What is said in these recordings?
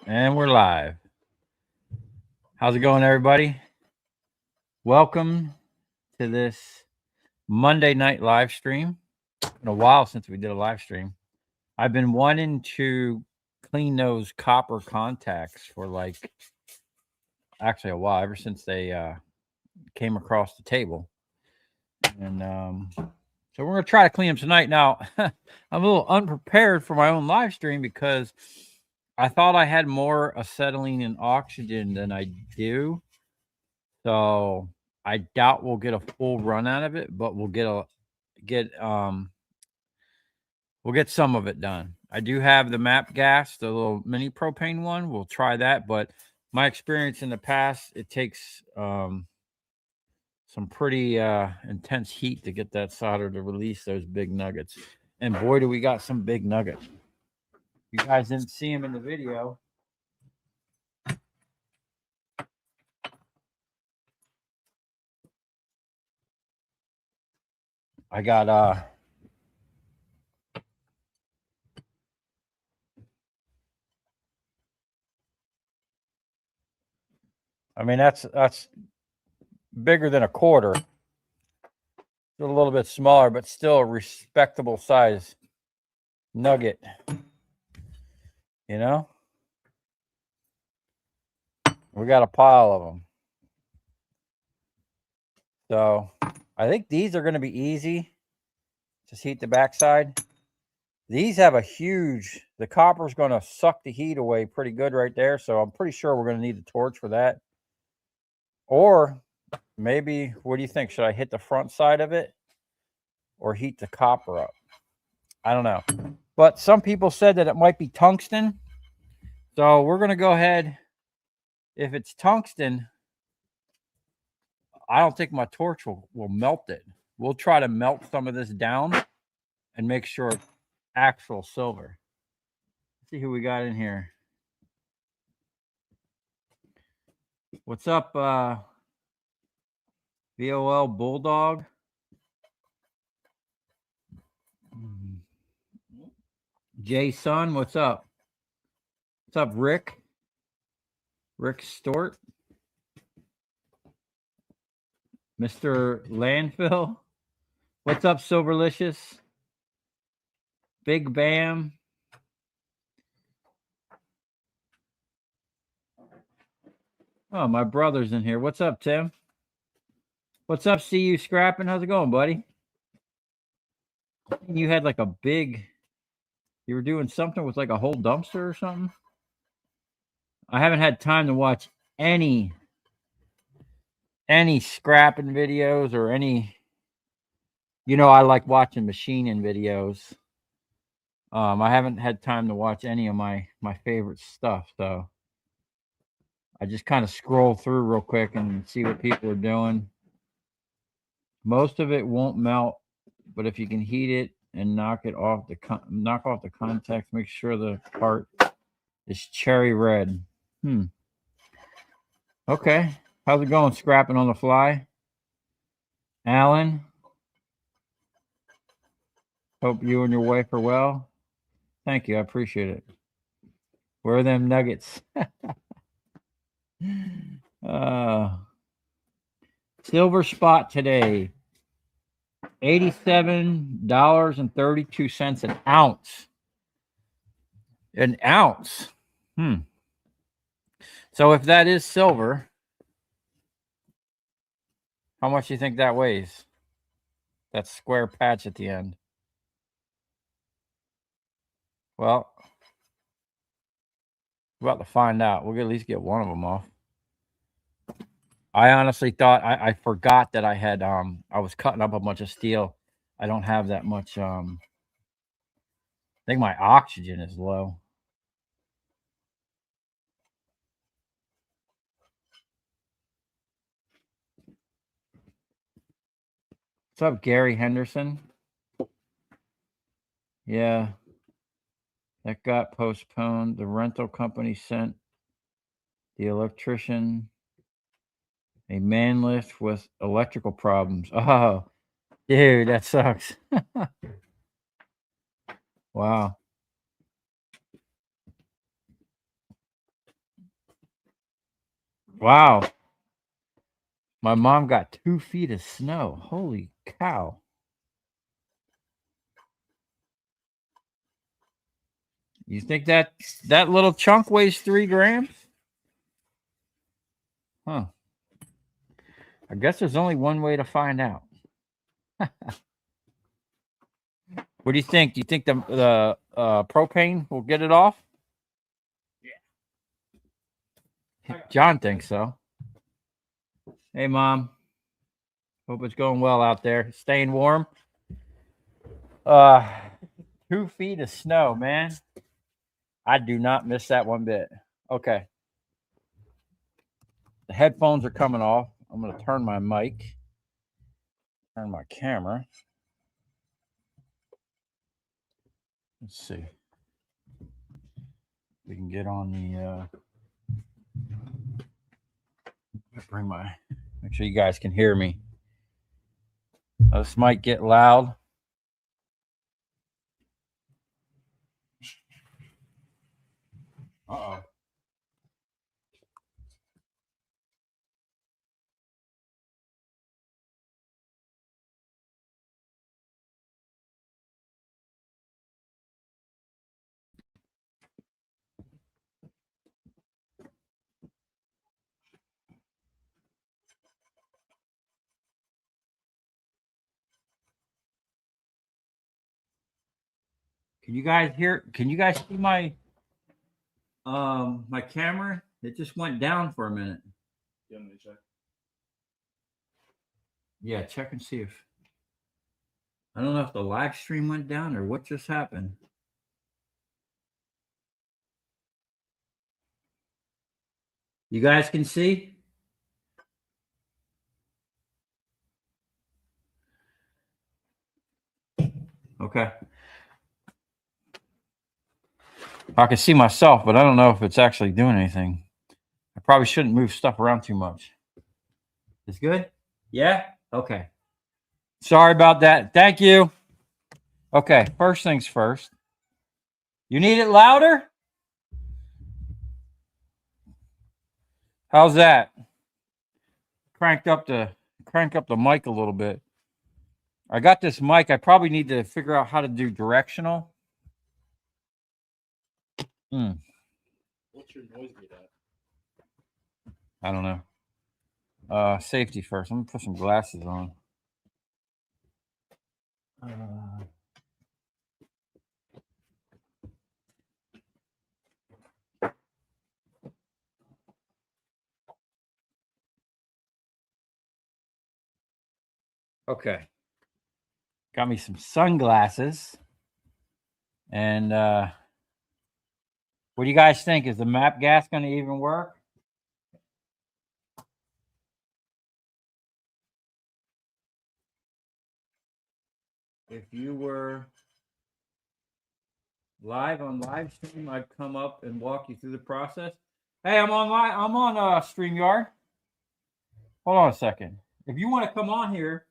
And we're live. How's it going, everybody? Welcome to this Monday night live stream. Been a while since we did a live stream. I've been wanting to clean those copper contacts for actually a while, ever since they came across the table. And so we're going to try to clean them tonight. Now, I'm a little unprepared for my own live stream because I thought I had more acetylene and oxygen than I do. So I doubt we'll get a full run out of it, but get we'll get some of it done. I do have the map gas, the little mini propane one. We'll try that, but my experience in the past, it takes some pretty intense heat to get that solder to release those big nuggets. And boy, do we got some big nuggets. You guys didn't see them in the video. I got I mean that's bigger than a quarter. It's a little bit smaller, but still a respectable size nugget. You know? We got a pile of them. So I think these are going to be easy. Just heat the backside. These have a huge, the copper's going to suck the heat away pretty good right there. So I'm pretty sure we're going to need the torch for that. Or maybe, what do you think? Should I hit the front side of it or heat the copper up? I don't know. But some people said that it might be tungsten. So we're going to go ahead. If it's tungsten, I don't think my torch will melt it. We'll try to melt some of this down and make sure it's actual silver. Let's see who we got in here. What's up, VOL Bulldog? Jason, what's up? What's up, Rick? Rick Stort? Mr. Landfill? What's up, Silverlicious? Big Bam? Oh, my brother's in here. What's up, Tim? What's up, See You Scrapping? How's it going, buddy? You had like a big, you were doing something with like a whole dumpster or something? I haven't had time to watch any scrapping videos or any, I like watching machining videos. I haven't had time to watch any of my favorite stuff, so I just kind of scroll through real quick and see what people are doing. Most of it won't melt, but if you can heat it and knock off the contacts, make sure the part is cherry red. Okay, how's it going? Scrapping on the fly, Alan. Hope you and your wife are well. Thank you, I appreciate it. Where are them nuggets? Silver spot today, $87.32 an ounce. An ounce. So if that is silver, how much do you think that weighs? That square patch at the end. Well, we're about to find out. We'll at least get one of them off. I honestly thought I forgot that I had I was cutting up a bunch of steel. I don't have that much I think my oxygen is low. What's up, Gary Henderson? Yeah. That got postponed. The rental company sent the electrician a man lift with electrical problems. Oh, dude, that sucks. Wow. Wow. My mom got 2 feet of snow. Holy cow. You think that little chunk weighs 3 grams? Huh. I guess there's only one way to find out. What do you think? Do you think the propane will get it off? Yeah. John thinks so. Hey, Mom. Hope it's going well out there. Staying warm. 2 feet of snow, man. I do not miss that one bit. Okay. The headphones are coming off. I'm going to turn my mic, turn my camera. Let's see. We can get on the make sure you guys can hear me. This might get loud. Uh-oh. Can you guys hear? Can you guys see my camera? It just went down for a minute. You want me to check? Yeah, check and see if I don't know if the live stream went down or what just happened. You guys can see? Okay. I can see myself, but I don't know if it's actually doing anything. I probably shouldn't move stuff around too much. It's good? Yeah? Okay. Sorry about that. Thank you. Okay, first things first. You need it louder? How's that? Crank up the mic a little bit. I got this mic. I probably need to figure out how to do directional. What's your noise gate at? I don't know. Safety first. I'm gonna put some glasses on. Okay. Got me some sunglasses. And what do you guys think? Is the map gas going to even work? If you were live on live stream, I'd come up and walk you through the process. Hey, I'm on StreamYard. Hold on a second. If you want to come on here,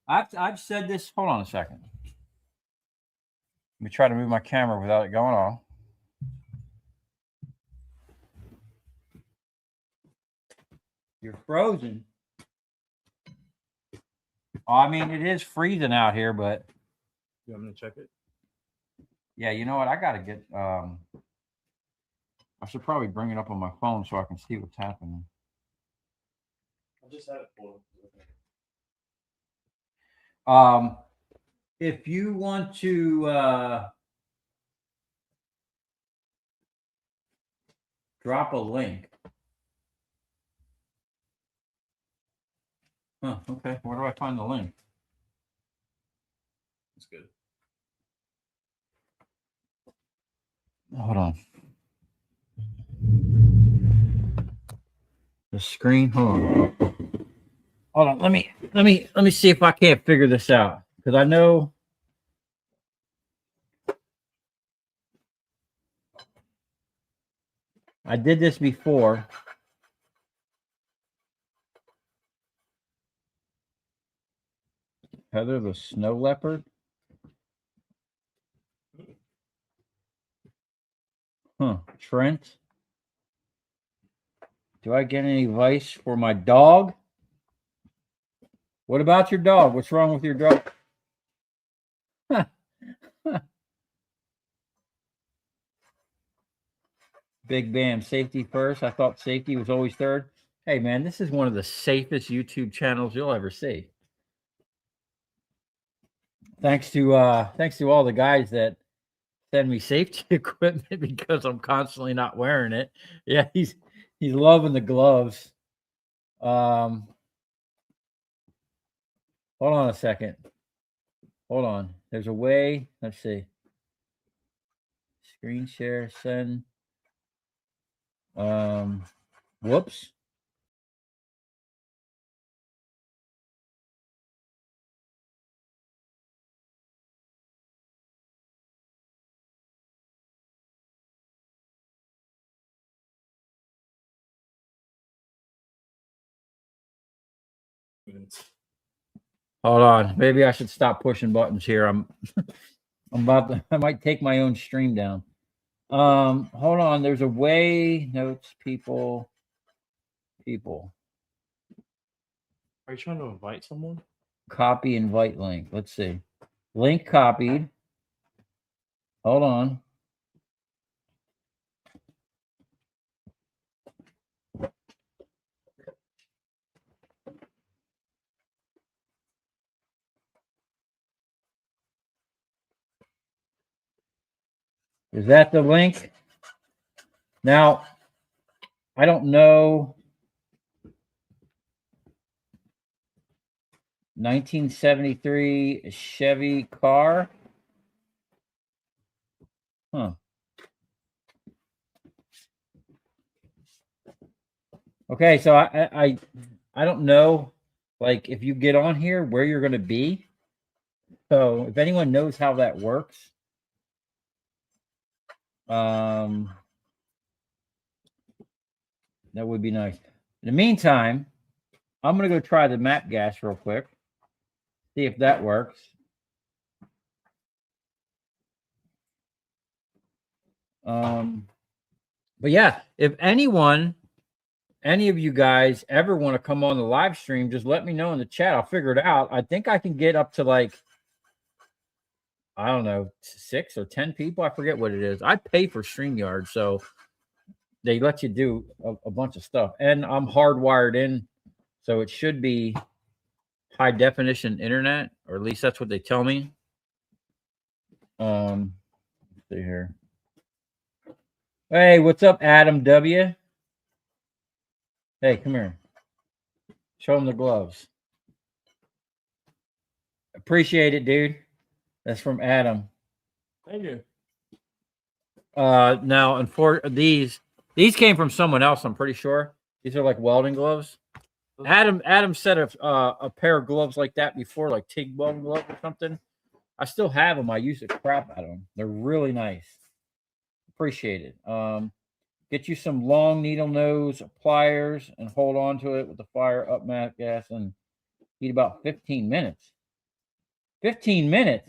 I've said this. Hold on a second. Let me try to move my camera without it going off. You're frozen. Oh, I mean, it is freezing out here, but You want me to check it? yeah, you know what? I gotta get. I should probably bring it up on my phone so I can see what's happening. I just had it for. If you want to drop a link. Huh, okay. Where do I find the link? That's good. Hold on. The screen. Hold on. Hold on. Let me see if I can't figure this out. Because I know I did this before. Heather the snow leopard. Huh. Trent. Do I get any advice for my dog? What about your dog? What's wrong with your dog? Big Bam, safety first. I thought safety was always third. Hey, man, this is one of the safest YouTube channels you'll ever see. Thanks to all the guys that send me safety equipment because I'm constantly not wearing it. Yeah, he's loving the gloves. Hold on a second. Hold on. There's a way. Let's see. Screen share, send. Whoops. Hold on. Maybe I should stop pushing buttons here. I'm about to, I might take my own stream down. Hold on. There's a way. Notes, people. Are you trying to invite someone? Copy invite link. Let's see. Link copied. Hold on. Is that the link? Now, I don't know. 1973 Chevy car. Huh. Okay, so I don't know, like, if you get on here where you're going to be. So if anyone knows how that works, that would be nice. In the meantime, I'm going to go try the map gas real quick, see if that works. But yeah, if any of you guys ever want to come on the live stream, just let me know in the chat. I'll figure it out. I think I can get up to, like, I don't know, 6 or 10 people. I forget what it is. I pay for StreamYard, so they let you do a bunch of stuff. And I'm hardwired in, so it should be high definition internet, or at least that's what they tell me. Let's see here. Hey, what's up, Adam W? Hey, come here. Show him the gloves. Appreciate it, dude. That's from Adam. Thank you. Now, these came from someone else, I'm pretty sure. These are like welding gloves. Adam said a pair of gloves like that before, like TIG welding gloves or something. I still have them. I use the crap out of them. They're really nice. Appreciate it. Get you some long needle nose pliers and hold on to it with the fire up mat gas and heat about 15 minutes. 15 minutes?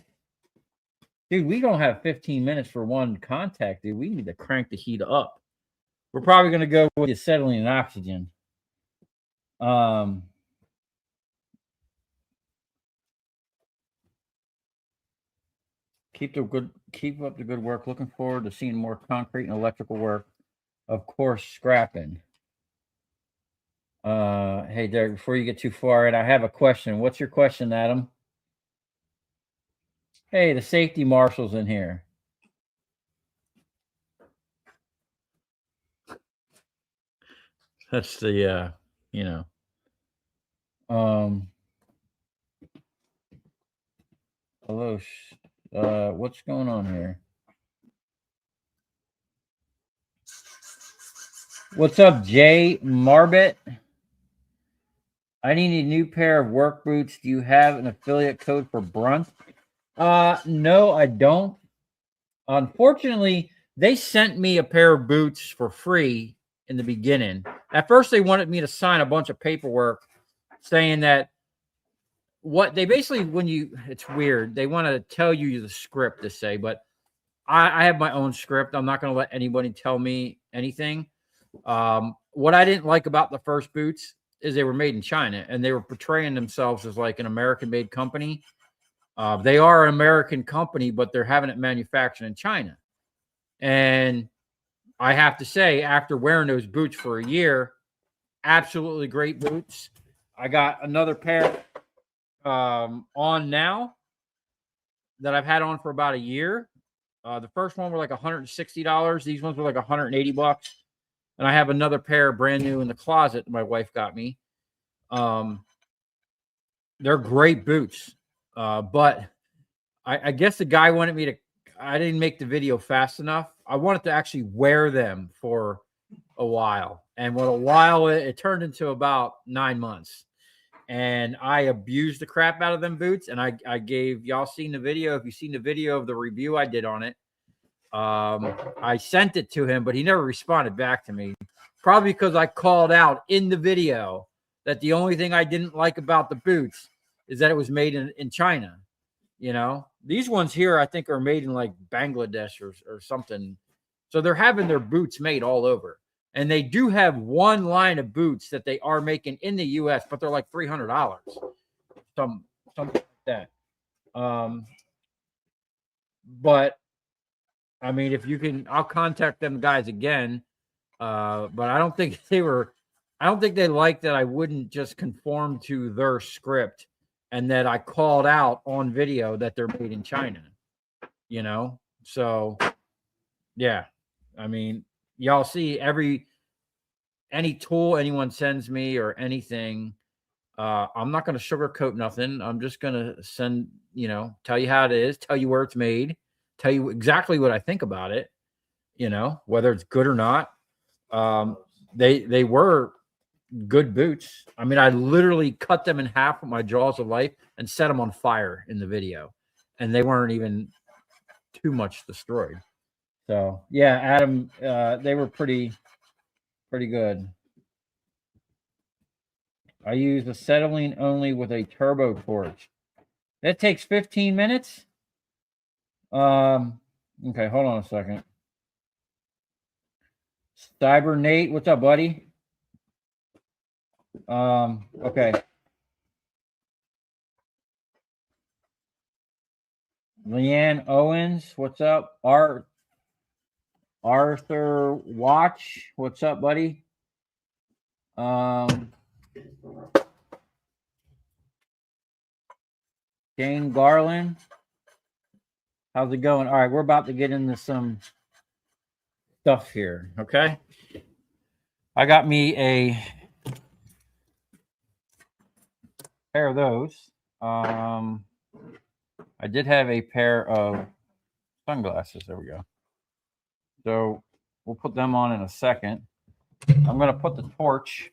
Dude, we don't have 15 minutes for one contact, dude. We need to crank the heat up. We're probably going to go with acetylene and oxygen. Keep up the good work. Looking forward to seeing more concrete and electrical work. Of course, scrapping. Hey, Derek, before you get too far in, I have a question. What's your question, Adam? Hey, the safety marshal's in here. That's the, hello. What's going on here? What's up, Jay Marbet? I need a new pair of work boots. Do you have an affiliate code for Brunt? No, I don't. Unfortunately, they sent me a pair of boots for free in the beginning. At first, they wanted me to sign a bunch of paperwork saying that what they basically, it's weird. They want to tell you the script to say, but I have my own script. I'm not going to let anybody tell me anything. What what I didn't like about the first boots is they were made in China, and they were portraying themselves as like an American-made company. They are an American company, but they're having it manufactured in China. And I have to say, after wearing those boots for a year, absolutely great boots. I got another pair on now that I've had on for about a year. The first one were like $160. These ones were like $180. And I have another pair brand new in the closet that my wife got me. They're great boots. But I guess the guy wanted me to, I didn't make the video fast enough. I wanted to actually wear them for a while. And what a while, it turned into about 9 months. And I abused the crap out of them boots. And I gave, y'all seen the video. If you've seen the video of the review I did on it, I sent it to him, but he never responded back to me. Probably because I called out in the video that the only thing I didn't like about the boots is that it was made in China. You know, these ones here, I think, are made in like Bangladesh or something. So they're having their boots made all over. And they do have one line of boots that they are making in the US, but they're like $300. Something like that. But I mean, if you can, I'll contact them guys again. But I don't think they liked that I wouldn't just conform to their script and that I called out on video that they're made in China, you know? So yeah, I mean, y'all see any tool anyone sends me or anything, I'm not going to sugarcoat nothing. I'm just going to send, tell you how it is, tell you where it's made, tell you exactly what I think about it, whether it's good or not. They were good boots. I mean, I literally cut them in half with my jaws of life and set them on fire in the video, and they weren't even too much destroyed. So yeah, Adam, they were pretty good. I use acetylene only with a turbo torch. That takes 15 minutes. Okay, hold on a second. Cybernate, what's up, buddy? Okay. Leanne Owens, what's up? Arthur Watch, what's up, buddy? Jane Garland, how's it going? All right, we're about to get into some stuff here, okay? I got me a pair of those. I did have a pair of sunglasses. There we go. So we'll put them on in a second. I'm going to put the torch,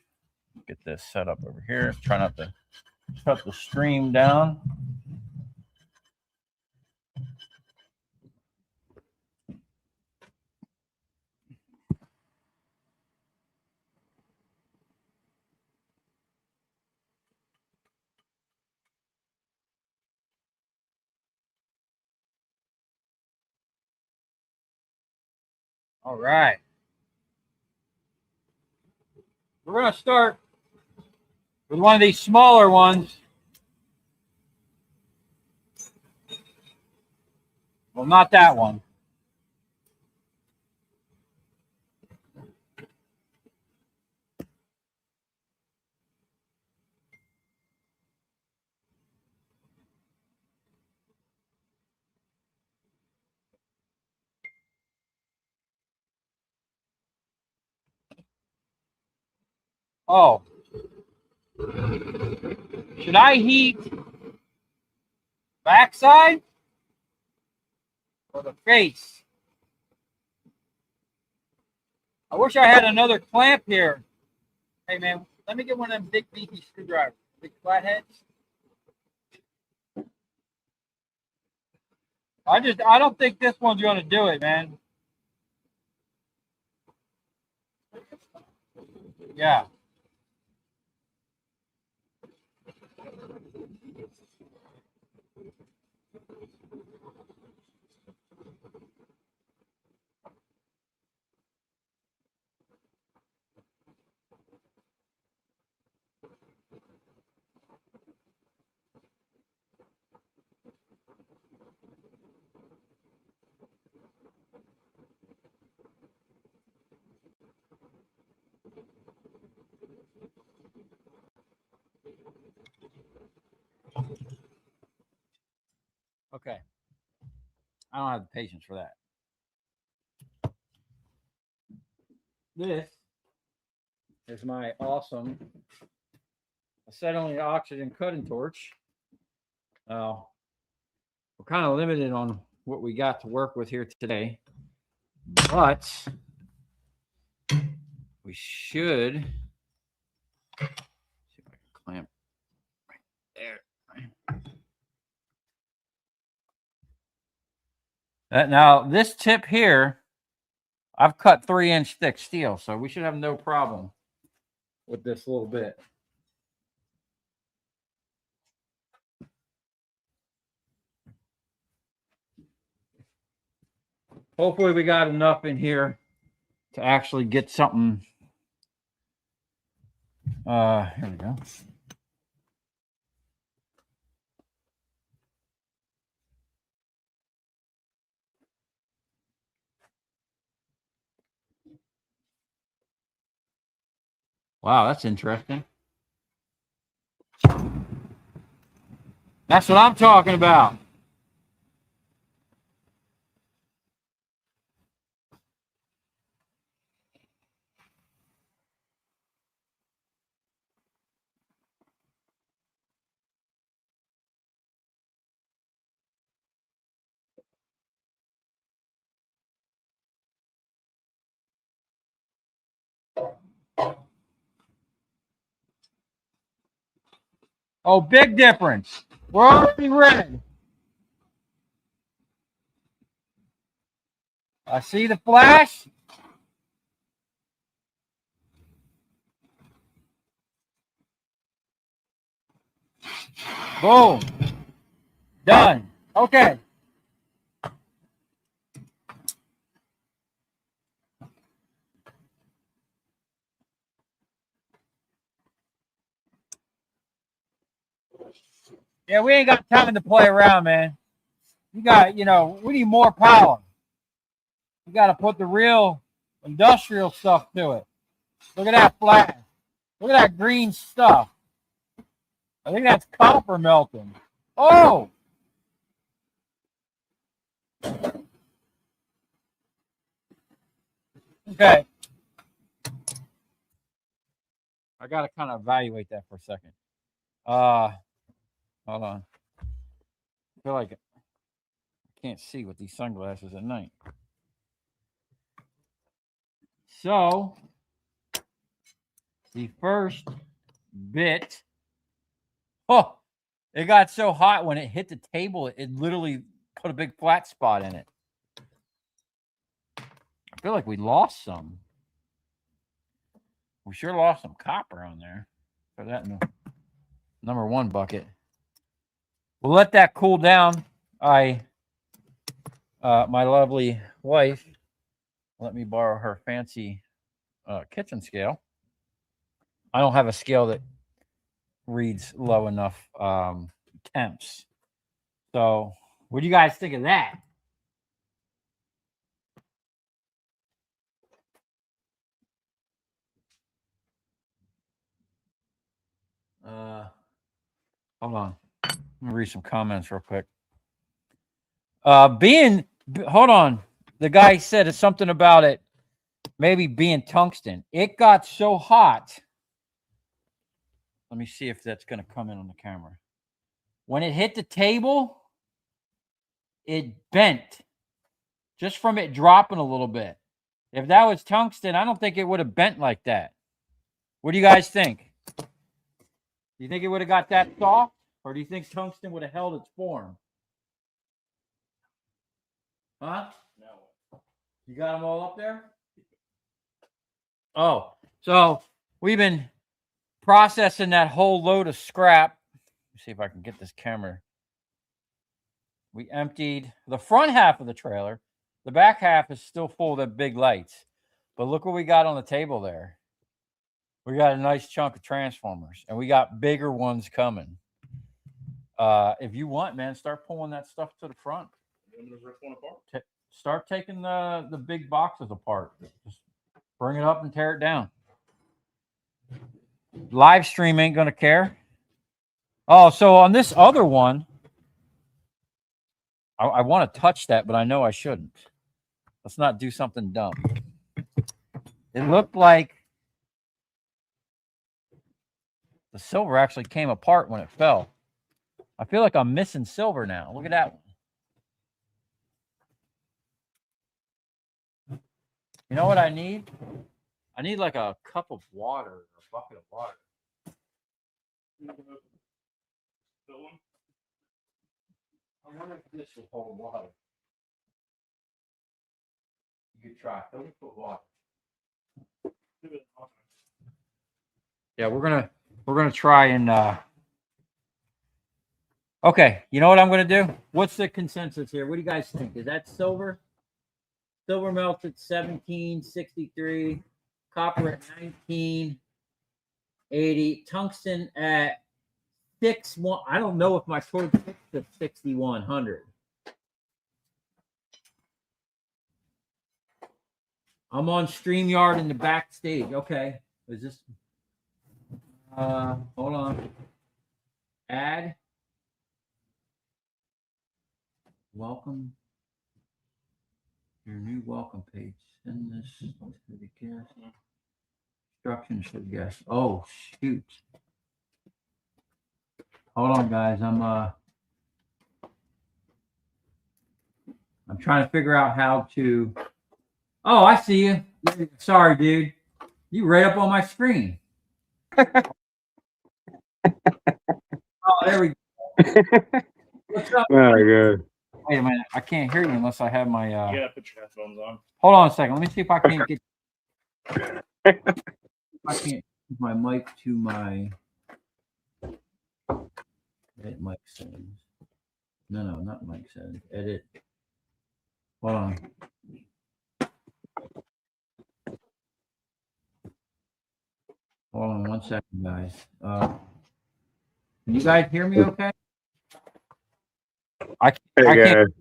get this set up over here. Try not to shut the stream down. All right. We're going to start with one of these smaller ones. Well, not that one. Oh. Should I heat backside or the face? I wish I had another clamp here. Hey, man, let me get one of them big beefy screwdrivers, big flatheads. I don't think this one's going to do it, man. Yeah. Okay. I don't have the patience for that. This is my awesome acetylene oxygen cutting torch. We're kind of limited on what we got to work with here today, but we should see if I can clamp right there. Now this tip here, I've cut 3-inch thick steel, so we should have no problem with this little bit. Hopefully we got enough in here to actually get something. Here we go. Wow, that's interesting. That's what I'm talking about. Oh, big difference. We're already red. I see the flash. Boom. Done. Okay. Yeah, we ain't got time to play around, man. You got, we need more power. You got to put the real industrial stuff to it. Look at that flash. Look at that green stuff. I think that's copper melting. Oh! Okay. I got to kind of evaluate that for a second. Hold on. I feel like I can't see with these sunglasses at night. So, the first bit, it got so hot when it hit the table, it literally put a big flat spot in it. I feel like we lost some. We sure lost some copper on there. Put that in the number 1 bucket. We'll let that cool down. My lovely wife let me borrow her fancy kitchen scale. I don't have a scale that reads low enough temps. So, what do you guys think of that? Hold on. Let me read some comments real quick. Hold on. The guy said it's something about it maybe being tungsten. It got so hot. Let me see if that's going to come in on the camera. When it hit the table, it bent just from it dropping a little bit. If that was tungsten, I don't think it would have bent like that. What do you guys think? Do you think it would have got that soft? Or do you think tungsten would have held its form? Huh? No. You got them all up there? Oh, so we've been processing that whole load of scrap. Let's see if I can get this camera. We emptied the front half of the trailer. The back half is still full of the big lights. But look what we got on the table there. We got a nice chunk of transformers, and we got bigger ones coming. If you want, man, start pulling that stuff to the front. Start taking the big boxes apart. Just bring it up and tear it down. Live stream ain't gonna care. Oh, so on this other one, I want to touch that, but I know I shouldn't. Let's not do something dumb. It looked like the silver actually came apart when it fell. I feel like I'm missing silver now. Look at that one. You know what I need? I need like a cup of water, or a bucket of water. I wonder if this will hold water. You could try. Let me put water. Yeah, we're gonna try and okay, you know what I'm gonna do? What's the consensus here? What do you guys think? Is that silver? Silver melts at 1763, copper at 1980, tungsten at 61. I don't know if my sword fits to 6100. I'm on StreamYard in the backstage. Okay. Is this hold on. Add. Welcome. Your new welcome page. Send this to the guest. Instructions for the guest. Oh shoot. Hold on, guys. I'm trying to figure out how to. Oh, I see you. Sorry, dude. You right up on my screen. Oh, there we go. What's up? Oh, good. Wait a minute. I can't hear you unless I have my. You gotta put your headphones on. Hold on a second. Let me see if I can't get. I can't use my mic to my. Edit mic settings. No, not mic settings. Edit. Hold on. Hold on 1 second, guys. Can you guys hear me okay? I can't.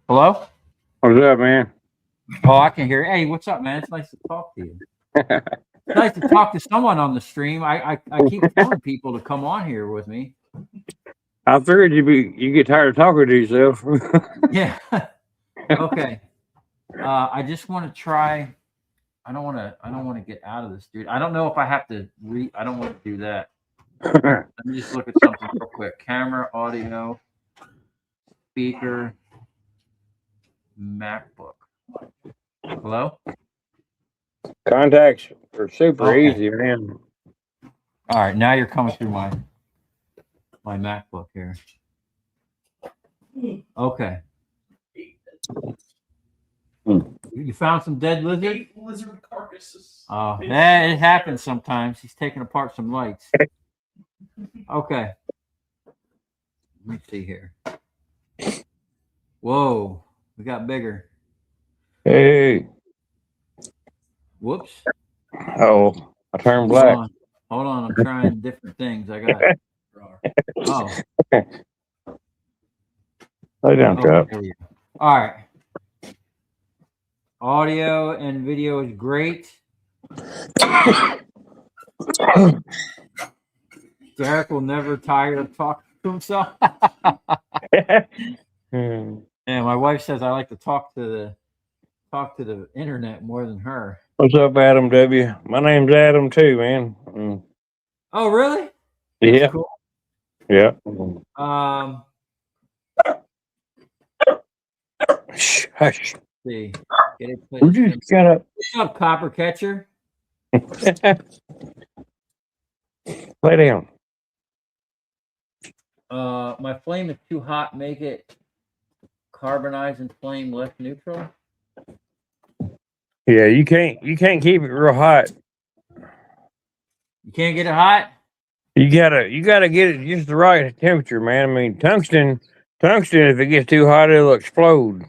Hello? What's up, man? Oh, I can hear you. Hey, what's up, man? It's nice to talk to you. It's nice to talk to someone on the stream. I keep telling people to come on here with me. I figured you get tired of talking to yourself. Yeah. Okay. I just want to try. I don't want to get out of this, dude. I don't know if I have to I don't want to do that. Let me just look at something real quick. Camera, audio, speaker, MacBook. Hello? Contacts are super Okay. easy, man. All right, now you're coming through my MacBook here. Okay. You found some dead lizard? 8 lizard carcasses. Oh, yeah, it happens sometimes. He's taking apart some lights. Okay. Let me see here. Whoa, we got bigger. Hey. Whoops. Oh, I turned black. Hold on. I'm trying different things. I got. Oh. Lay down, Chuck. All right. Audio and video is great. Derek will never tire of talking to himself. Yeah, my wife says I like to talk to the internet more than her. What's up, Adam W? My name's Adam too, man. Oh, really? Yeah. That's cool. Yeah. Hush. See. Get it Would you shut up? What's up, Copper Catcher? Lay down. My flame is too hot. Make it carbonize and flame less neutral. Yeah, you can't keep it real hot. You can't get it hot? You gotta get it just the right temperature, man. I mean, tungsten, if it gets too hot, it'll explode.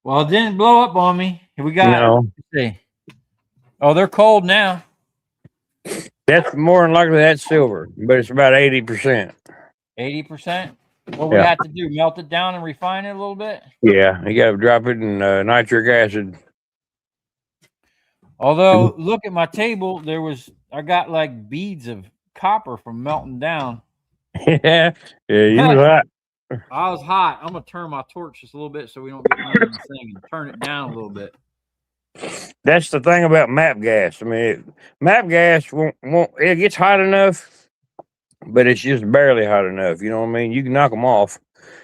Well, it didn't blow up on me. We got. No. Let's see. Oh, they're cold now. That's more than likely that's silver, but it's about 80%. 80%. What we have to do? Melt it down and refine it a little bit. Yeah, you gotta drop it in nitric acid. Although, look at my table. I got like beads of copper from melting down. Yeah, you was hot. I was hot. I'm gonna turn my torch just a little bit so we don't get none of this thing and turn it down a little bit. That's the thing about map gas. I mean, map gas won't it gets hot enough, but it's just barely hot enough. You know what I mean? You can knock them off,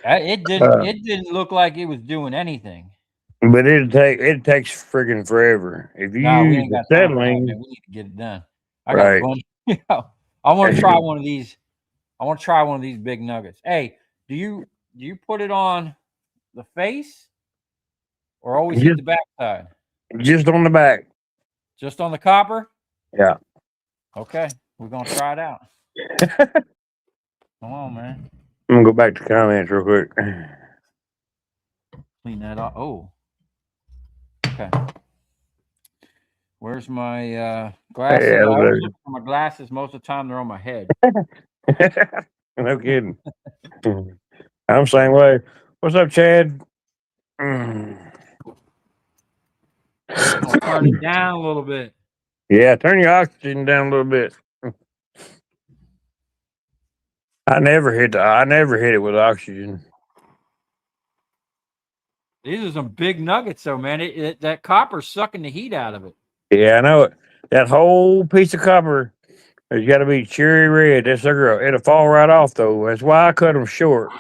It didn't look like it was doing anything. but it takes freaking forever. If you No, we use ain't the got time for that, man. acetylene, We need to get it done. I got a right? bunch. I want to try one of these. I want to try one of these big nuggets. Hey, do you put it on the face or always hit Just, the backside? just on the back. Just on the copper? Yeah. Okay, we're gonna try it out. Come on, man. I'm gonna go back to comments real quick. Clean that off. Oh, okay. Where's my glasses? Yeah, I always look for my glasses. Most of the time, they're on my head. no kidding. I'm the same way. What's up, Chad? I'll turn it down a little bit. Yeah, turn your oxygen down a little bit. I never hit it with oxygen. These are some big nuggets, though, man. That copper's sucking the heat out of it. Yeah, I know it. That whole piece of copper has got to be cherry red. That sucker, it'll fall right off though. That's why I cut them short.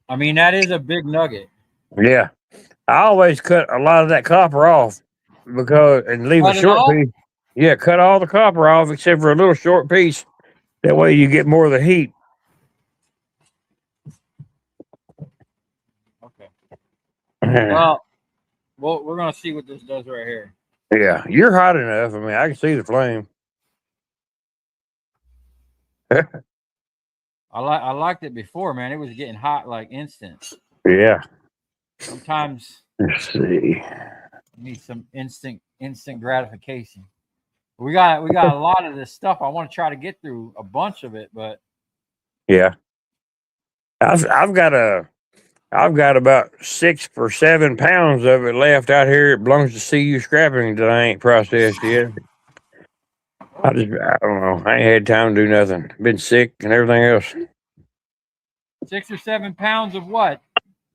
I mean, that is a big nugget. Yeah, I always cut a lot of that copper off and leave a Cut it short off? piece. Yeah, cut all the copper off except for a little short piece. That way you get more of the heat. Okay. Well, we're gonna see what this does right here. Yeah, you're hot enough. I mean, I can see the flame. I liked it before, man. It was getting hot like instant. Yeah. Sometimes Let's see. you need some instant gratification. We got a lot of this stuff. I want to try to get through a bunch of it, but Yeah, I've got about 6 or 7 pounds of it left out here. It belongs to CU Scrapping that I ain't processed yet. I don't know. I ain't had time to do nothing. Been sick and everything else. 6 or 7 pounds of what?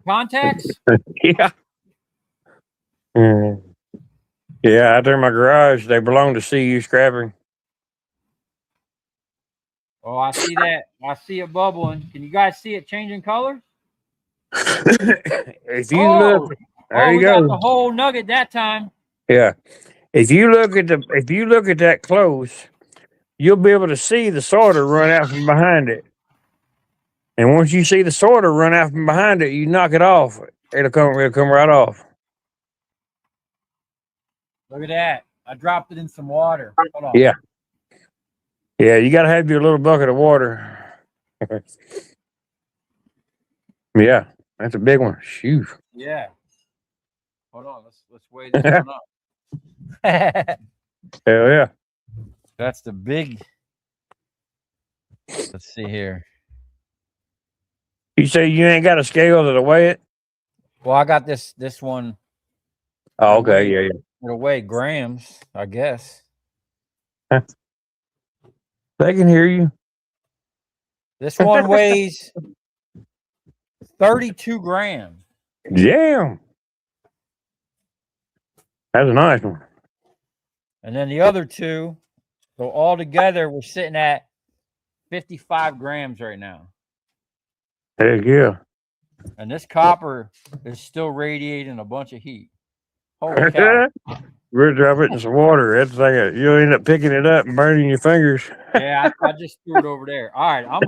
Contacts? Yeah. Yeah, out there in my garage, they belong to CU Scrapping. Oh, I see that. I see it bubbling. Can you guys see it changing colors? If you look, there you we go. got the whole nugget that time. Yeah. If you look at that close, you'll be able to see the sorter run out from behind it. And once you see the sorter run out from behind it, you knock it off. It'll come right off. Look at that. I dropped it in some water. Hold on. Yeah. Yeah, you gotta have your little bucket of water. Yeah, that's a big one. Shoot. Yeah. Hold on. Let's weigh this one up. Hell yeah. That's the big. Let's see here. You say you ain't got a scale that'll weigh it? Well, I got this one. Oh, okay, yeah. It'll weigh grams, I guess. They can hear you. This one weighs 32 grams. Damn. That's a nice one. And then the other two, so all together, we're sitting at 55 grams right now. Heck yeah. And this copper is still radiating a bunch of heat. Holy cow. We're dropping it in some water. That's like you'll end up picking it up and burning your fingers. Yeah, I just threw it over there. All right, I'm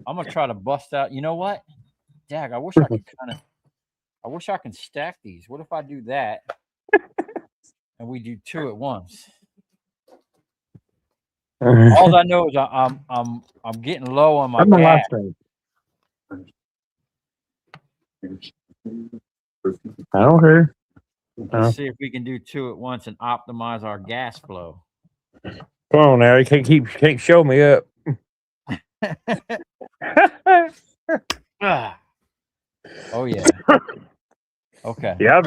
gonna try to bust out. You know what? Dag, I wish I can stack these. What if I do that and we do 2 at once? All I know is I'm getting low on my gas. I don't care. Let's see if we can do 2 at once and optimize our gas flow. Come on now, you can't show me up. Oh yeah. Okay. Yeah,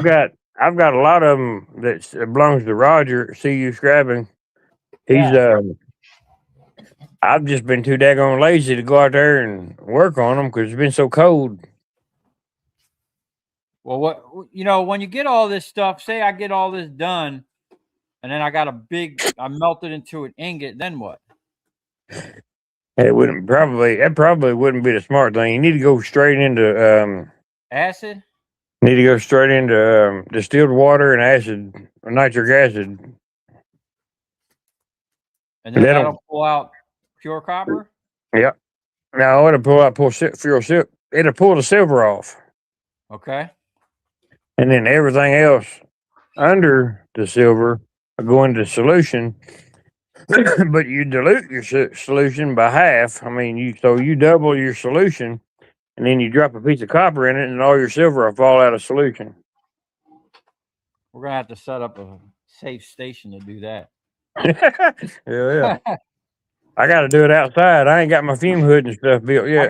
I've got a lot of them that belongs to Roger. CU Scrapping. He's Yeah. I've just been too daggone lazy to go out there and work on them because it's been so cold. Well, when you get all this stuff, say I get all this done, and then I got I melt it into an ingot. Then what? That probably wouldn't be the smart thing. You need to go straight into Acid. distilled water and acid, nitric acid. And then That'll, that'll pull out pure copper. yep. Now it'll it'll pull the silver off, Okay. and then everything else under the silver will go into solution. But you dilute your solution by half. I mean, you double your solution, and then you drop a piece of copper in it, and all your silver will fall out of solution. We're gonna have to set up a safe station to do that. yeah. I got to do it outside. I ain't got my fume hood and stuff built yet.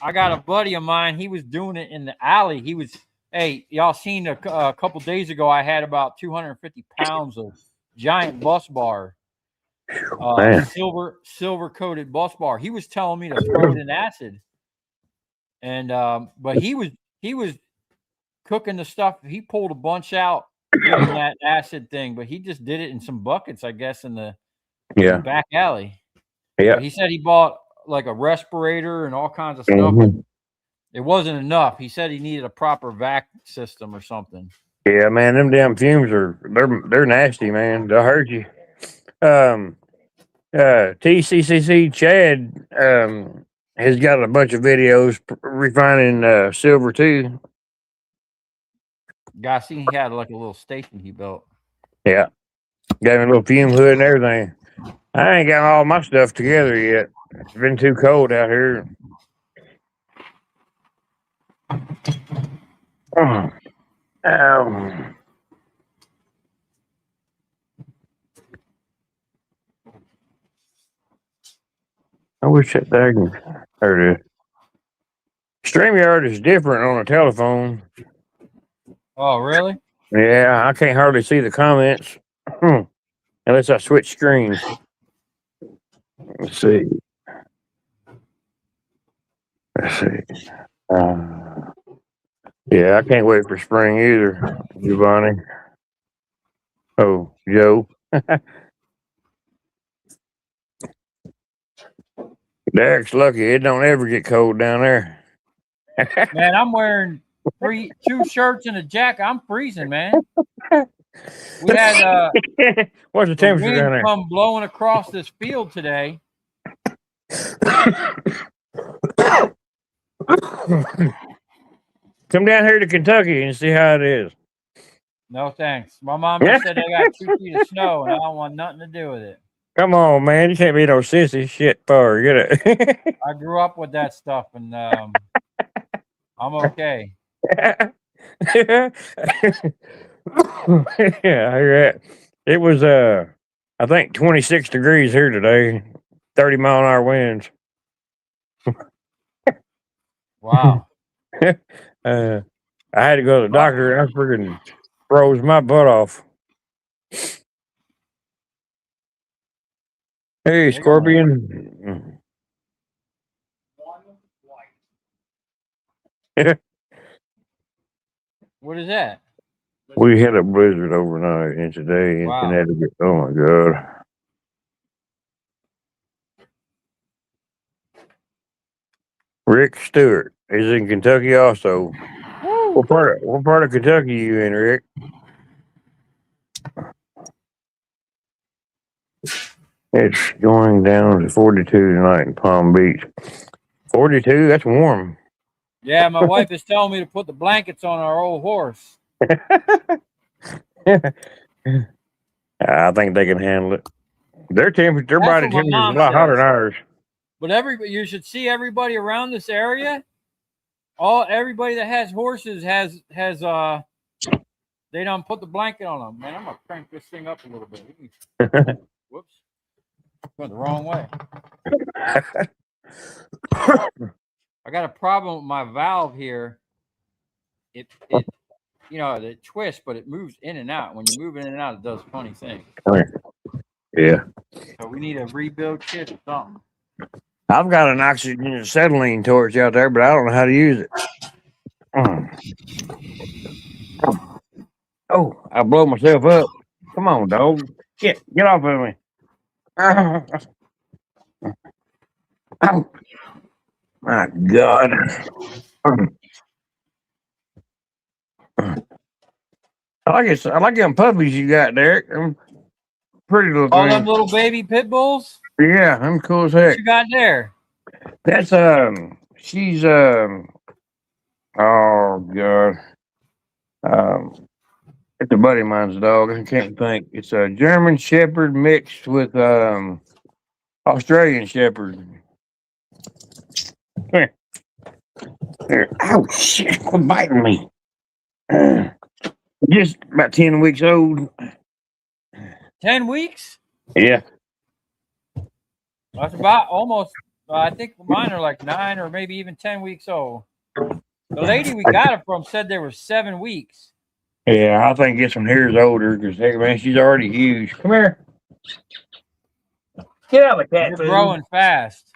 I got a buddy of mine. He was doing it in the alley. Hey, y'all seen a couple days ago? I had about 250 pounds of giant bus bar, silver coated bus bar. He was telling me to throw it in acid, and but he was cooking the stuff. He pulled a bunch out in that acid thing, but he just did it in some buckets, I guess, in the back alley. Yeah. But he said he bought like a respirator and all kinds of stuff. Mm-hmm. It wasn't enough. He said he needed a proper vac system or something. Yeah, man, them damn fumes they're nasty, man. They'll hurt you. TCCC Chad has got a bunch of videos refining silver too. Guy seen he had like a little station he built. Yeah, got him a little fume hood and everything. I ain't got all my stuff together yet. It's been too cold out here. Ow. I wish that thing. There it is. StreamYard is different on a telephone. Oh, really? Yeah, I can't hardly see the comments unless I switch screens. Let's see. Yeah, I can't wait for spring either, Giovanni. Oh, Joe. Derek's lucky it don't ever get cold down there. Man, I'm wearing 2 shirts and a jacket. I'm freezing, man. We had What's the temperature down there? come blowing across this field today. Come down here to Kentucky and see how it is. No thanks. My mom just said they got 2 feet of snow and I don't want nothing to do with it. Come on, man. You can't be no sissy shit for get it. I grew up with that stuff and I'm okay. Yeah, it was I think 26 degrees here today, 30-mile-an-hour winds. Wow. I had to go to the doctor and I freaking froze my butt off. Hey, Scorpion. What is that? We had a blizzard overnight and today in Connecticut. Oh my God. Rick Stewart is in Kentucky also. What part of Kentucky you in, Rick? It's going down to 42 tonight in Palm Beach. 42? That's warm. Yeah, my wife is telling me to put the blankets on our old horse. I think they can handle it. Their body temperature is a lot hotter than ours. But you should see everybody around this area. Everybody that has horses has they don't put the blanket on them. Man, I'm gonna crank this thing up a little bit. Whoops, went the wrong way. I got a problem with my valve here. It it twists, but it moves in and out. When you move in and out, it does funny things. Yeah. So we need a rebuild kit or something. I've got an oxygen acetylene torch out there, but I don't know how to use it. Oh, I blow myself up. Come on, dog. Get off of me. Oh, my God. I like it. I like them puppies you got, Derek. Them pretty little All them things. little baby pit bulls. Yeah, I'm cool as What heck. you got there? That's she's oh God. It's a buddy of mine's dog. I can't think. It's a German Shepherd mixed with Australian Shepherd. Here, here. Oh shit! Quit biting me. Just about 10 weeks old. 10 weeks? Yeah. That's about almost. I think mine are like 9 or maybe even 10 weeks old. The lady we got it from said they were 7 weeks. Yeah, I think this one here is older because, hey, man, she's already huge. Come here. Get out of the cat They're food. growing fast.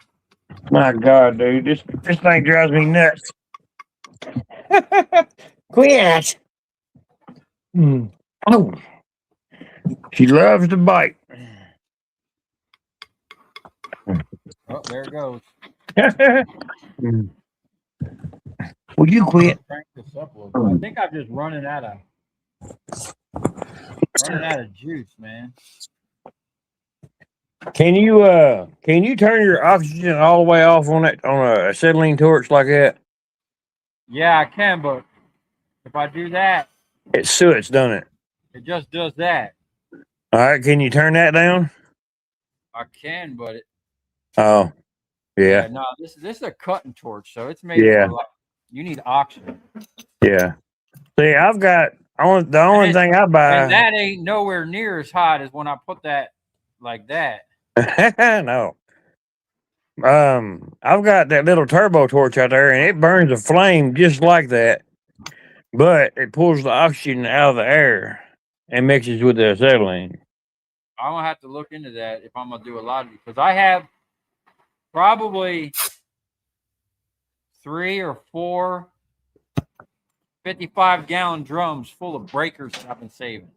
My God, dude, this thing drives me nuts. Quit. Oh, she loves to bite. Oh, there it goes. Will you quit? Crank this up a little bit. I think I'm just running out of juice, man. Can you turn your oxygen all the way off on a acetylene torch like that? Yeah, I can, but if I do that, It soots, doesn't it? it just does that. All right, can you turn that down? I can, but Oh, yeah, no. This is a cutting torch, so it's made yeah, for you need oxygen, yeah. See, I've got the only thing I buy. and that ain't nowhere near as hot as when I put that like that. No. I've got that little turbo torch out there, and it burns a flame just like that, but it pulls the oxygen out of the air and mixes with the acetylene. I'm gonna have to look into that if I'm gonna do a lot of it because I have probably 3 or 4 55-gallon drums full of breakers that I've been saving.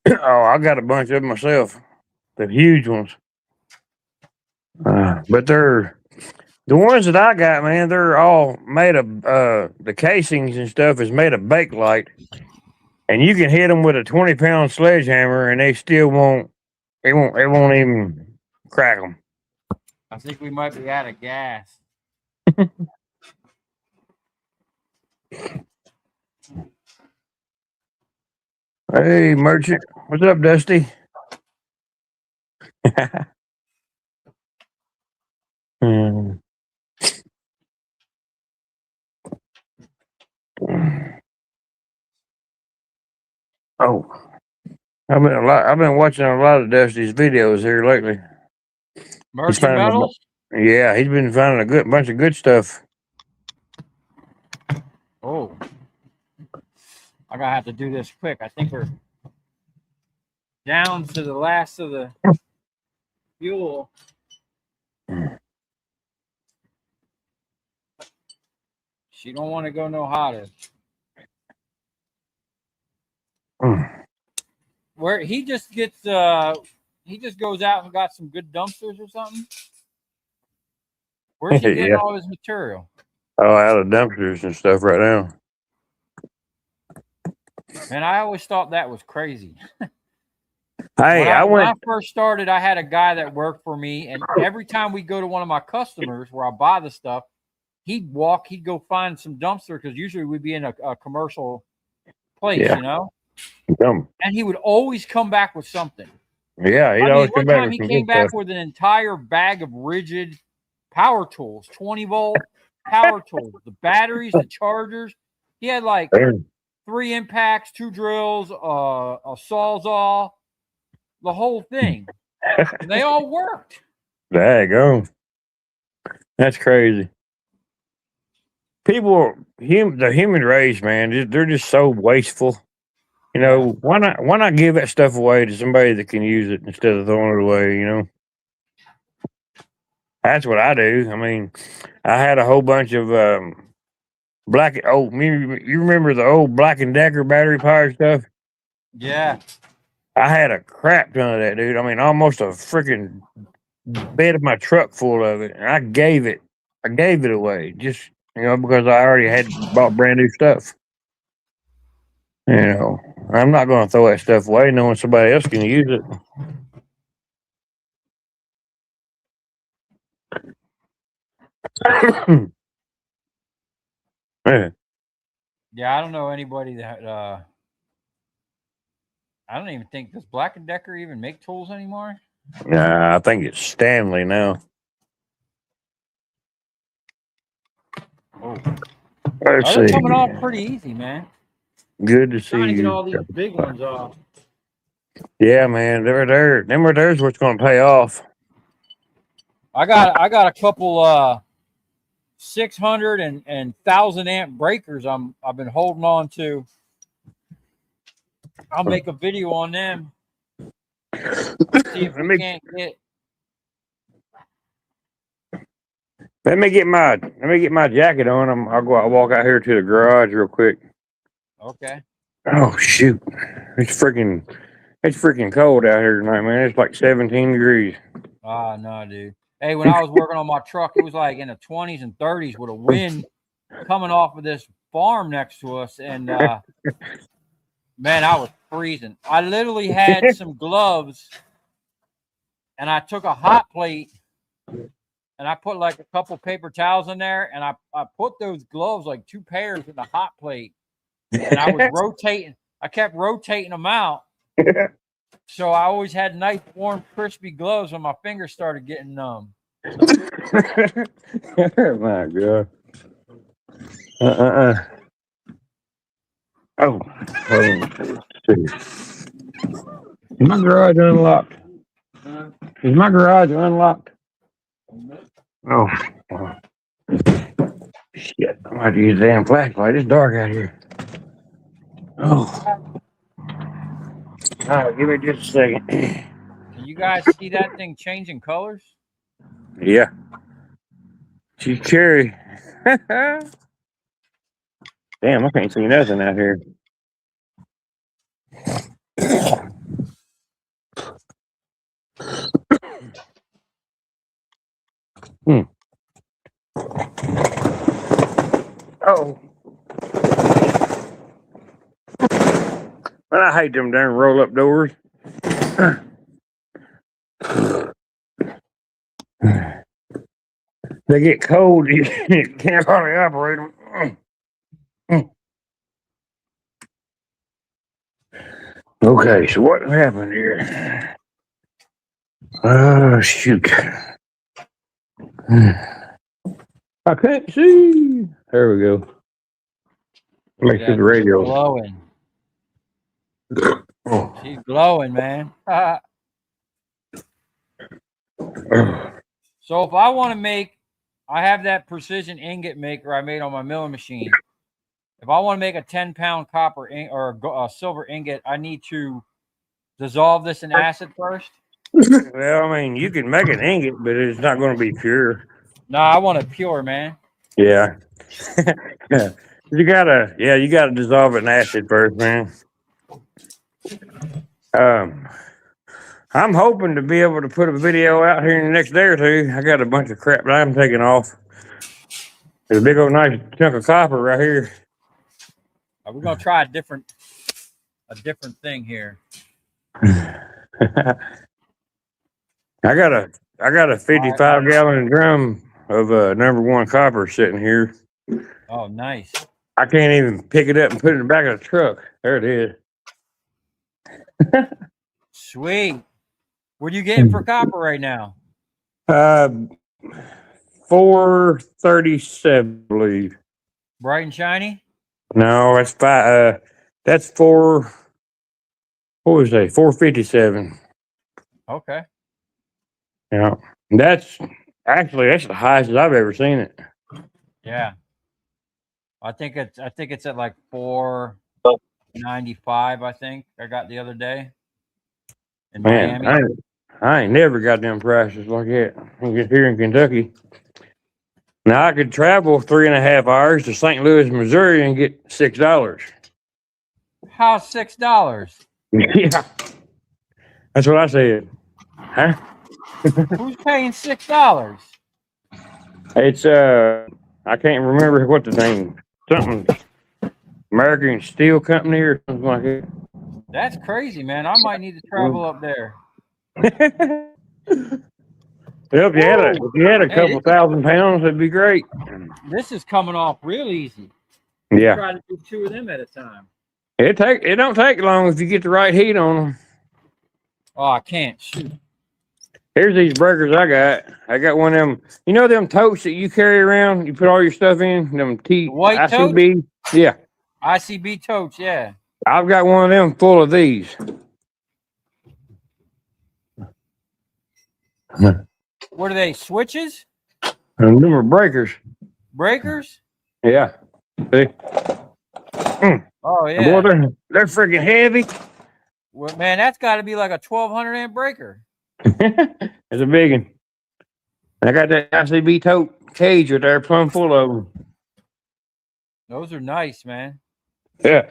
Oh, I got a bunch of them myself, the huge ones. But they're the ones that I got, man. They're all made of the casings and stuff is made of Bakelite, and you can hit them with a 20-pound sledgehammer, and they still won't. It won't even crack them. I think we might be out of gas. Hey, merchant, what's up, Dusty? Oh, I've been watching a lot of Dusty's videos here lately. Merchant metals? Yeah, he's been finding a bunch of good stuff. Oh, I gotta have to do this quick. I think we're down to the last of the fuel. She don't want to go no hotter. Where he just gets he just goes out and got some good dumpsters or something. Where's he getting all his material? Oh, out of dumpsters and stuff right now. And I always thought that was crazy. Hey, when I first started, I had a guy that worked for me, and every time we go to one of my customers where I buy the stuff, he'd go find some dumpster because usually we'd be in a commercial place, you know. And he would always come back with something. Yeah, he'd always come back. One time he came back with an entire bag of rigid power tools, 20-volt power tools, the batteries, the chargers. He had like 3 impacts, 2 drills, a sawzall, the whole thing. And they all worked. There you go. That's crazy. the human race, man, they're just so wasteful. You Yeah. know, why not give that stuff away to somebody that can use it instead of throwing it away, you know? That's what I do. I mean, I had a whole bunch of you remember the old Black and Decker battery powered stuff? Yeah. I had a crap ton of that, dude. I mean, almost a freaking bed of my truck full of it, and I gave it away just because I already had bought brand new stuff. You know, I'm not going to throw that stuff away knowing somebody else can use it. Yeah. Yeah. I don't know anybody that. I don't even think does Black and Decker even make tools anymore. Nah, I think it's Stanley now. Oh, Let's they're see. coming off pretty easy, man. Good to see Trying to get you. all these big ones off. Yeah, man, they're there. There's what's going to pay off. I got a couple 600 and 1,000 amp breakers I've been holding on to. I'll make a video on them. See if we can't get. Let me get my jacket on. I'll walk out here to the garage real quick. Okay. Oh shoot, it's freaking cold out here tonight, man. It's like 17 degrees. Ah, no, dude. Hey, when I was working on my truck, it was like in the 20s and 30s with a wind coming off of this farm next to us, and man, I was freezing. I literally had some gloves, and I took a hot plate, and I put like a couple paper towels in there, and I put those gloves, like 2 pairs, in the hot plate, and I was rotating. I kept rotating them out. So I always had nice, warm, crispy gloves when my fingers started getting numb. My God. Oh, let's see. Is my garage unlocked? Is my garage unlocked? Oh, shit. I'm going to have to use the damn flashlight. It's dark out here. Oh. All right, give me just a second. Can you guys see that thing changing colors? Yeah. She's cherry. Damn, I can't see nothing out here. Oh. But I hate them darn roll up doors. They get cold, you can't hardly operate them. Okay, so what happened here? Oh, shoot. I can't see. There we go. Make sure the radio. Glowing. Oh. She's glowing, man. So if I want to make, I have that precision ingot maker I made on my milling machine. If I want to make a 10-pound copper or a silver ingot, I need to dissolve this in acid first. Well, I mean, you can make an ingot, but it's not going to be pure. No, I want it pure, man. Yeah. You gotta dissolve it in acid first, man. I'm hoping to be able to put a video out here in the next day or two. I got a bunch of crap that I'm taking off. There's a big old nice chunk of copper right here. We're gonna try a different thing here. I got a 55-gallon drum of #1 copper sitting here. Oh, nice. I can't even pick it up and put it in the back of the truck. There it is. Sweet. What are you getting for copper right now? 437, I believe. Bright and shiny? No, that's five. That's four. What was that? 457. Okay. Yeah, that's the highest I've ever seen it. Yeah. I think it's at like 495. I think I got the other day in Man, Miami. I ain't never got them prices like that. Here in Kentucky. Now I could travel 3.5 hours to St. Louis, Missouri, and get $6. How's $6? Yeah, that's what I said. Huh? Who's paying $6? It's I can't remember what the name. Something American Steel Company or something like that. That's crazy, man. I might need to travel up there. Well, if you had a Hey, couple thousand pounds, that'd be great. this is coming off real easy. Yeah, Try to do 2 of them at a time. it don't take long if you get the right heat on them. Oh, I can't shoot. Here's these breakers I got. I got one of them. You know them totes that you carry around? You put all your stuff in them The white totes? ICB. Yeah, ICB totes, yeah. I've got one of them full of these. What are they? Switches? And them are breakers. Breakers? Yeah. See? Oh Boy, yeah. they're freaking heavy. Well, man, that's got to be like a 1200 amp breaker. It's a big one. I got that ICB tote cage right there, plumb full of them. Those are nice, man. Yeah,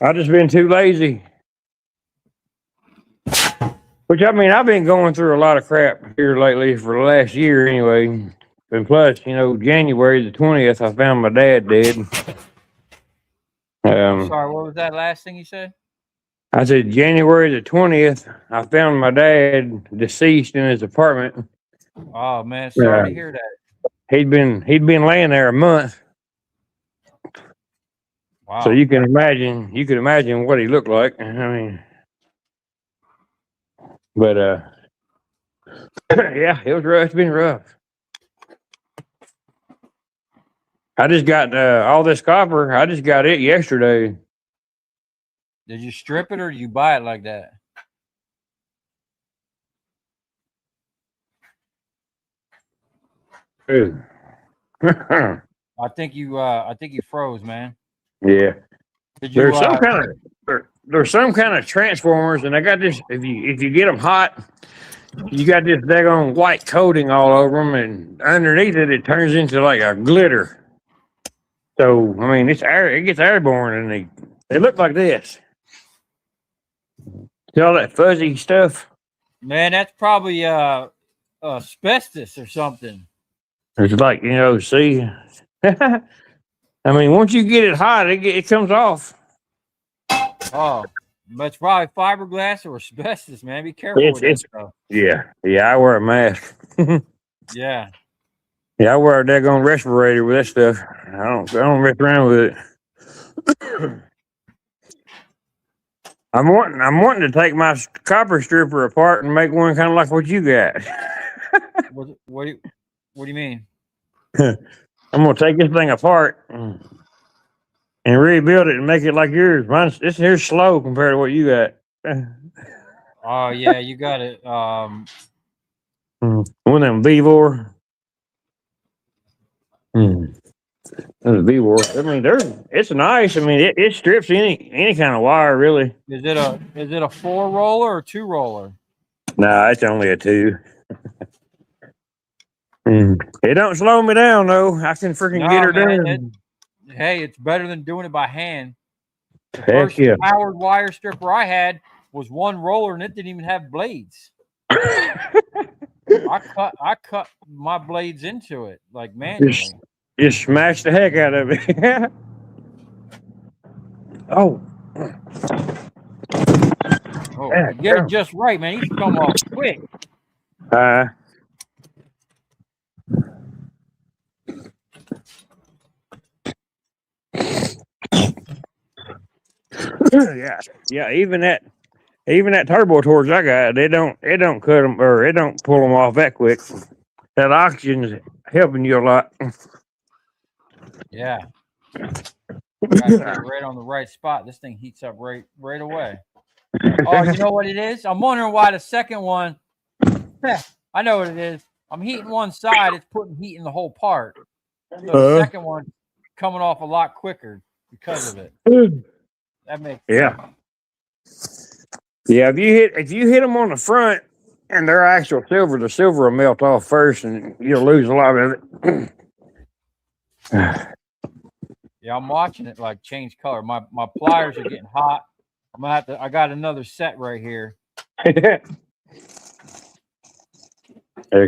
I just been too lazy. Which I mean, I've been going through a lot of crap here lately for the last year, anyway. And plus, January the 20th, I found my dad dead. I'm sorry, what was that last thing you said? I said January the 20th, I found my dad deceased in his apartment. Oh man, sorry to hear that. He'd been laying there a month. Wow. So you can imagine what he looked like. I mean, but yeah, it was rough. It's been rough. I just got all this copper. I just got it yesterday. Did you strip it or did you buy it like that? Yeah. I think you froze, man. Did you There's some kind of transformers, and I got this. If you get them hot, you got this daggone white coating all over them, and underneath it turns into like a glitter. So I mean, it gets airborne, and they look like this. See all that fuzzy stuff? Man, that's probably asbestos or something. It's like, see. I mean, once you get it hot, it comes off. Oh, but it's probably fiberglass or asbestos, man. Be careful with that stuff. Yeah, I wear a mask. Yeah. Yeah, I wear a daggone respirator with that stuff. I don't mess around with it. I'm wanting to take my copper stripper apart and make one kind of like what you got. What do you mean? I'm gonna take this thing apart and rebuild it and make it like yours. This here's slow compared to what you got. Oh yeah, you got it. One of them Vivor. That's a Vivor. I mean, it's nice. I mean, it strips any kind of wire really. Is it a 4-roller or 2-roller? Nah, it's only a 2. It don't slow me down though. I can freaking get her done. Hey, it's better than doing it by hand. The Heck first yeah. powered wire stripper I had was 1 roller and it didn't even have blades. I cut my blades into it like manually. Just smash the heck out of it. Oh, get it just right, man. He's come off quick. yeah. Even that turbo torch I got, it don't cut them or it don't pull them off that quick. That oxygen's helping you a lot. Yeah. Got to get right on the right spot. This thing heats up right away. Oh, you know what it is? I'm wondering why the second one. I know what it is. I'm heating one side. It's putting heat in the whole part. So the second one, coming off a lot quicker because of it. That makes Yeah. Yeah, if you hit them on the front and they're actual silver, the silver will melt off first, and you'll lose a lot of it. Yeah, I'm watching it like change color. My pliers are getting hot. I'm gonna have to. I got another set right here. Heck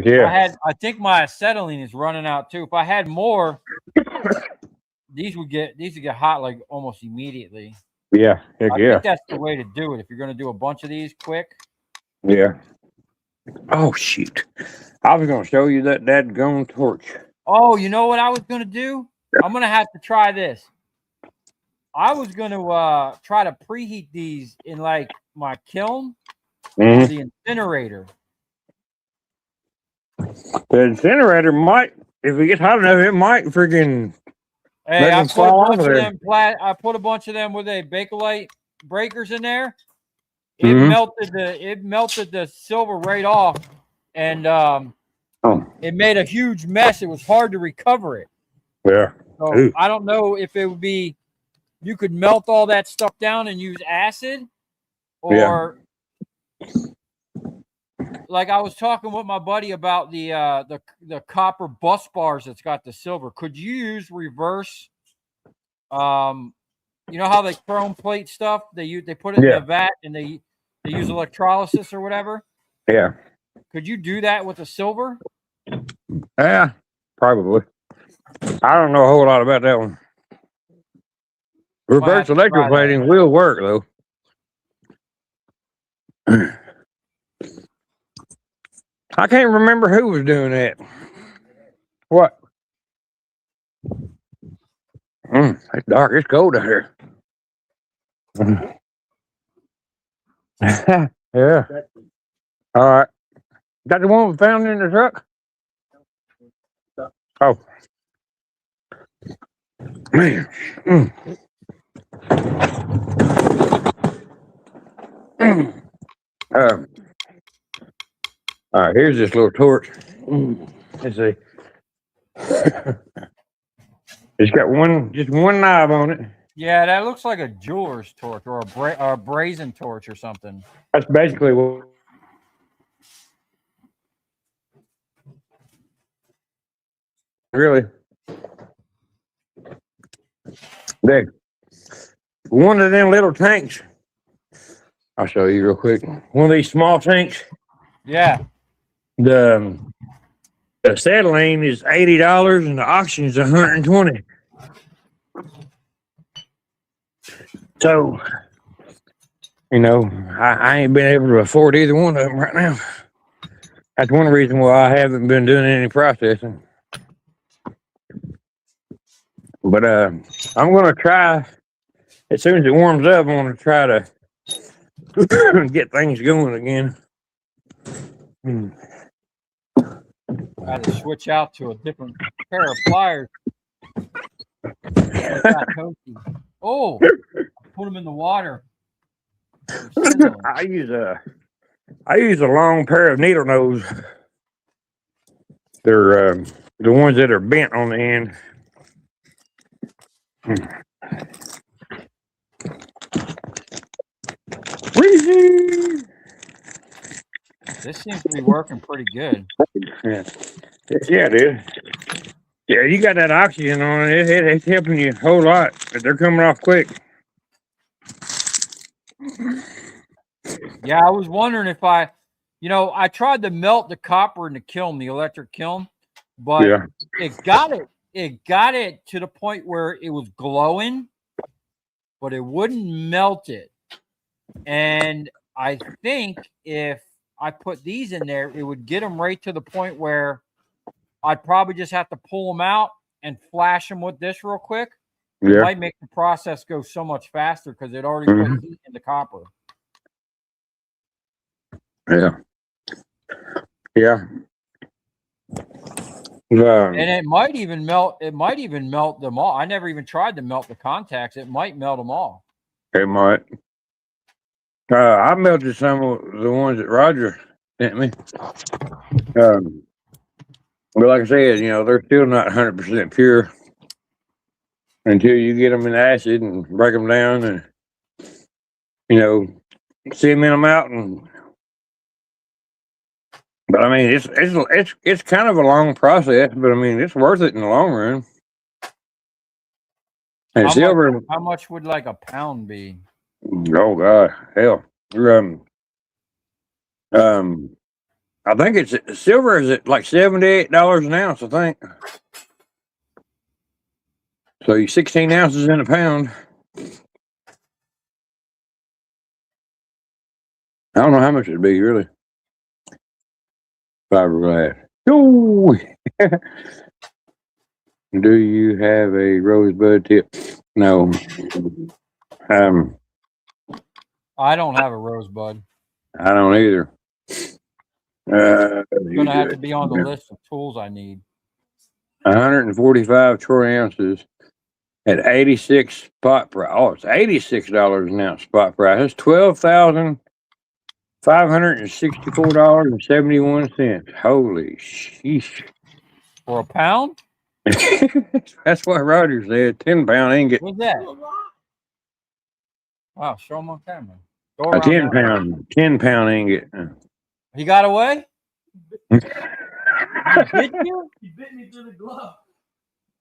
yeah. I think my acetylene is running out too. If I had more, these would get hot like almost immediately. Yeah. Heck I yeah. think that's the way to do it if you're gonna do a bunch of these quick. Yeah. Oh shoot! I was gonna show you that dadgone torch. Oh, you know what I was gonna do? I'm gonna have to try this. I was gonna try to preheat these in like my kiln or the incinerator. The incinerator might, if it gets hot enough, it might freaking. Hey, I put a bunch of them with a Bakelite breakers in there. It Mhm. melted the silver right off, and it made a huge mess. It was hard to recover it. Yeah. So Ooh. I don't know if it would be you could melt all that stuff down and use acid, or like I was talking with my buddy about the copper bus bars that's got the silver. Could you use reverse? You know how they chrome plate stuff? They put it in the vat and they use electrolysis or whatever. Yeah. Could you do that with the silver? Yeah, probably. I don't know a whole lot about that one. Reverse electroplating will work though. I can't remember who was doing that. What? It's dark. It's cold out here. Yeah. All right. Got the one we found in the truck? Oh. Man. All right, here's this little torch. Let's see. It's got just one knob on it. Yeah, that looks like a jeweler's torch or a brazen torch or something. That's basically what. Really? There. One of them little tanks. I'll show you real quick. One of these small tanks. Yeah. The acetylene is $80 and the oxygen is $120. So, I ain't been able to afford either one of them right now. That's one reason why I haven't been doing any processing. But I'm gonna try as soon as it warms up. I'm gonna try to get things going again. I had to switch out to a different pair of pliers. Oh, put them in the water. I use a long pair of needle nose. They're the ones that are bent on the end. This seems to be working pretty good. Yeah, dude. Yeah, you got that oxygen on it. It's helping you a whole lot, but they're coming off quick. Yeah, I was wondering if I tried to melt the copper in the kiln, the electric kiln, but it got it to the point where it was glowing, but it wouldn't melt it. And I think if I put these in there, it would get them right to the point where I'd probably just have to pull them out and flash them with this real quick. It might make the process go so much faster because it already put heat in the copper. Yeah. And it might even melt. It might even melt them all. I never even tried to melt the contacts. It might melt them all. It might. I melted some of the ones that Roger sent me. But like I said, they're still not 100% pure. until you get them in acid and break them down and, you know, cement them out. But I mean, it's kind of a long process, but I mean, it's worth it in the long run. And silver, How much would like a pound be? oh God, hell, I think it's silver is at like $78 an ounce, I think. So you 16 ounces in a pound. I don't know how much it'd be really. Fiberglass. Oh, do you have a rosebud tip? No. I don't have a rosebud. I don't either. It's gonna have to be on the list of tools I need. 145 troy ounces at 86 spot price. Oh, it's $86 an ounce spot price. That's $12,564.71. Holy sheesh. For a pound? That's what Roger said. 10-pound ingot. What's that? Wow, show them on camera. Go A around 10-pound ingot. He got away? He bit you? He bit me through the glove.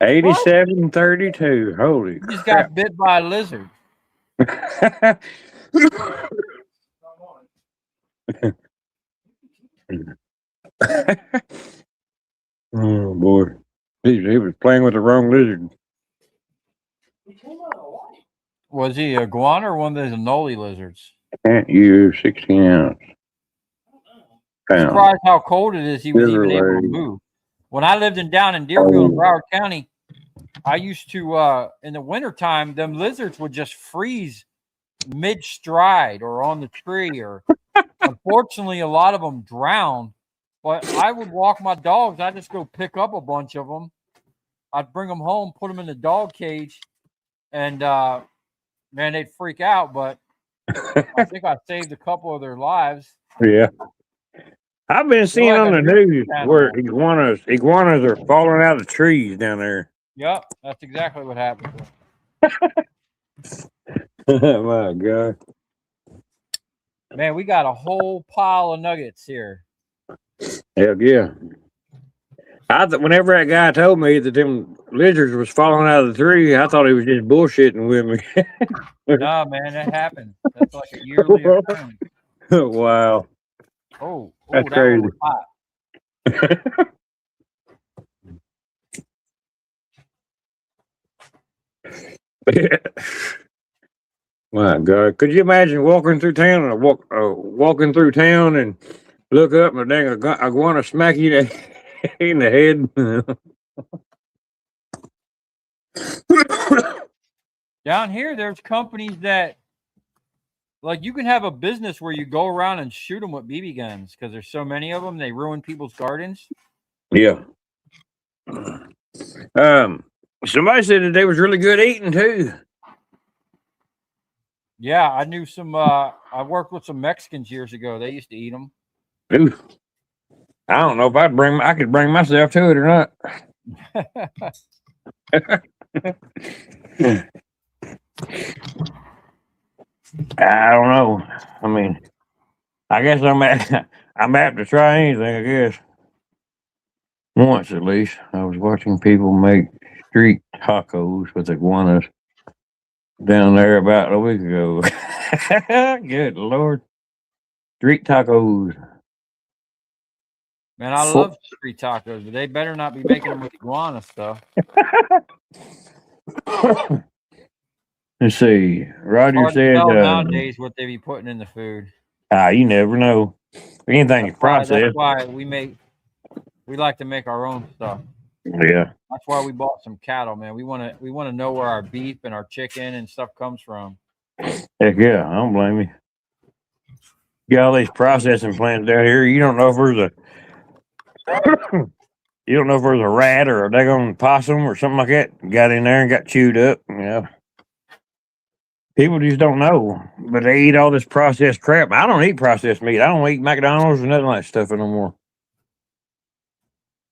87.32. Holy You just crap. got bit by a lizard. Oh boy. He was playing with the wrong lizard. He came out of light. Was he a iguana or one of those anole lizards? Can't use 16 ounce pound. Surprised how cold it is he was even able to Literally. move. When I lived down in Deerfield in Broward County, I used to in the wintertime, them lizards would just freeze mid-stride or on the tree, or unfortunately a lot of them drowned. But I would walk my dogs. I'd just go pick up a bunch of them. I'd bring them home, put them in the dog cage, and man, they'd freak out. But I think I saved a couple of their lives. Yeah. I've been seeing like on a the news animal. where iguanas are falling out of the trees down there. Yep, that's exactly what happened. My God. Man, we got a whole pile of nuggets here. Heck yeah. Whenever that guy told me that them lizards was falling out of the tree, I thought he was just bullshitting with me. No, man, that happens. That's like a yearly occurrence. Wow. Oh, That's that crazy. one was hot. My God. Could you imagine walking through town and look up and a dang iguana smack you in the head? Down here, there's companies that, like, you can have a business where you go around and shoot them with BB guns because there's so many of them. They ruin people's gardens. Yeah. Somebody said that they was really good eating too. Yeah, I knew some. I worked with some Mexicans years ago. They used to eat them. Ooh. I don't know if I could bring myself to it or not. I don't know. I mean, I guess I'm apt to try anything, I guess. Once at least, I was watching people make street tacos with iguanas down there about a week ago. Good Lord. Street tacos. Man, I love street tacos, but they better not be making them with iguana stuff. Let's see. Roger Hard to said tell nowadays what they be putting in the food. you never know. Anything is processed. That's why we like to make our own stuff. Yeah. That's why we bought some cattle, man. We want to know where our beef and our chicken and stuff comes from. Heck yeah, I don't blame you. You got all these processing plants down here. You don't know if there's a rat or a daggone possum or something like that got in there and got chewed up. You know, people just don't know, but they eat all this processed crap. I don't eat processed meat. I don't eat McDonald's or nothing like that stuff no more.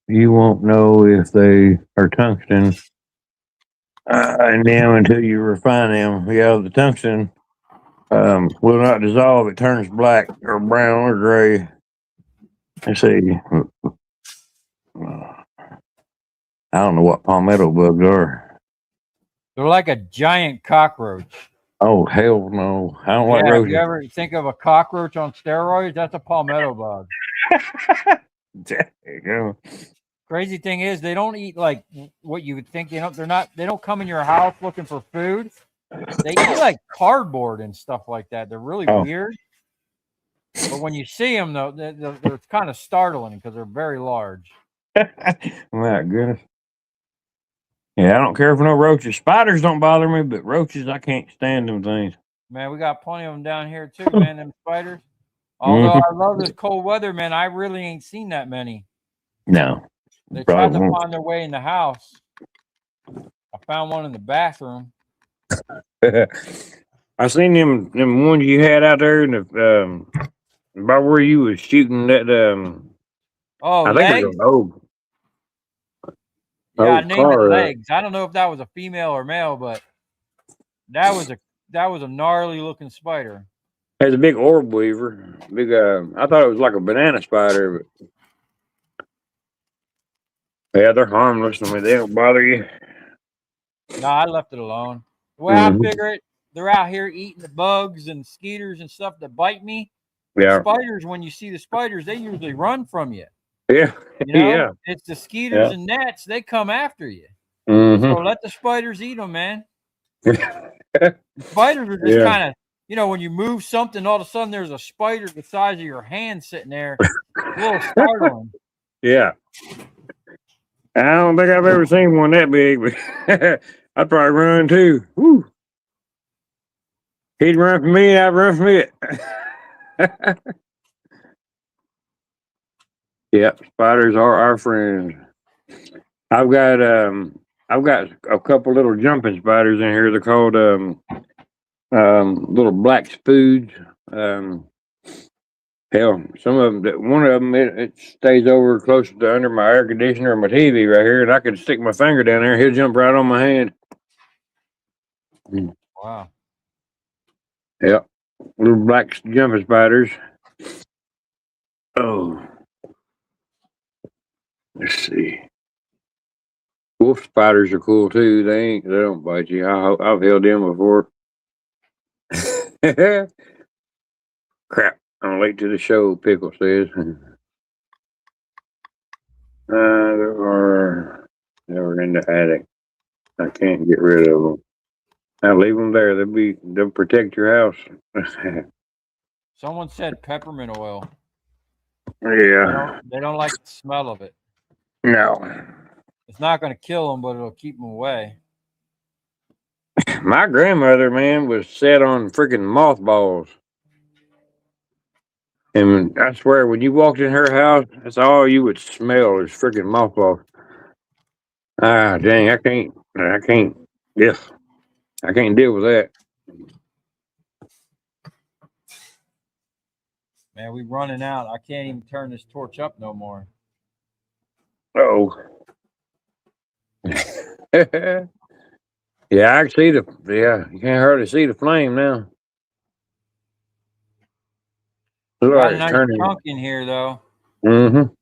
You won't know if they are tungsten And then until you refine them, the tungsten will not dissolve. It turns black or brown or gray. Let's see. I don't know what palmetto bugs are. They're like a giant cockroach. Oh, hell no. I don't like Yeah, if you roaches. ever think of a cockroach on steroids, that's a palmetto bug. There you go. Crazy thing is, they don't eat like what you would think. They don't come in your house looking for food. They eat like cardboard and stuff like that. They're really Oh. weird. But when you see them, though, they're kind of startling because they're very large. My goodness. Yeah, I don't care for no roaches. Spiders don't bother me, but roaches, I can't stand them things. Man, we got plenty of them down here too, man. Them spiders. Although I love this cold weather, man, I really ain't seen that many. No. They Probably tried to won't. find their way in the house. I found one in the bathroom. I seen them ones you had out there in the about where you was shooting that Oh, I think it legs? was an old Yeah, I old named it car. legs. I don't know if that was a female or male, but that was a gnarly looking spider. Has a big orb weaver. Big I thought it was like a banana spider, but yeah, they're harmless. I mean, they don't bother you. No, I left it alone. The way I figure it, they're out here eating the bugs and skeeters and stuff that bite me. Yeah. Spiders, when you see the spiders, they usually run from you. Yeah. You know? Yeah. It's the skeeters and gnats, they come after you. Mm-hmm. So let the spiders eat them, man. The spiders are just kind of, when you move something, all of a sudden there's a spider the size of your hand sitting there. A little startling. Yeah. I don't think I've ever seen one that big, but I'd probably run too. Woo. He'd run from me, I'd run from it. Yep, spiders are our friends. I've got a couple little jumping spiders in here. They're called little black spoods. Hell, some of them. One of them it stays over close to under my air conditioner or my TV right here, and I could stick my finger down there. He'll jump right on my hand. Wow. Yep, little black jumping spiders. Oh, let's see. Wolf spiders are cool too. They don't bite you. I've held them before. Crap. I'm late to the show, Pickle says. They're in the attic. I can't get rid of them. I leave them there. They'll protect your house. Someone said peppermint oil. Yeah. They don't like the smell of it. No. It's not going to kill them, but it'll keep them away. My grandmother, man, was set on freaking mothballs. And I swear, when you walked in her house, that's all you would smell is freaking mothballs. Ah, dang, I can't, yeah, I can't deal with that. Man, we running out. I can't even turn this torch up no more. Oh. Yeah, I can see you can't hardly see the flame now. Got a nice chunk in here, though. Mm-hmm.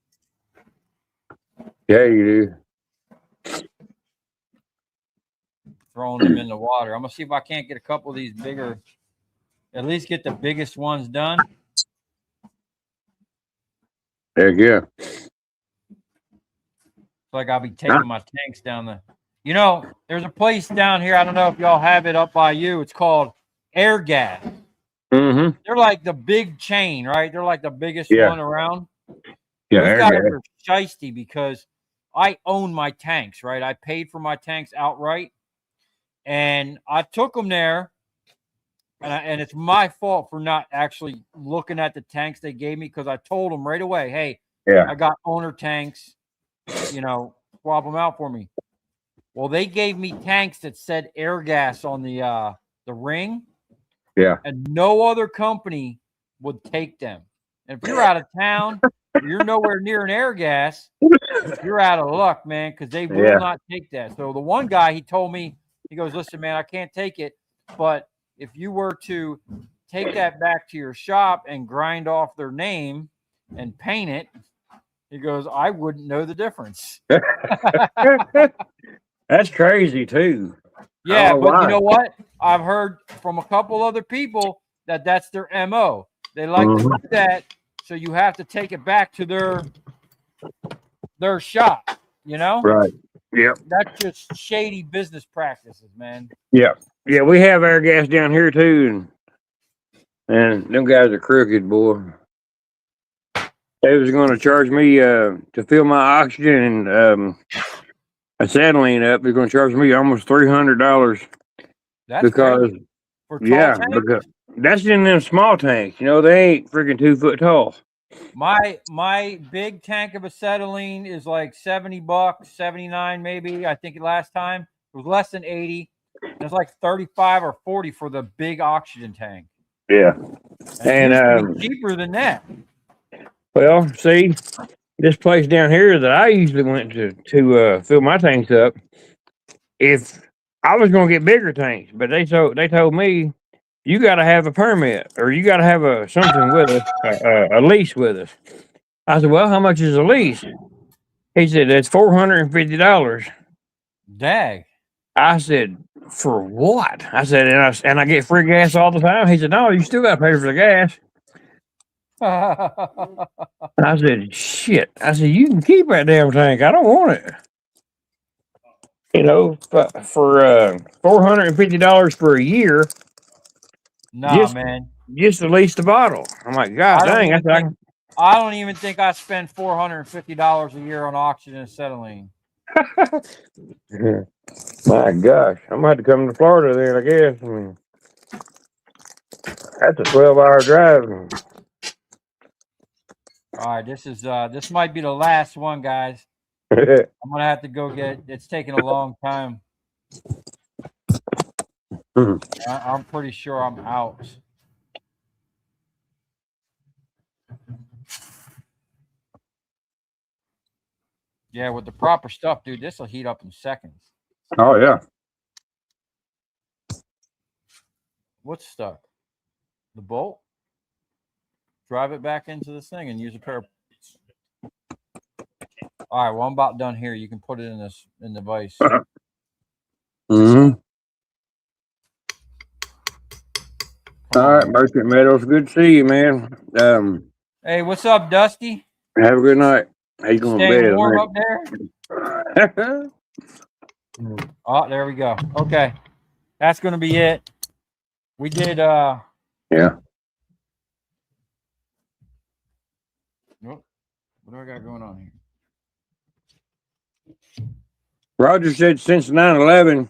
Yeah, you do. Throwing them in the water. I'm going to see if I can't get a couple of these bigger, at least get the biggest ones done. Heck yeah. It's like I'll be taking my tanks down the... there's a place down here. I don't know if y'all have it up by you. It's called Air Gas. Mm-hmm. They're like the big chain, right? They're like the biggest one around. Yeah, Those guys are shiesty because I own my tanks, right? I paid for my tanks outright. And I took them there. And it's my fault for not actually looking at the tanks they gave me because I told them right away, hey, I got owner tanks, swap them out for me. Well, they gave me tanks that said Air Gas on the ring. Yeah. And no other company would take them. And if you're out of town, you're nowhere near an Air Gas, you're out of luck, man, because they will not take that. So the one guy, he told me He goes, listen, man, I can't take it, but if you were to take that back to your shop and grind off their name and paint it, he goes, I wouldn't know the difference. That's crazy too. Yeah, Oh, but you wow. know what? I've heard from a couple other people that that's their MO. They like to do that, so you have to take it back to their shop, you know? Right. Yep. That's just shady business practices, man. Yeah. Yeah, we have air gas down here too, and them guys are crooked, boy. They was going to charge me to fill my oxygen and acetylene up. They're going to charge me almost $300 That's because crazy. For tall yeah, tanks? because that's in them small tanks. You know, they ain't freaking 2 foot tall. My big tank of acetylene is like $70, 79 maybe. I think last time it was less than 80. It's like 35 or 40 for the big oxygen tank. Yeah, And it used to be cheaper than that. well, see, this place down here that I usually went to fill my tanks up, if I was going to get bigger tanks, but they told me you got to have a permit or you got to have a something with us, a lease with us. I said, well, how much is a lease? He said it's $450. Dag. I said, for what? I said, and I get free gas all the time. He said, no, you still got to pay for the gas. I said, shit. I said, you can keep that damn tank. I don't want it. You know, for $450 for a year. Nah, man. Just to lease the bottle. I'm like, God dang. I don't even think I spend $450 a year on oxygen and acetylene. My gosh. I might have to come to Florida then, I guess. I mean, that's a 12-hour drive. All right, this might be the last one, guys. I'm gonna have to go get. It's taking a long time. I'm pretty sure I'm out. Yeah, with the proper stuff, dude, this will heat up in seconds. Oh yeah. What's stuck? The bolt? Drive it back into this thing and use a pair of. All right, well, I'm about done here. You can put it in the vise. Mm-hmm. All right, Merchant Meadows. Good to see you, man. Hey, what's up, Dusty? Have a good night. How you going to bed? Staying warm up there? Oh, there we go. Okay. That's going to be it. We did yeah. What do I got going on here? Roger said since 9/11,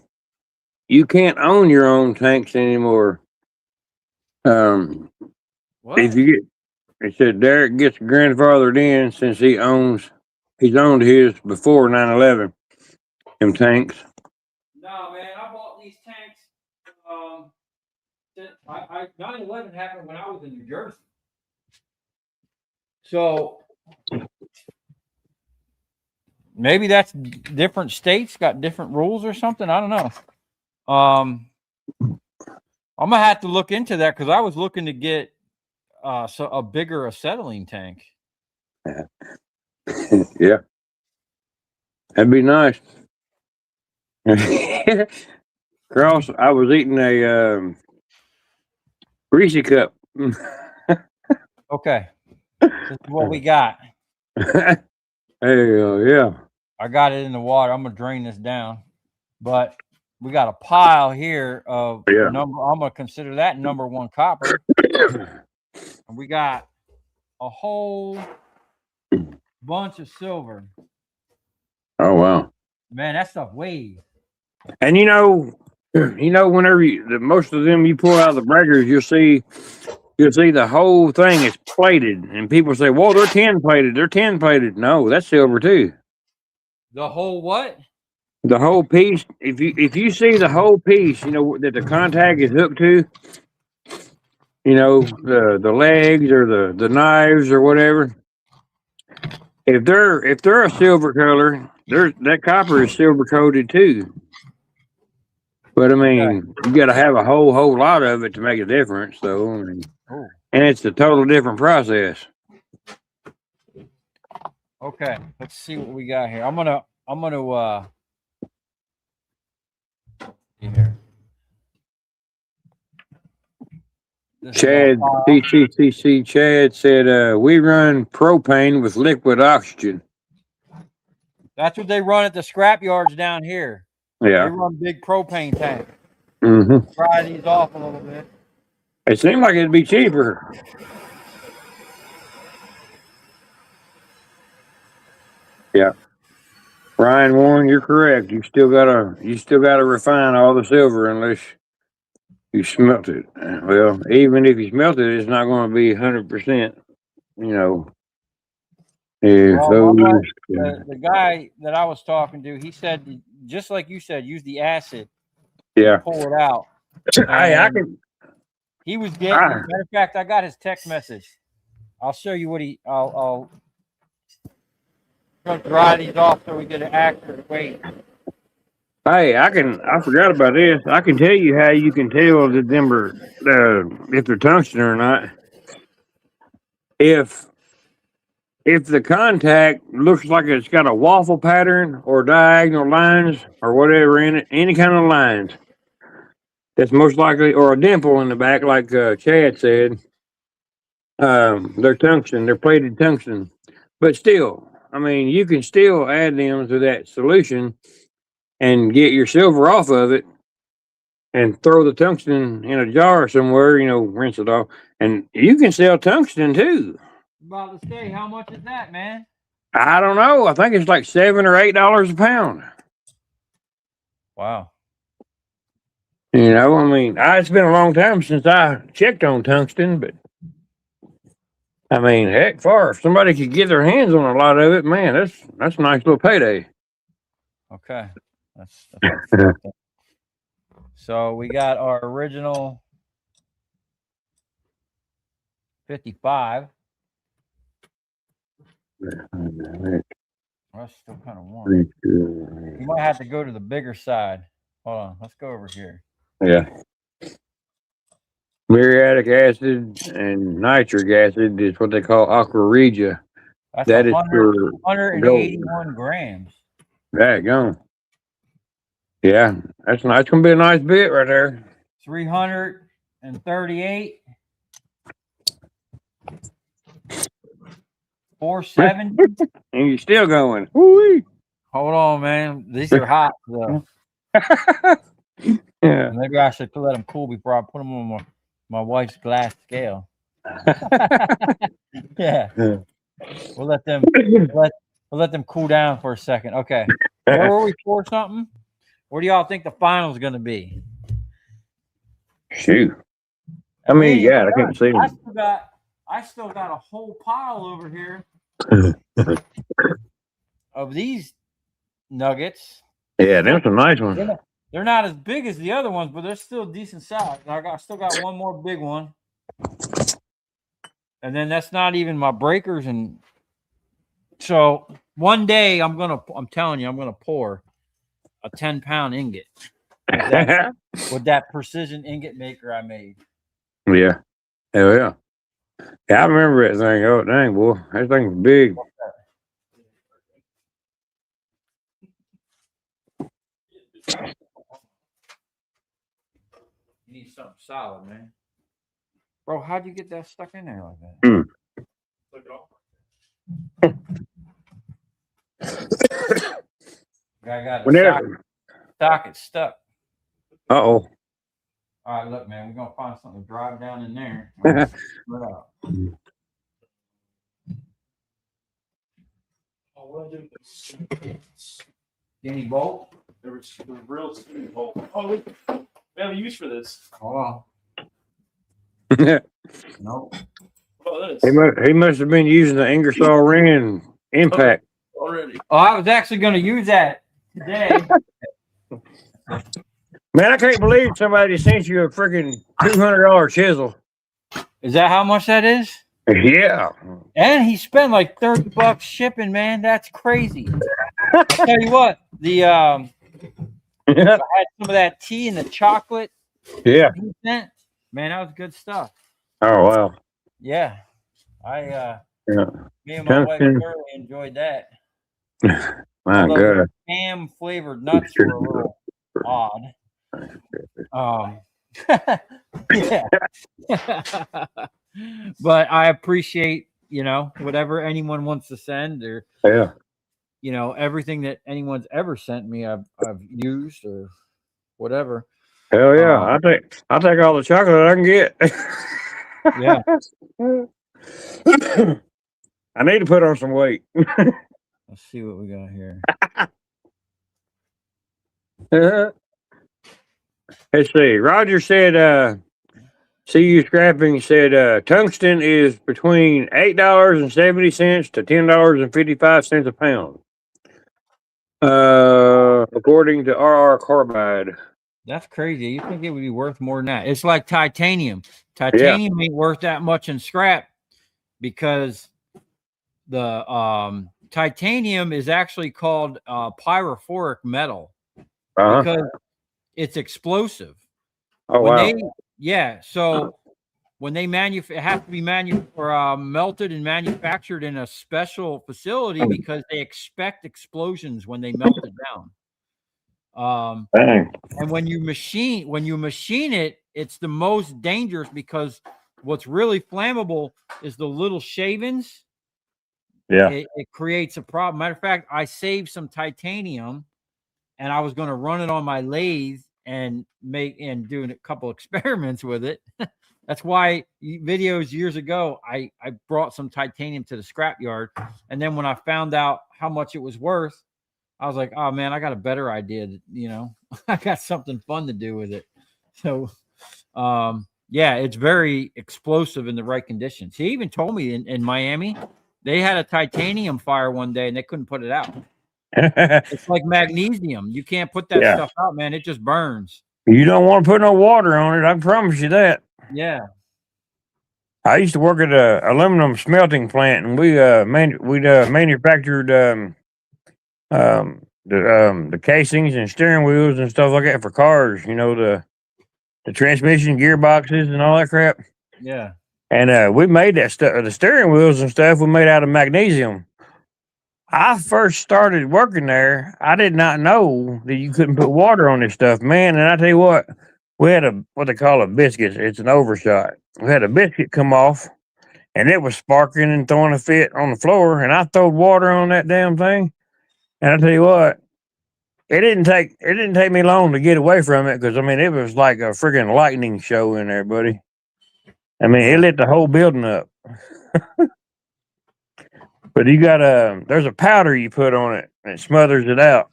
you can't own your own tanks anymore. What? If you get, it said Derek gets grandfathered in since he's owned his before 9/11. Them tanks. No, man, I bought these tanks. 9/11 happened when I was in New Jersey. So maybe that's different states got different rules or something. I don't know. I'm gonna have to look into that because I was looking to get a bigger acetylene tank. Yeah, that'd be nice. Cross, I was eating a Reese cup. Okay, this is what we got. There you go. Yeah. I got it in the water. I'm gonna drain this down, but we got a pile here of number. I'm gonna consider that number one copper, and we got a whole bunch of silver. Oh wow, man, that stuff weighs. And whenever most of them you pull out of the breakers, you'll see the whole thing is plated, and people say, "Well, they're tin plated. They're tin plated." No, that's silver too. The whole what? The whole piece. If you see the whole piece, that the contact is hooked to. The legs or the knives or whatever. If they're a silver color, that copper is silver coated too. But I mean, you got to have a whole lot of it to make a difference, though. I mean, and it's a totally different process. Okay, let's see what we got here. I'm gonna here. Chad, TCCC Chad said, we run propane with liquid oxygen. That's what they run at the scrap yards down here. Yeah. They run big propane tanks. Mm-hmm. Try these off a little bit. It seemed like it'd be cheaper. Yeah. Ryan Warren, you're correct. You still gotta refine all the silver unless you smelt it. Well, even if you smelt it, it's not going to be 100%. You know. Well, the guy that I was talking to, he said just like you said, use the acid. Yeah. Pull it out. I can. He was getting. Matter of fact, I got his text message. I'll show you what I'll dry these off so we get an accurate weight. Hey, I forgot about this. I can tell you how you can tell that them are, if they're tungsten or not. If the contact looks like it's got a waffle pattern or diagonal lines or whatever in it, any kind of lines, that's most likely, or a dimple in the back, like Chad said, they're tungsten, they're plated tungsten. But still, I mean, you can still add them to that solution and get your silver off of it and throw the tungsten in a jar somewhere, rinse it off. And you can sell tungsten too. About to say, how much is that, man? I don't know. I think it's like $7 or $8 a pound. Wow. I mean, it's been a long time since I checked on tungsten, but I mean, heck, if somebody could get their hands on a lot of it, man, that's a nice little payday. Okay. That's so we got our original 55. That's still kind of warm. You might have to go to the bigger side. Hold on. Let's go over here. Yeah. Muriatic acid and nitric acid is what they call aqua regia. That's 181 grams. Right, go. Yeah, that's nice. It's gonna be a nice bit right there. 338. 470. And you're still going. Woo-wee. Hold on, man. These are hot though. Yeah. Maybe I should let them cool before I put them on my wife's glass scale. Yeah. We'll let them cool down for a second. Okay. Where were we for something? Where do y'all think the final's going to be? Shoot. I mean, yeah, I can't see them. I still got a whole pile over here of these nuggets. Yeah, them's some nice ones. They're not as big as the other ones, but they're still decent size. I still got one more big one. And then that's not even my breakers. And so one day I'm telling you, I'm going to pour a 10-pound ingot with that precision ingot maker I made. Yeah. Hell yeah. Yeah, I remember that thing. Oh, dang, boy. That thing was big. You need something solid, man. Bro, how'd you get that stuck in there like that? Guy got a socket stuck. Uh-oh. All right, look, man, we're going to find something to drive down in there. Any bolt? There was real skinny bolt. Oh, we have a use for this. Hold on. Nope. Oh, He must have been using the Ingersoll Rand impact. Already. Oh, I was actually going to use that today. Man, I can't believe somebody sent you a freaking $200 chisel. Is that how much that is? Yeah. And he spent like $30 shipping, man. That's crazy. I'll tell you what, the I had some of that tea and the chocolate. Yeah. he sent. Man, that was good stuff. Oh wow. Yeah, Yeah. me and my wife Tungsten. thoroughly enjoyed that. My Although the God. ham flavored nuts were a little odd. Yeah. But I appreciate, whatever anyone wants to send, or Yeah. everything that anyone's ever sent me, I've used or whatever. Hell yeah. Um, I'll take all the chocolate I can get. yeah. I need to put on some weight. Let's see what we got here. Let's see. Roger said, CU Scrapping said, tungsten is between $8.70 to $10.55 a pound. According to RR Carbide. That's crazy. You think it would be worth more than that? It's like titanium. Yeah. Titanium ain't worth that much in scrap because the titanium is actually called pyrophoric metal because it's explosive. Oh When wow. so when they it has to be melted and manufactured in a special facility because they expect explosions when they melt it down. Dang. And when you machine it, it's the most dangerous because what's really flammable is the little shavings. Yeah. It creates a problem. Matter of fact, I saved some titanium and I was going to run it on my lathe and do a couple experiments with it. That's why videos years ago, I brought some titanium to the scrapyard. And then when I found out how much it was worth, I was like, oh man, I got a better idea. I got something fun to do with it. So, yeah, it's very explosive in the right conditions. He even told me in Miami, they had a titanium fire one day and they couldn't put it out. It's like magnesium. You can't put that stuff out, man. It just burns. You don't want to put no water on it. I promise you that. Yeah. I used to work at a aluminum smelting plant, and we manufactured the casings and steering wheels and stuff like that for cars. You know, the transmission gearboxes and all that crap. Yeah. And we made that stuff. The steering wheels and stuff we made out of magnesium. I first started working there. I did not know that you couldn't put water on this stuff, man. And I tell you what, we had what they call a biscuit. It's an overshot. We had a biscuit come off, and it was sparking and throwing a fit on the floor. And I throwed water on that damn thing. And I tell you what, it didn't take me long to get away from it because I mean it was like a freaking lightning show in there, buddy. I mean it lit the whole building up. But you got there's a powder you put on it and it smothers it out.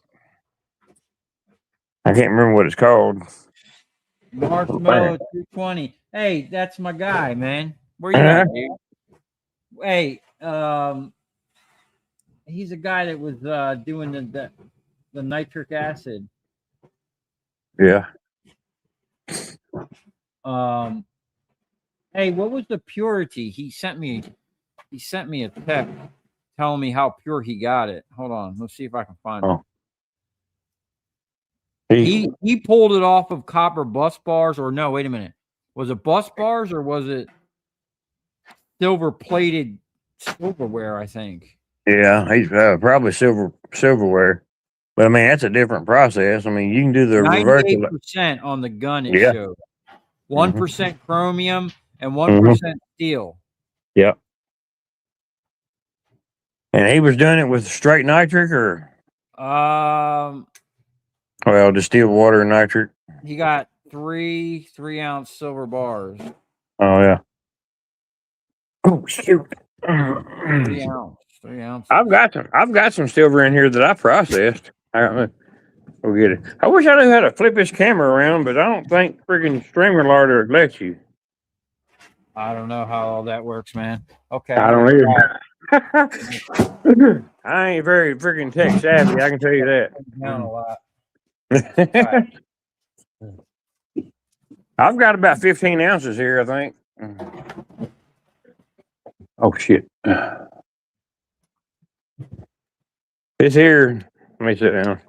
I can't remember what it's called. Marshmallow 220. Hey, that's my guy, man. Where you at, dude? Hey, he's a guy that was doing the nitric acid. Yeah. Hey, what was the purity? He sent me a text telling me how pure he got it. Hold on, let's see if I can find it. He pulled it off of copper bus bars, or no, wait a minute. Was it bus bars or was it silver plated silverware, I think? Yeah, he's probably silverware. But I mean, that's a different process. I mean, you can do the 98% on the gun it showed. 1% chromium and 1% steel. Yeah. And he was doing it with straight nitric or well, distilled water and nitric. He got 3 3-ounce silver bars. Oh yeah. Oh shoot. 3 ounces. I've got some silver in here that I processed. Go get it. I wish I knew how to flip this camera around, but I don't think freaking Streamer lets you. I don't know how all that works, man. Okay. I don't either. I ain't very freaking tech savvy, I can tell you that. Down a lot. I've got about 15 ounces here, I think. Oh shit. This here, let me sit down.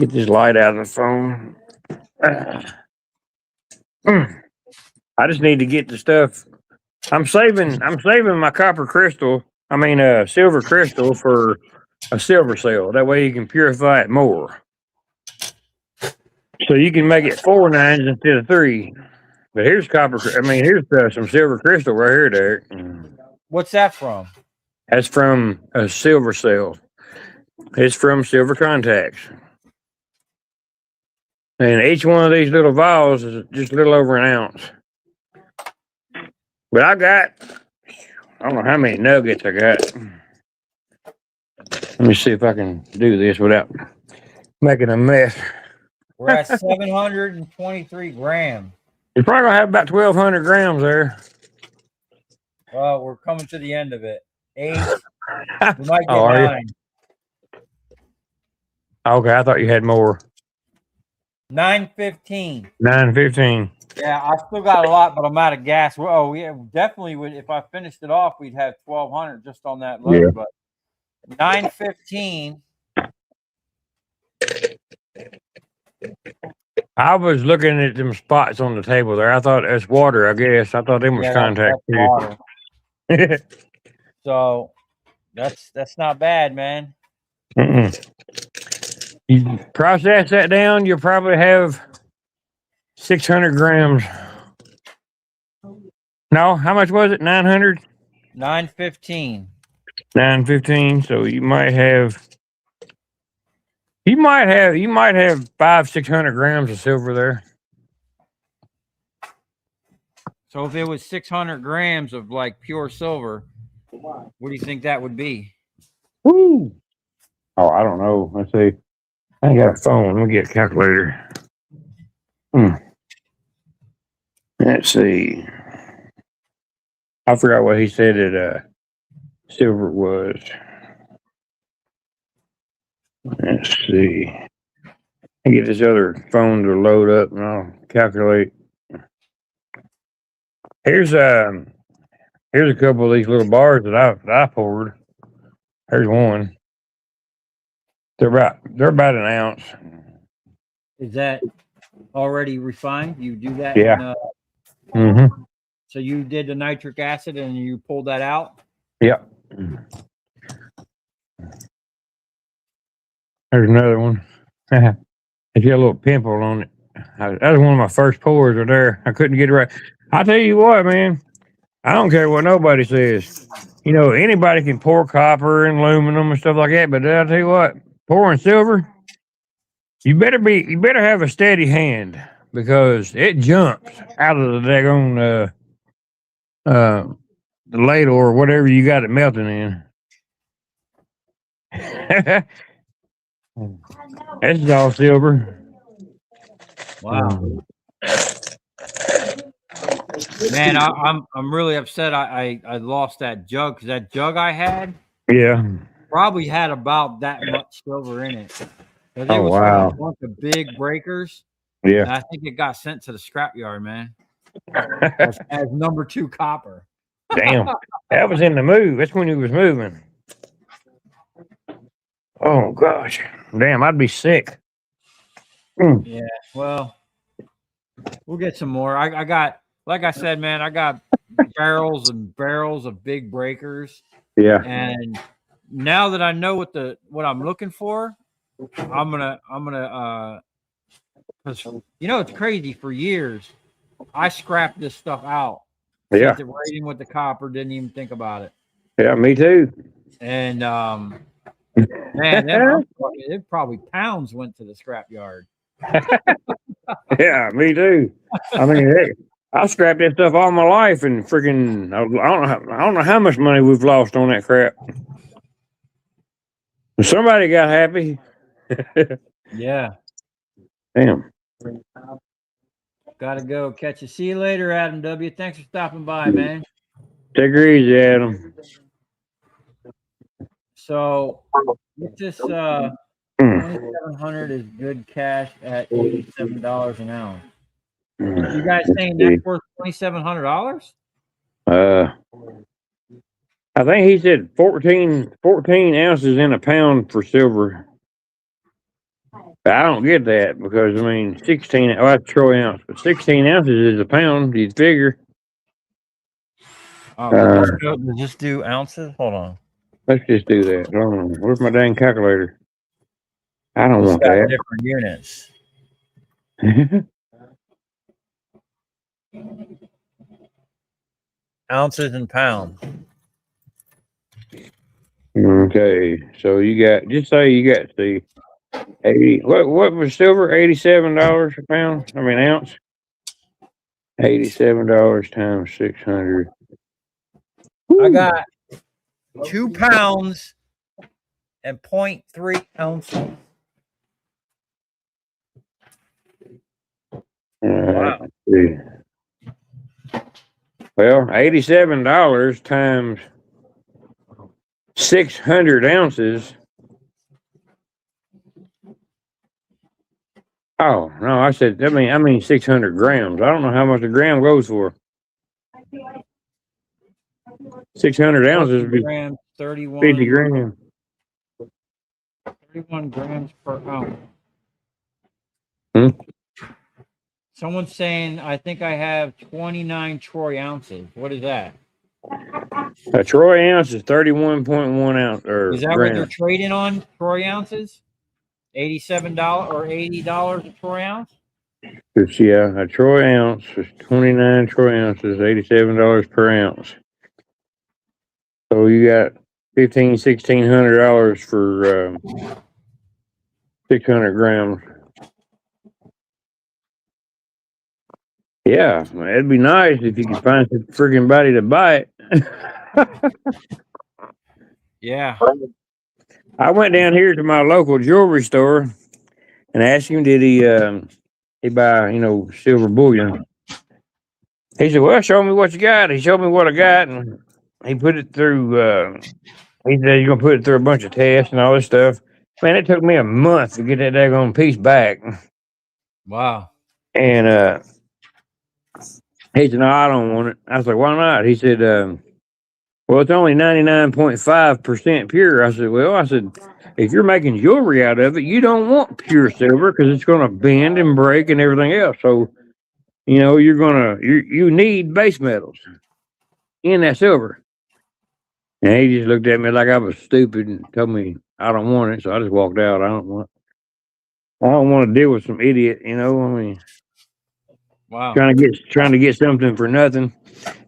Get this light out of the phone. I just need to get the stuff. I'm saving my copper crystal. I mean, silver crystal for a silver cell. That way you can purify it more. So you can make it 4 nines instead of 3. But here's here's some silver crystal right here, Derek. What's that from? That's from a silver cell. It's from silver contacts. And each one of these little vials is just a little over an ounce. But I don't know how many nuggets I got. Let me see if I can do this without making a mess. We're at 723 grams. You're probably going to have about 1,200 grams there. Well, we're coming to the end of it. 8. We might get Oh, are you? 9. Okay, I thought you had more. 9:15. 9:15. Yeah, I still got a lot, but I'm out of gas. Oh, yeah, definitely would. If I finished it off, we'd have 1,200 just on that load. Yeah. But 9:15. I was looking at them spots on the table there. I thought that's water, I guess. I thought them was contact that's too. water. So that's not bad, man. You process that down, you'll probably have 600 grams. No, how much was it? 900? 9:15. 915. So you might have 500-600 grams of silver there. So if it was 600 grams of like pure silver, what do you think that would be? Woo! Oh, I don't know. Let's see. I ain't got a phone. Let me get a calculator. Let's see. I forgot what he said that silver was. Let's see. I get this other phone to load up and I'll calculate. Here's a couple of these little bars that I poured. Here's one. They're about an ounce. Is that already refined? You do that? Yeah. So you did the nitric acid and you pulled that out? Yep. There's another one. It's got a little pimple on it. That was one of my first pours right there. I couldn't get it right. I'll tell you what, man. I don't care what nobody says. You know, anybody can pour copper and aluminum and stuff like that, but I'll tell you what, pouring silver, you better have a steady hand because it jumps out of the daggone the ladle or whatever you got it melting in. This is all silver. Wow. Man, I'm really upset. I lost that jug because that jug I had, Yeah. probably had about that much silver in it. It Oh, was wow. from a bunch of big breakers. Yeah. And I think it got sent to the scrapyard, man. as number 2 copper. Damn. That was in the move. That's when he was moving. Oh gosh. Damn, I'd be sick. Yeah, well, we'll get some more. I got, like I said, man, I got barrels and barrels of big breakers. Yeah. And now that I know what I'm looking for, I'm gonna because you know it's crazy. For years, I scrapped this stuff out. Yeah. Sent it right in with the copper. Didn't even think about it. Yeah, me too. And man, it probably pounds went to the scrapyard. Yeah, me too. I mean, heck, I've scrapped that stuff all my life, and freaking, I don't know how much money we've lost on that crap. Somebody got happy. Yeah. Damn. Gotta go. Catch you. See you later, Adam W. Thanks for stopping by, man. Take her easy, Adam. So with this 2,700 is good cash at $87 an ounce. You guys saying that's worth $2,700? I think he said 14 ounces in a pound for silver. I don't get that because I mean 16. Oh, that's troy ounce, but 16 ounces is a pound. You'd figure. Does this do ounces? Hold on. Let's just do that. Hold on. Where's my dang calculator? I don't It's want got that. different units. Ounces and pounds. Okay, so you got just say you got the 80. What was silver? $87 a pound. I mean ounce. $87 times 600. I got 2 pounds and 0.3 ounces. Wow. Well, $87 times 600 ounces. Oh no, I said I mean 600 grams. I don't know how much a gram goes for. 600 ounces would be grams, 31, 50 grams. 31 grams per ounce. Hmm? Someone's saying I think I have 29 troy ounces. What is that? A troy ounce is 31.1 ounce or Is that what they're grams. trading on? Troy ounces? $87 or $80 a troy ounce? Yeah, a troy ounce is 29 troy ounces, $87 per ounce. So you got $1,600 for 600 grams. Yeah, it'd be nice if you could find some freaking body to buy it. Yeah. I went down here to my local jewelry store and asked him, did he buy silver bullion? He said, "Well, show me what you got." He showed me what I got, and he put it through. He said, "You're gonna put it through a bunch of tests and all this stuff." Man, it took me a month to get that daggone piece back. Wow. And he said, "No, I don't want it." I was like, "Why not?" He said, "Well, it's only 99.5% pure." I said, if you're making jewelry out of it, you don't want pure silver because it's going to bend and break and everything else. So, you need base metals in that silver." And he just looked at me like I was stupid and told me I don't want it. So I just walked out. I don't want to deal with some idiot. I mean, Wow. trying to get something for nothing.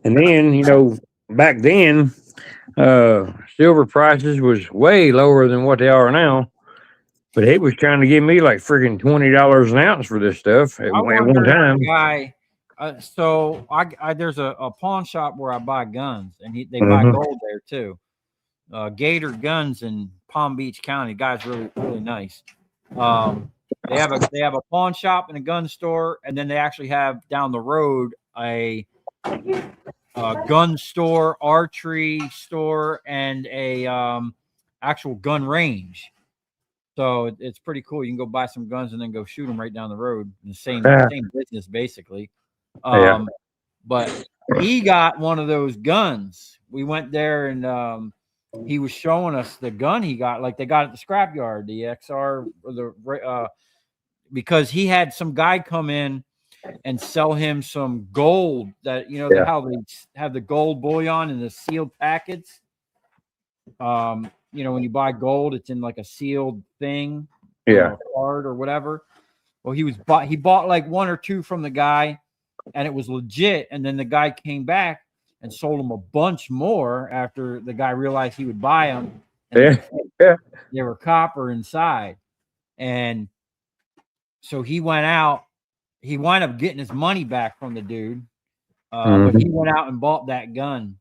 And then, back then, silver prices was way lower than what they are now. But he was trying to give me like freaking $20 an ounce for this stuff at one time. Guy, so there's a pawn shop where I buy guns, and they buy Mhm. gold there too. Gator Guns in Palm Beach County. Guy's really really nice. They have a pawn shop and a gun store, and then they actually have down the road a gun store, archery store, and a actual gun range. So it's pretty cool. You can go buy some guns and then go shoot them right down the road. The same business basically. Yeah. But he got one of those guns. We went there and he was showing us the gun he got. Like they got at the scrapyard, the XR, or because he had some guy come in and sell him some gold that how they have the gold bullion in the sealed packets. When you buy gold, it's in like a sealed thing, a card or whatever. Well, he bought like one or two from the guy, and it was legit. And then the guy came back and sold him a bunch more after the guy realized he would buy them. And they were copper inside, and so he went out. He wound up getting his money back from the dude, but he went out and bought that gun.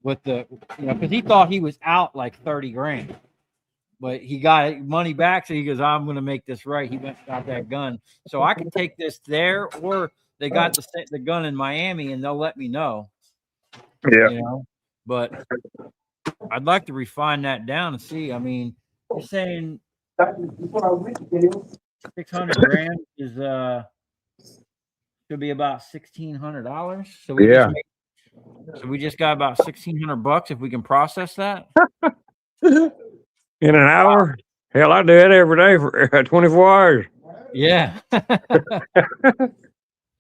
With the because he thought he was out like 30 grand, but he got money back. So he goes, "I'm going to make this right." He went and got that gun, so I can take this there, or they got the gun in Miami, and they'll let me know. Yeah. But I'd like to refine that down and see. I mean, you're saying 600 grams is should be about $1,600. So we just got about $1,600 if we can process that in an hour. Hell, I do it every day for 24 hours. Yeah.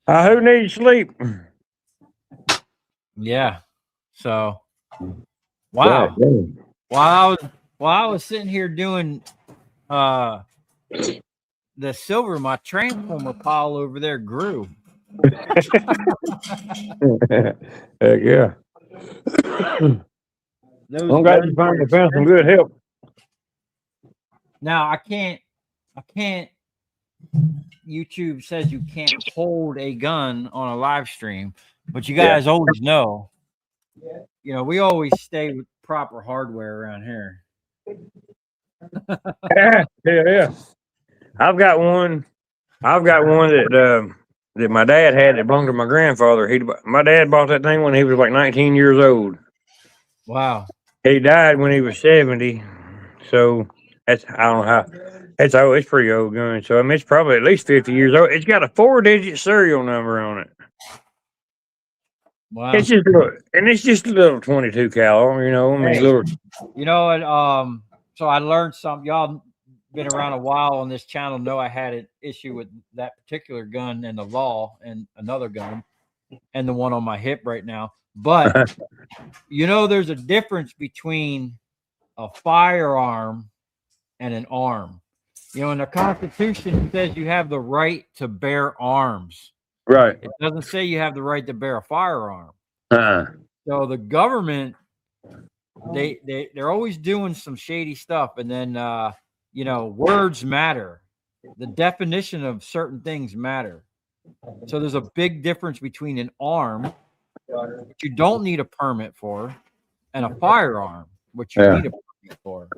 Who needs sleep? Yeah. So, God wow. damn. While I was sitting here doing the silver, my transformer pile over there grew. Heck yeah. Those I'm glad guns you were finally found some expensive. good help. Now I can't YouTube says you can't hold a gun on a live stream, but you Yeah. guys always know, we always stay with proper hardware around here. Yeah. I've got one that my dad had that belonged to my grandfather. My dad bought that thing when he was like 19 years old. Wow. He died when he was 70. So I don't know how. It's pretty old gun. So I mean, it's probably at least 50 years old. It's got a 4-digit serial number on it. Wow. It's just a little 22 cal. I mean, Hey. little. You know what? So I learned something. Y'all been around a while on this channel know I had an issue with that particular gun and the law and another gun and the one on my hip right now. But there's a difference between a firearm and an arm. In the Constitution, it says you have the right to bear arms. Right. It doesn't say you have the right to bear a firearm. Uh, So the government, they're always doing some shady stuff, and then words matter. The definition of certain things matter. So there's a big difference between an arm, which you don't need a permit for, and a firearm, which you Yeah. need a permit for.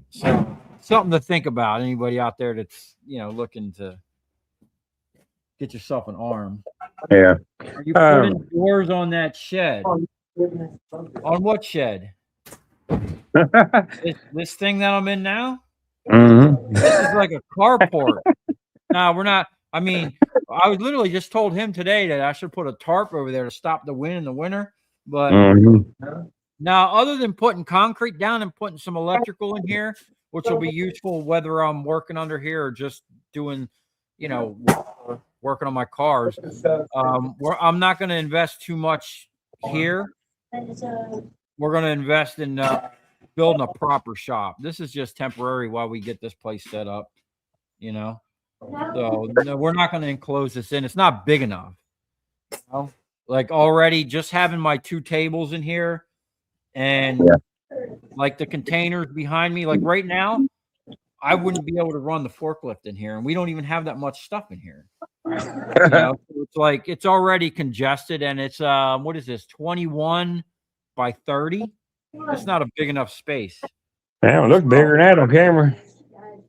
So something to think about. Anybody out there that's looking to get yourself an arm. Yeah. Are you putting doors on that shed? On what shed? This thing that I'm in now? Mm-hmm. This is like a carport. No, we're not. I mean, I was literally just told him today that I should put a tarp over there to stop the wind in the winter. But now, other than putting concrete down and putting some electrical in here, which will be useful whether I'm working under here or just doing, working on my cars, I'm not going to invest too much here. We're going to invest in building a proper shop. This is just temporary while we get this place set up, So no, we're not going to enclose this in. It's not big enough. Like already just having my 2 tables in here and like the containers behind me, like right now, I wouldn't be able to run the forklift in here, and we don't even have that much stuff in here. So it's like it's already congested, and it's what is this, 21 by 30? It's not a big enough space. Yeah, it looks bigger than that on camera.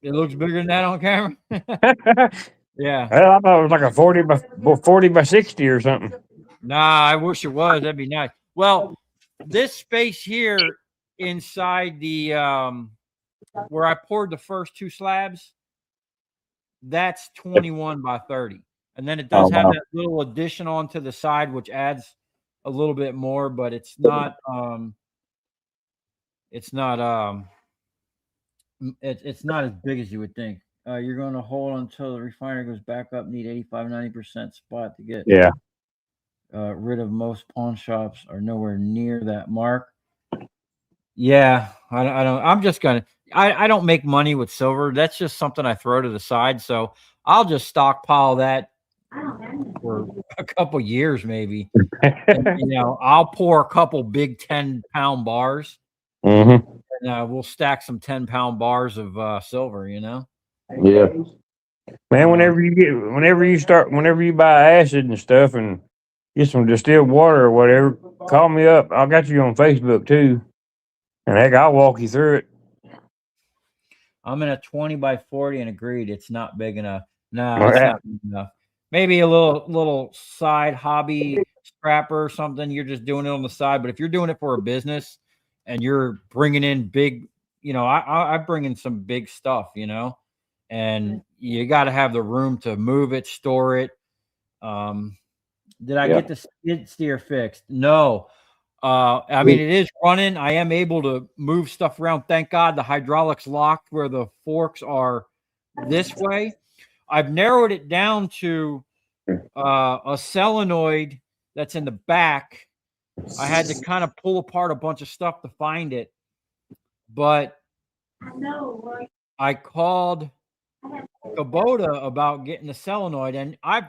It looks bigger than that on camera. Yeah. Well, I thought it was like a 40 by 60 or something. Nah, I wish it was. That'd be nice. Well, this space here inside the where I poured the first 2 slabs, that's 21 by 30. And then it does have that little addition onto the side, which adds a little bit more, but it's not it's not as big as you would think. You're going to hold until the refinery goes back up, need 85-90% spot to get rid of. Most pawn shops are nowhere near that mark. Yeah, I don't. I'm just gonna. I don't make money with silver. That's just something I throw to the side. So I'll just stockpile that for a couple years, maybe. And, I'll pour a couple big 10-pound bars, and we'll stack some 10-pound bars of silver. Yeah, man. Whenever you buy acid and stuff and get some distilled water or whatever, call me up. I got you on Facebook too. And heck, I'll walk you through it. I'm in a 20 by 40 and agreed it's not big enough. No, it's not big enough. Maybe a little side hobby scrapper or something. You're just doing it on the side. But if you're doing it for a business and you're bringing in big, I bring in some big stuff, and you got to have the room to move it, store it. Did I get the skid steer fixed? No. I mean, it is running. I am able to move stuff around. Thank God the hydraulics locked where the forks are this way. I've narrowed it down to a solenoid that's in the back. I had to kind of pull apart a bunch of stuff to find it, but I called Kubota about getting a solenoid, and I've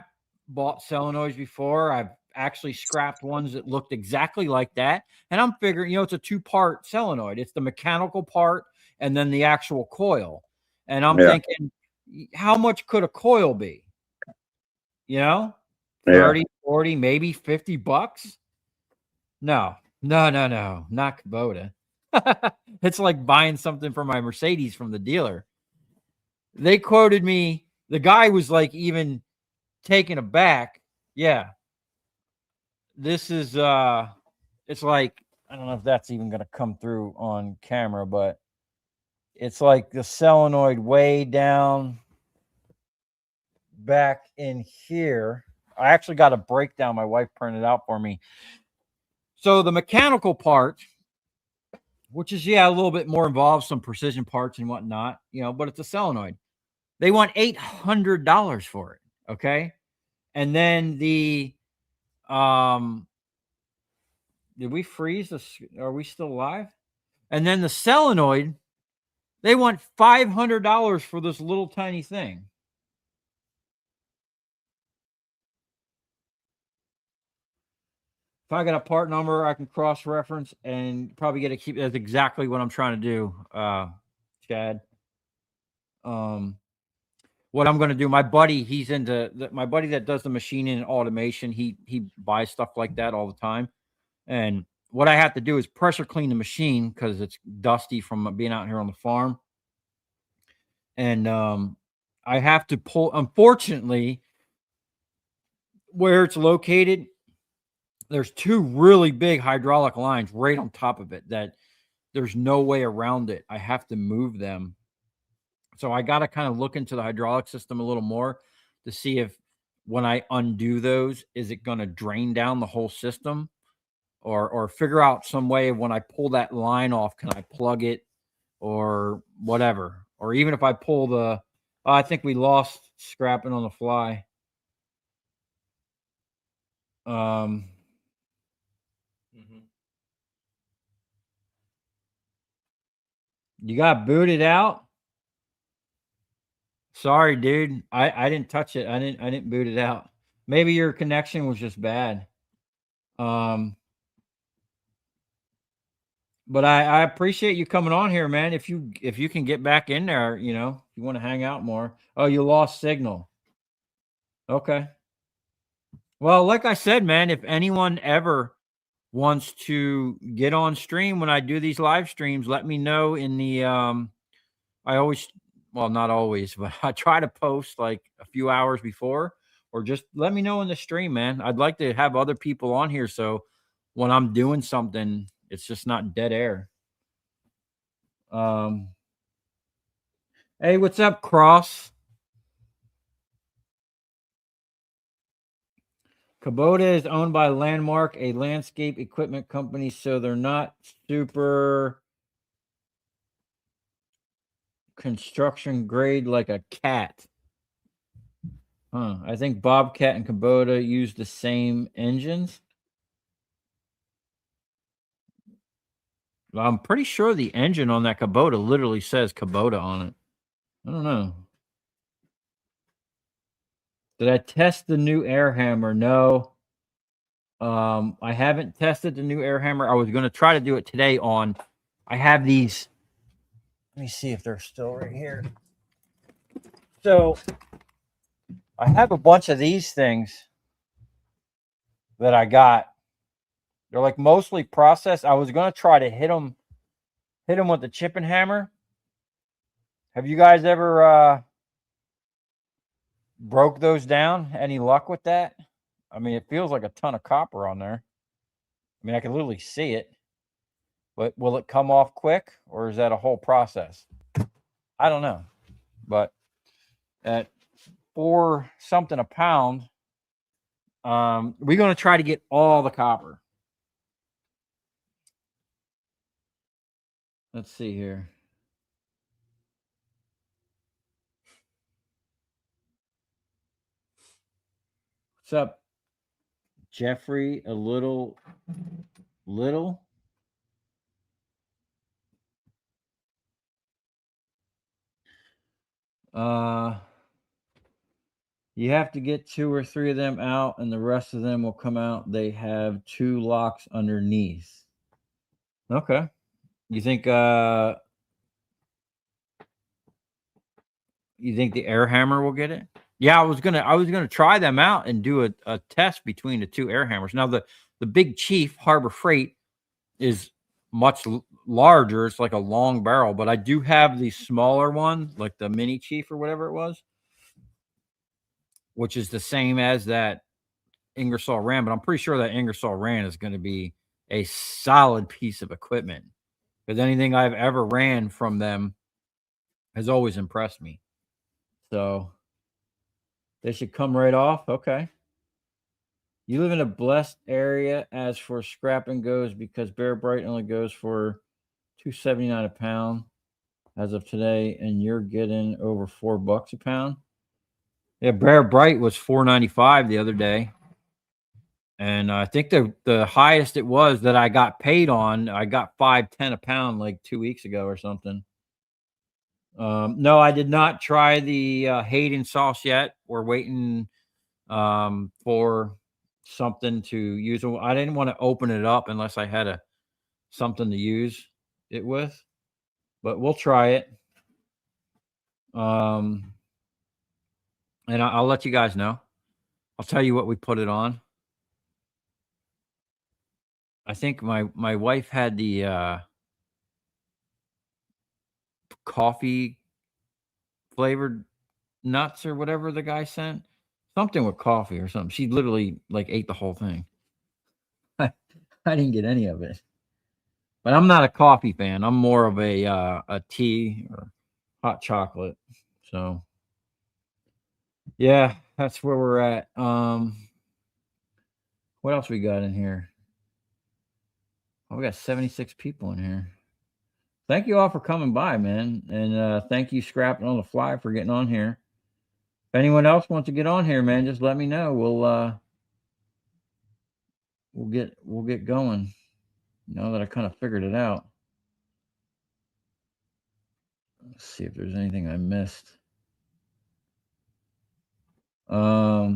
bought solenoids before. I've actually scrapped ones that looked exactly like that, and I'm figuring, it's a two-part solenoid. It's the mechanical part and then the actual coil. And I'm Yeah. thinking, how much could a coil be? Yeah. 30, 40, maybe $50? No, no, not Kubota. It's like buying something for my Mercedes from the dealer. They quoted me, the guy was like even taken aback. Yeah. This is it's like, I don't know if that's even gonna come through on camera, but it's like the solenoid way down back in here. I actually got a breakdown my wife printed out for me. So the mechanical part, which is a little bit more involved, some precision parts and whatnot, but it's a solenoid. They want $800 for it. Okay. And then the did we freeze this? Are we still live? And then the solenoid, they want $500 for this little tiny thing. If I got a part number, I can cross reference and probably get to keep. That's exactly what I'm trying to do, Chad. What I'm going to do, my buddy, he's into my buddy that does the machining and automation. He buys stuff like that all the time. And what I have to do is pressure clean the machine because it's dusty from being out here on the farm. And I have to pull, unfortunately, where it's located, there's two really big hydraulic lines right on top of it that there's no way around it. I have to move them. So I got to kind of look into the hydraulic system a little more to see if when I undo those, is it going to drain down the whole system, or figure out some way of when I pull that line off, can I plug it or whatever? Or even if I pull the, I think we lost scrapping on the fly. You got booted out? Sorry, dude. I didn't touch it. I didn't boot it out. Maybe your connection was just bad. But I appreciate you coming on here, man. If you can get back in there, if you want to hang out more. Oh, you lost signal. Okay. Well, like I said, man, if anyone ever wants to get on stream when I do these live streams, let me know in the I always, well, not always, but I try to post like a few hours before, or just let me know in the stream, man. I'd like to have other people on here so when I'm doing something, it's just not dead air. Hey, what's up, Cross? Kubota is owned by Landmark, a landscape equipment company, so they're not super construction grade like a Cat. I think Bobcat and Kubota use the same engines. I'm pretty sure the engine on that Kubota literally says Kubota on it. I don't know. Did I test the new air hammer? No. I haven't tested the new air hammer. I was going to try to do it today on, I have these. Let me see if they're still right here. So I have a bunch of these things that I got. They're like mostly processed. I was going to try to hit them with the chipping hammer. Have you guys ever broke those down? Any luck with that? I mean, it feels like a ton of copper on there. I mean, I can literally see it. But will it come off quick, or is that a whole process? I don't know. But at $4 something a pound, we're going to try to get all the copper. Let's see here. What's up, Jeffrey? A little. You have to get 2 or 3 of them out, and the rest of them will come out. They have 2 locks underneath. Okay. You think the air hammer will get it? Yeah, I was gonna try them out and do a test between the 2 air hammers. Now the Big Chief Harbor Freight is much larger. It's like a long barrel, but I do have the smaller one, like the Mini Chief or whatever it was, which is the same as that Ingersoll Rand. But I'm pretty sure that Ingersoll Rand is going to be a solid piece of equipment, because anything I've ever ran from them has always impressed me. So they should come right off. Okay. You live in a blessed area as for scrapping goes, because Bear Bright only goes for $2.79 a pound as of today, and you're getting over $4 a pound. Yeah, Bear Bright was $4.95 the other day, and I think the highest it was that I got paid on, I got $5.10 a pound like 2 weeks ago or something. No, I did not try the Hayden sauce yet. We're waiting for something to use. I didn't want to open it up unless I had something to use it with, but we'll try it. And I'll let you guys know. I'll tell you what we put it on. I think my wife had the coffee flavored nuts or whatever the guy sent. Something with coffee or something. She literally like ate the whole thing. I didn't get any of it. But I'm not a coffee fan. I'm more of a tea or hot chocolate. So yeah, that's where we're at. What else we got in here? Oh, we got 76 people in here. Thank you all for coming by, man. And thank you, Scrapping on the Fly, for getting on here. If anyone else wants to get on here, man, just let me know. We'll get going. Now that I kind of figured it out. Let's see if there's anything I missed. Now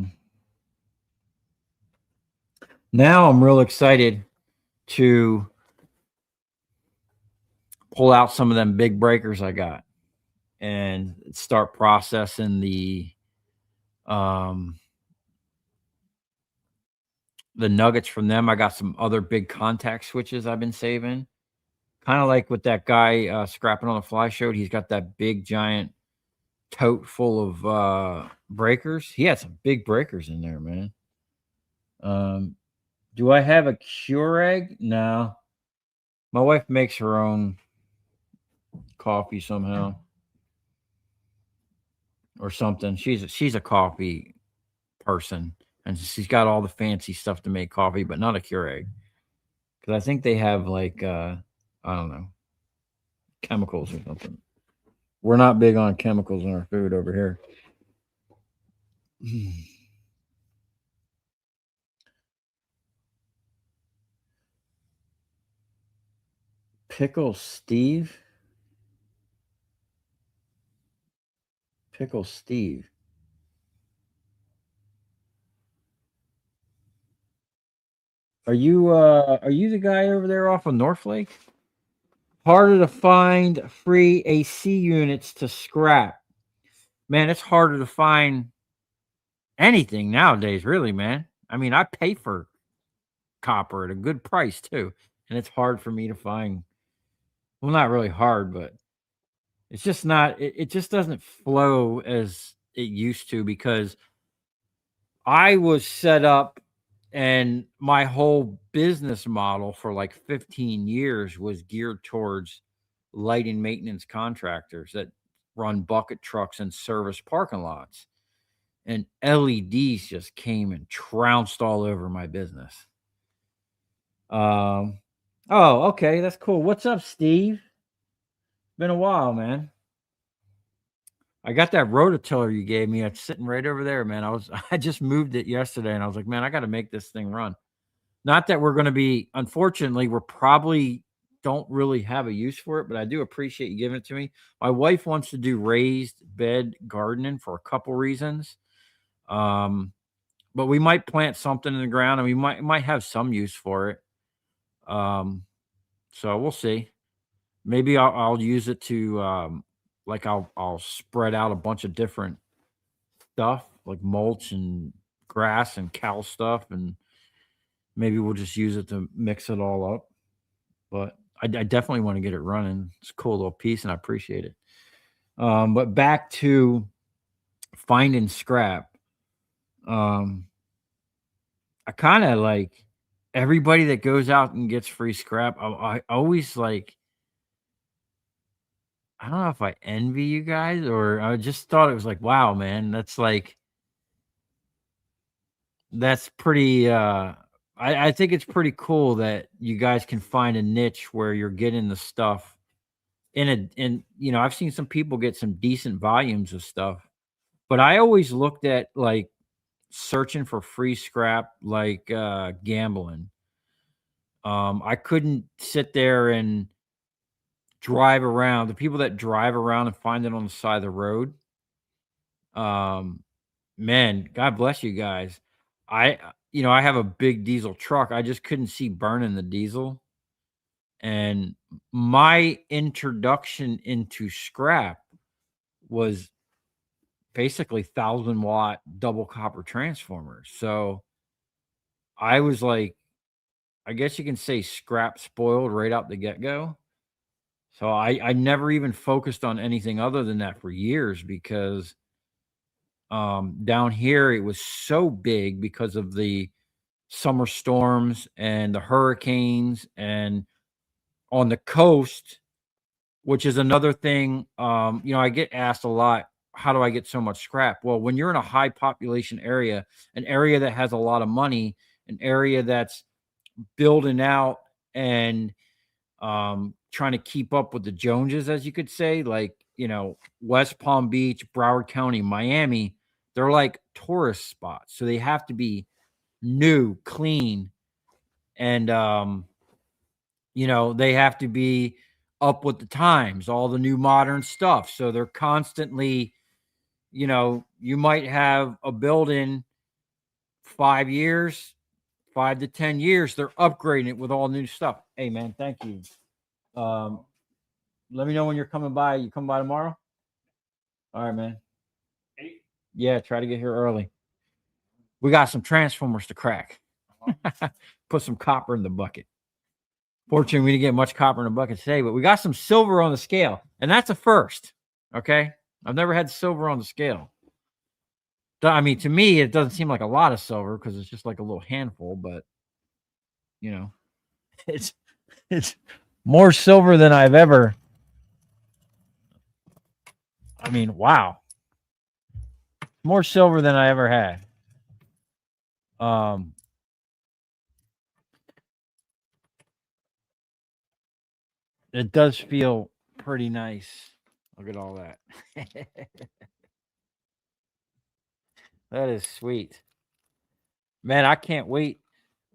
I'm real excited to pull out some of them big breakers I got and start processing the nuggets from them. I got some other big contact switches I've been saving, kind of like what that guy Scrapping on the Fly showed. He's got that big giant tote full of breakers. He had some big breakers in there, man. Do I have a Keurig? No. My wife makes her own coffee somehow or something. She's a coffee person, and she's got all the fancy stuff to make coffee, but not a Keurig, because I think they have like I don't know, chemicals or something. We're not big on chemicals in our food over here. Pickle Steve. Pickle Steve. Are you the guy over there off of Northlake? Harder to find free AC units to scrap. Man, it's harder to find anything nowadays, really, man. I mean, I pay for copper at a good price too, and it's hard for me to find. Well, not really hard, but it's just not. It just doesn't flow as it used to, because I was set up, and my whole business model for like 15 years was geared towards lighting maintenance contractors that run bucket trucks and service parking lots. And LEDs just came and trounced all over my business. Oh, okay, that's cool. What's up, Steve? Been a while, man. I got that rototiller you gave me. It's sitting right over there, man. I just moved it yesterday, and I was like, man, I got to make this thing run. Not that we're going to be, unfortunately, we're probably don't really have a use for it, but I do appreciate you giving it to me. My wife wants to do raised bed gardening for a couple reasons. But we might plant something in the ground, and we might have some use for it. So we'll see. Maybe I'll use it to like I'll spread out a bunch of different stuff like mulch and grass and cow stuff, and maybe we'll just use it to mix it all up. But I definitely want to get it running. It's a cool little piece, and I appreciate it. But back to finding scrap. I kind of like everybody that goes out and gets free scrap. I always like, I don't know if I envy you guys, or I just thought it was like, wow, man, that's pretty. I think it's pretty cool that you guys can find a niche where you're getting the stuff in I've seen some people get some decent volumes of stuff, but I always looked at like searching for free scrap like gambling. I couldn't sit there and drive around. The people that drive around and find it on the side of the road, man, God bless you guys. I have a big diesel truck. I just couldn't see burning the diesel. And my introduction into scrap was basically 1,000-watt double copper transformers. So I was like, I guess you can say scrap spoiled right out the get-go. So I never even focused on anything other than that for years, because down here it was so big because of the summer storms and the hurricanes, and on the coast, which is another thing. I get asked a lot, how do I get so much scrap? Well, when you're in a high population area, an area that has a lot of money, an area that's building out and trying to keep up with the Joneses, as you could say, like, West Palm Beach, Broward County, Miami, they're like tourist spots. So they have to be new, clean, and they have to be up with the times, all the new modern stuff. So they're constantly, you might have a building 5 years, 5 to 10 years, they're upgrading it with all new stuff. Hey man, thank you. Let me know when you're coming by. You come by tomorrow? All right, man. 8? Yeah, try to get here early. We got some transformers to crack. Put some copper in the bucket. Fortunately, we didn't get much copper in the bucket today, but we got some silver on the scale, and that's a first. Okay, I've never had silver on the scale. I mean, to me, it doesn't seem like a lot of silver because it's just like a little handful, but it's more silver than I've ever. I mean, wow, more silver than I ever had. It does feel pretty nice. Look at all that. That is sweet. Man, I can't wait.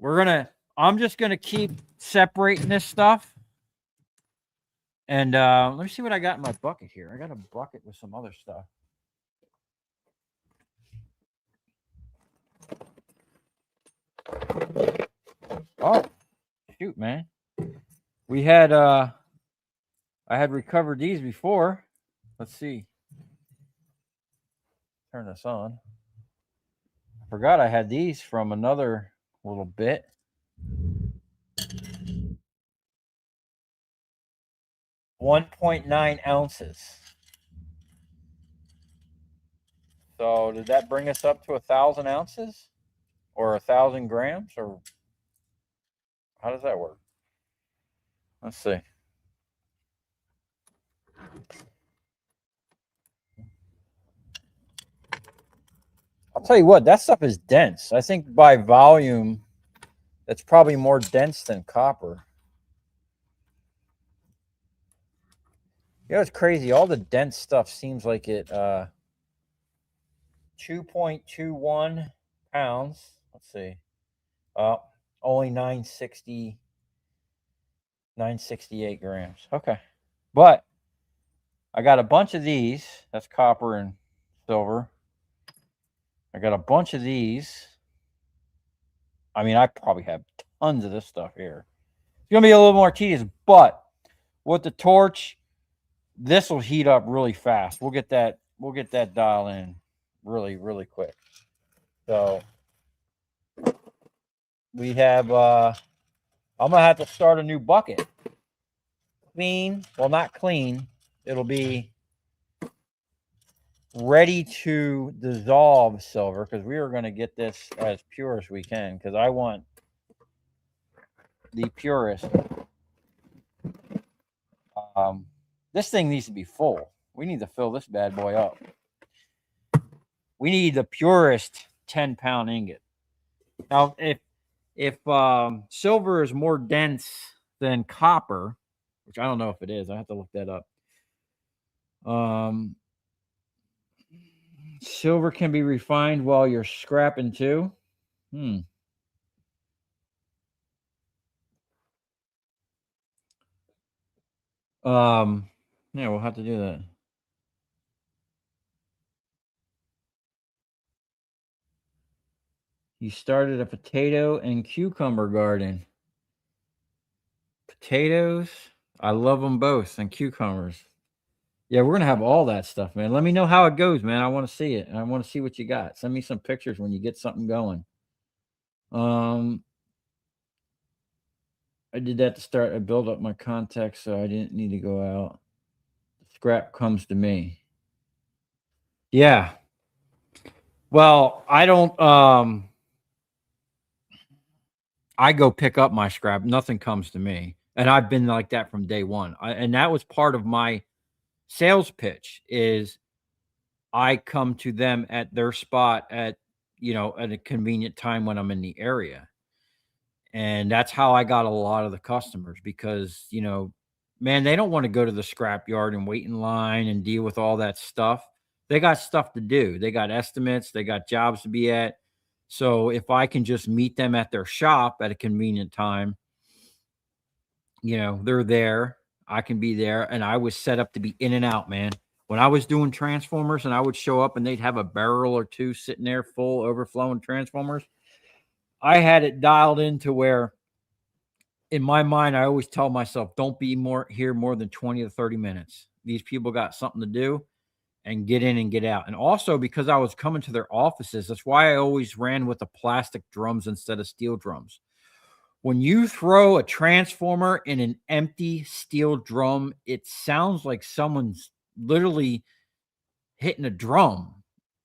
I'm just gonna keep separating this stuff. And let me see what I got in my bucket here. I got a bucket with some other stuff. Oh, shoot, man. We had I had recovered these before. Let's see. Turn this on. I forgot I had these from another little bit. .9 ounces. So did that bring us up to 1,000 ounces or 1,000 grams, or how does that work? Let's see. I'll tell you what, that stuff is dense. I think by volume, that's probably more dense than copper. You know, it's crazy. All the dense stuff seems like it 2.21 pounds. Let's see. Only 968 grams. Okay. But I got a bunch of these. That's copper and silver. I got a bunch of these. I mean, I probably have tons of this stuff here. It's going to be a little more tedious, but with the torch, this will heat up really fast. We'll get that dial in really, really quick. So we have I'm gonna have to start a new bucket. Clean, well, not clean. It'll be ready to dissolve silver because we are going to get this as pure as we can because I want the purest. This thing needs to be full. We need to fill this bad boy up. We need the purest 10-pound ingot. Now, if silver is more dense than copper, which I don't know if it is, I have to look that up. Silver can be refined while you're scrapping too. Yeah, we'll have to do that. You started a potato and cucumber garden. Potatoes, I love them both, and cucumbers. Yeah, we're gonna have all that stuff, man. Let me know how it goes, man. I want to see it. I want to see what you got. Send me some pictures when you get something going. I did that to start. I built up my contacts, so I didn't need to go out. Scrap comes to me. Yeah. Well, I don't. I go pick up my scrap. Nothing comes to me, and I've been like that from day one. And that was part of my sales pitch. Is I come to them at their spot at a convenient time when I'm in the area. And that's how I got a lot of the customers because, man, they don't want to go to the scrap yard and wait in line and deal with all that stuff. They got stuff to do. They got estimates, they got jobs to be at. So if I can just meet them at their shop at a convenient time, they're there, I can be there. And I was set up to be in and out, man. When I was doing transformers and I would show up and they'd have a barrel or two sitting there full overflowing transformers, I had it dialed into where in my mind, I always tell myself, don't be more than 20 to 30 minutes. These people got something to do and get in and get out. And also because I was coming to their offices, that's why I always ran with the plastic drums instead of steel drums. When you throw a transformer in an empty steel drum, it sounds like someone's literally hitting a drum.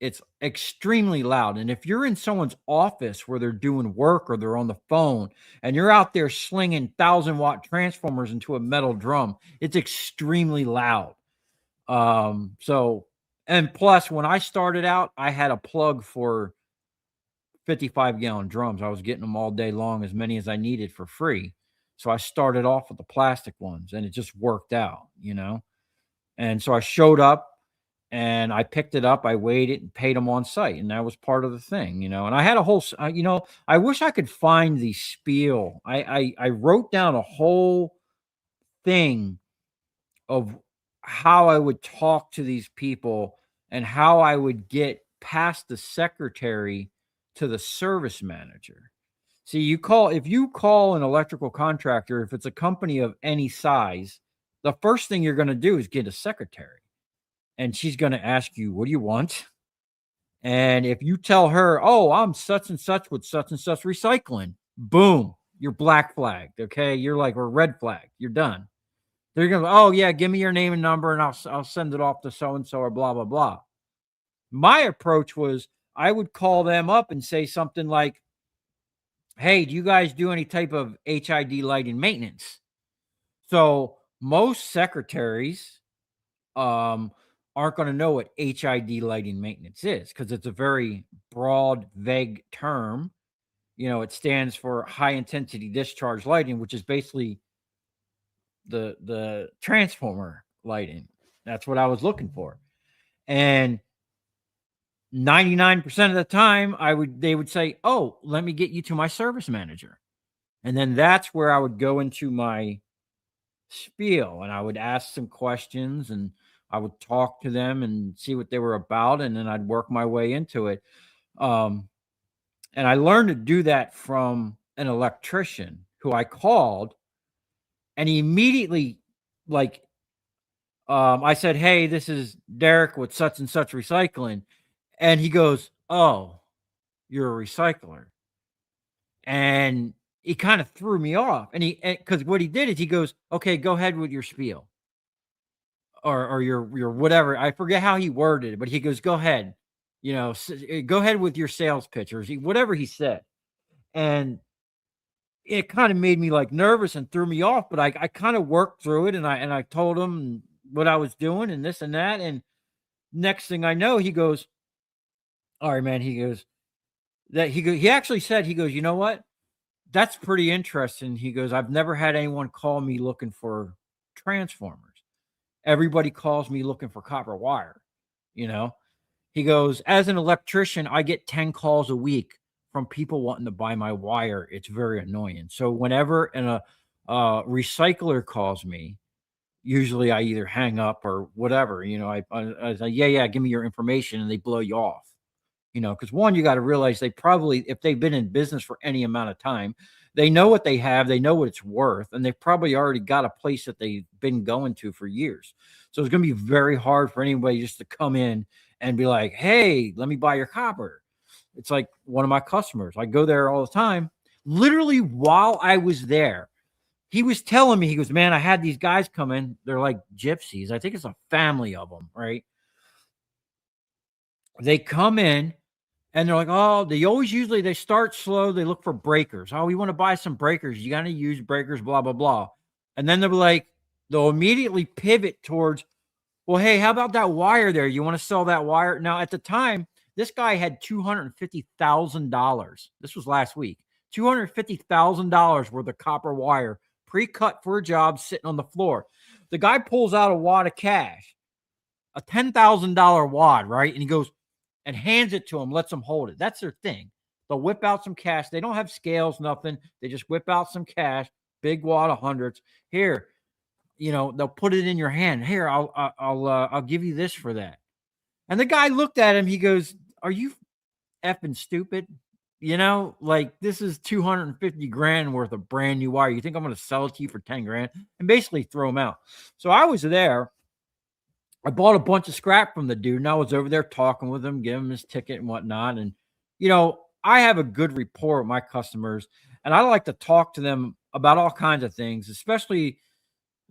It's extremely loud. And if you're in someone's office where they're doing work or they're on the phone and you're out there slinging 1,000-watt transformers into a metal drum, it's extremely loud. And plus, when I started out, I had a plug for 55-gallon drums. I was getting them all day long, as many as I needed for free. So I started off with the plastic ones and it just worked out, And so I showed up and I picked it up. I weighed it and paid them on site. And that was part of the thing, And I had a whole, I wish I could find the spiel. I wrote down a whole thing of how I would talk to these people and how I would get past the secretary to the service manager. See, if you call an electrical contractor, if it's a company of any size, the first thing you're going to do is get a secretary. And she's going to ask you, what do you want? And if you tell her, oh, I'm such and such with such and such recycling, boom, you're black flagged. Okay. You're like, or red flagged. You're done. They're going to, oh, yeah, give me your name and number and I'll send it off to so-and-so or blah, blah, blah. My approach was I would call them up and say something like, hey, do you guys do any type of HID lighting maintenance? So most secretaries, aren't going to know what HID lighting maintenance is because it's a very broad, vague term. It stands for high intensity discharge lighting, which is basically the transformer lighting. That's what I was looking for. And 99% of the time they would say, "Oh, let me get you to my service manager." And then that's where I would go into my spiel, and I would ask some questions, and I would talk to them and see what they were about, and then I'd work my way into it. Um, and I learned to do that from an electrician who I called, and he immediately, like, I said, "Hey, this is Derek with such and such recycling," and he goes, "Oh, you're a recycler," and he kind of threw me off. And because what he did is he goes, "Okay, go ahead with your spiel." Or your whatever. I forget how he worded it, but he goes, "Go ahead, go ahead with your sales pitch," or whatever he said. And it kind of made me like nervous and threw me off. But I kind of worked through it, and I told him what I was doing and this and that. And next thing I know, he goes, "All right, man." He goes, he actually said, he goes, "You know what? That's pretty interesting." He goes, "I've never had anyone call me looking for transformers. Everybody calls me looking for copper wire, you know?" He goes, "As an electrician, I get 10 calls a week from people wanting to buy my wire. It's very annoying. So whenever a recycler calls me, usually I either hang up or whatever, I say, yeah, give me your information," and they blow you off. Because one, you got to realize they probably, if they've been in business for any amount of time, they know what they have, they know what it's worth, and they've probably already got a place that they've been going to for years. So it's going to be very hard for anybody just to come in and be like, "Hey, let me buy your copper." It's like one of my customers. I go there all the time. Literally, while I was there, he was telling me, he goes, "Man, I had these guys come in. They're like gypsies. I think it's a family of them, right? They come in, and they're like, oh, they start slow. They look for breakers. Oh, we want to buy some breakers. You got to use breakers, blah, blah, blah." And then they'll immediately pivot towards, "Well, hey, how about that wire there? You want to sell that wire?" Now, at the time, this guy had $250,000. This was last week. $250,000 worth of copper wire, pre-cut for a job, sitting on the floor. The guy pulls out a wad of cash, a $10,000 wad, right? And he goes and hands it to him, lets him hold it. That's their thing. They'll whip out some cash. They don't have scales, nothing. They just whip out some cash, big wad of hundreds. Here, they'll put it in your hand. Here, I'll give you this for that. And the guy looked at him. He goes, "Are you effing stupid? Like, this is 250 grand worth of brand new wire. You think I'm going to sell it to you for 10 grand?" And basically throw him out. So I was there. I bought a bunch of scrap from the dude, and I was over there talking with him, giving him his ticket and whatnot. And, I have a good rapport with my customers, and I like to talk to them about all kinds of things, especially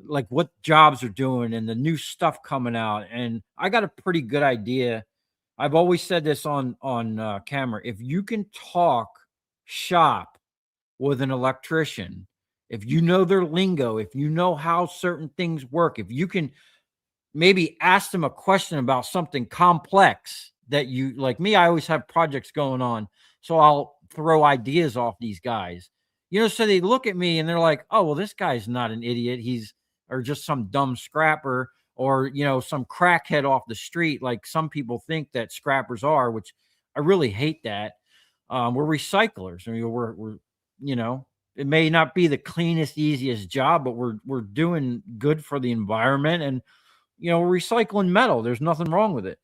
like what jobs are doing and the new stuff coming out. And I got a pretty good idea. I've always said this on camera. If you can talk shop with an electrician, if you know their lingo, if you know how certain things work, if you can maybe ask them a question about something complex that you, like me, I always have projects going on. So I'll throw ideas off these guys, so they look at me and they're like, "Oh, well, this guy's not an idiot. Or just some dumb scrapper, or, some crackhead off the street." Like some people think that scrappers are, which I really hate that. We're recyclers. I mean, we're, it may not be the cleanest, easiest job, but we're doing good for the environment. And, we're recycling metal. There's nothing wrong with it.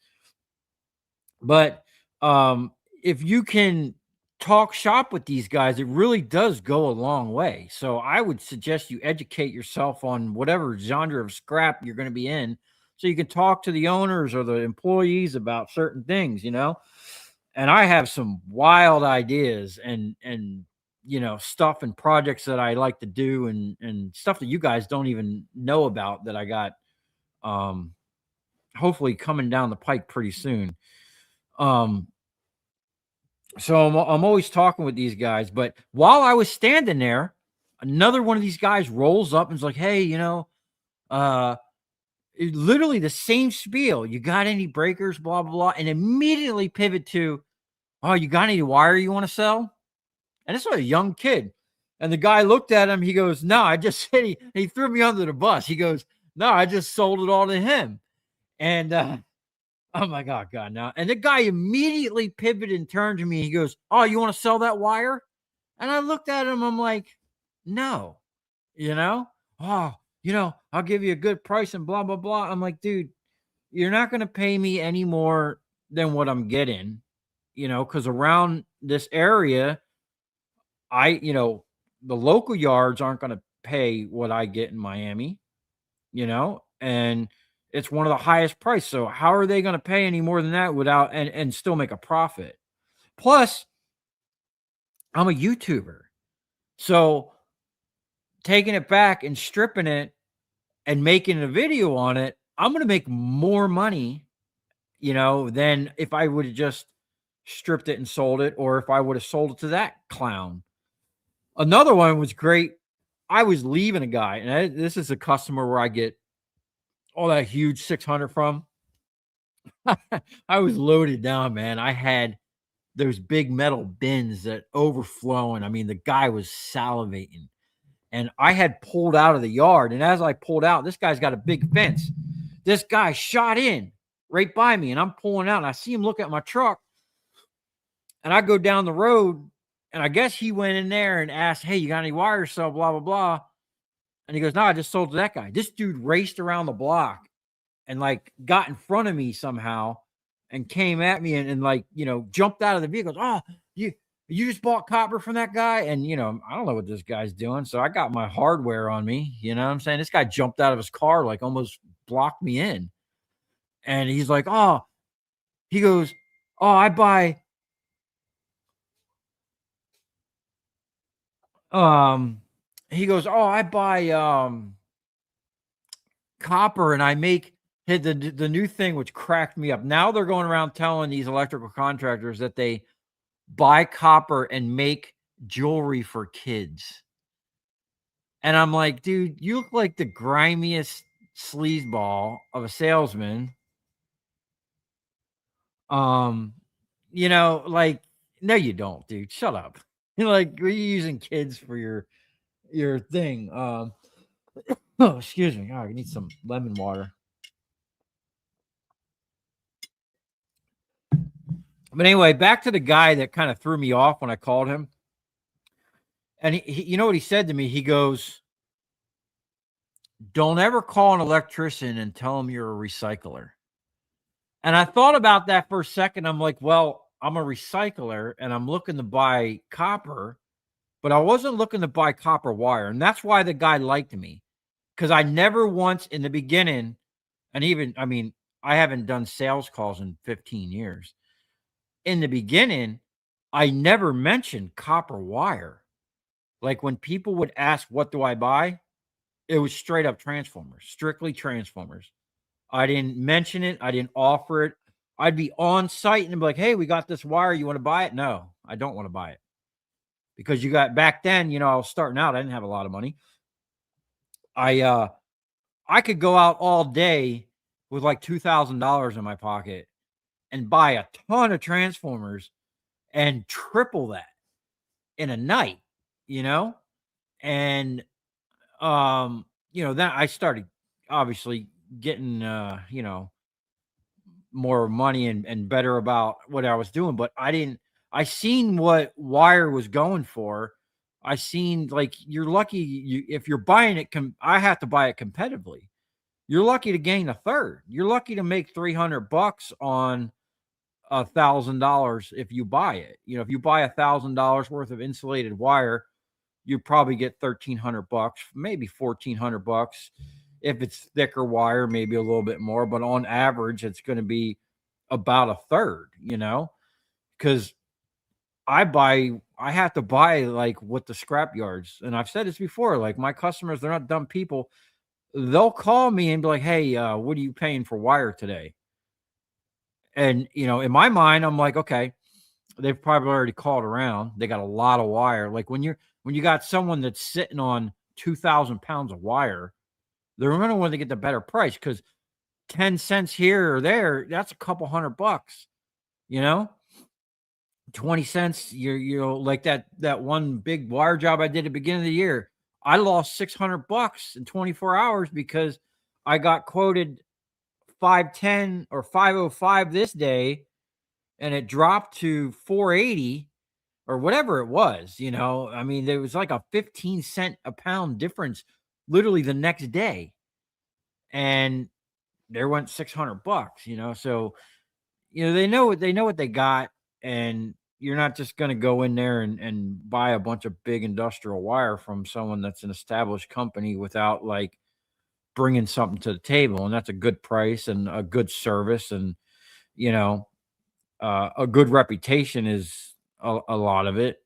But if you can talk shop with these guys, it really does go a long way. So I would suggest you educate yourself on whatever genre of scrap you're going to be in, so you can talk to the owners or the employees about certain things, And I have some wild ideas and stuff and projects that I like to do, and stuff that you guys don't even know about that I got hopefully coming down the pike pretty soon. So I'm always talking with these guys. But while I was standing there, another one of these guys rolls up and is like, "Hey, literally the same spiel. You got any breakers, blah, blah, blah." And immediately pivot to, "Oh, you got any wire you want to sell?" And this was a young kid. And the guy looked at him. He goes, "No, I just said," he threw me under the bus. He goes, "No, I just sold it all to him." And oh my God, now. And the guy immediately pivoted and turned to me. He goes, "Oh, you want to sell that wire?" And I looked at him. I'm like, "No, oh, I'll give you a good price and blah, blah, blah." I'm like, "Dude, you're not going to pay me any more than what I'm getting, because around this area, the local yards aren't going to pay what I get in Miami, and it's one of the highest price. So how are they going to pay any more than that without and still make a profit? Plus, I'm a YouTuber. So taking it back and stripping it and making a video on it, I'm going to make more money, than if I would have just stripped it and sold it, or if I would have sold it to that clown. Another one was great. I was leaving a guy, and this is a customer where I get all that huge 600 from. I was loaded down, man. I had those big metal bins that overflowing. I mean, the guy was salivating. And I had pulled out of the yard. And as I pulled out, this guy's got a big fence. This guy shot in right by me, and I'm pulling out, and I see him look at my truck. And I go down the road, and I guess he went in there and asked, "Hey, you got any wires?" So blah, blah, blah. And he goes, "No, I just sold to that guy." This dude raced around the block and like got in front of me somehow and came at me and jumped out of the vehicle. "Oh, you just bought copper from that guy?" And, I don't know what this guy's doing. So I got my hardware on me. You know what I'm saying? This guy jumped out of his car, like almost blocked me in. And he's like, "Oh," he goes, "Oh, I buy, he goes, "Oh, I buy, copper, and I make the new thing," which cracked me up. Now they're going around telling these electrical contractors that they buy copper and make jewelry for kids. And I'm like, "Dude, you look like the grimiest sleazeball of a salesman." Like, no, you don't, dude. Shut up. Like, are you using kids for your thing? Oh, excuse me. Oh, I need some lemon water. But anyway, back to the guy that kind of threw me off when I called him. And he you know what he said to me? He goes, "Don't ever call an electrician and tell him you're a recycler." And I thought about that for a second. I'm like, well, I'm a recycler and I'm looking to buy copper, but I wasn't looking to buy copper wire. And that's why the guy liked me, because I never once in the beginning, and even, I mean, I haven't done sales calls in 15 years. In the beginning, I never mentioned copper wire. Like when people would ask, "What do I buy?" It was straight up transformers, strictly transformers. I didn't mention it. I didn't offer it. I'd be on site and be like, "Hey, we got this wire. You want to buy it?" No, I don't want to buy it. Because back then, I was starting out. I didn't have a lot of money. I could go out all day with like $2,000 in my pocket and buy a ton of transformers and triple that in a night, and then I started obviously getting more money and better about what I was doing. But I seen what wire was going for. I seen, like, you're lucky if you're buying it. I have to buy it competitively. You're lucky to gain a third. You're lucky to make $300 on $1,000 if you buy it. If you buy $1,000 worth of insulated wire, you probably get $1,300, maybe $1,400. If it's thicker wire, maybe a little bit more, but on average, it's going to be about a third, because I have to buy like what the scrap yards. And I've said this before, like my customers, they're not dumb people. They'll call me and be like, "Hey, what are you paying for wire today?" And, in my mind, I'm like, okay, they've probably already called around. They got a lot of wire. Like when you got someone that's sitting on 2,000 pounds of wire, they're going to want to get the better price, because 10 cents here or there, that's a couple $100, 20 cents. You're like that one big wire job I did at the beginning of the year. I lost $600 in 24 hours because I got quoted 510 or 505 this day, and it dropped to 480 or whatever it was. I mean, there was like a 15 cent a pound difference literally the next day, and there went $600. So they know what they got, and you're not just going to go in there and buy a bunch of big industrial wire from someone that's an established company without like bringing something to the table. And that's a good price and a good service, and a good reputation is a lot of it.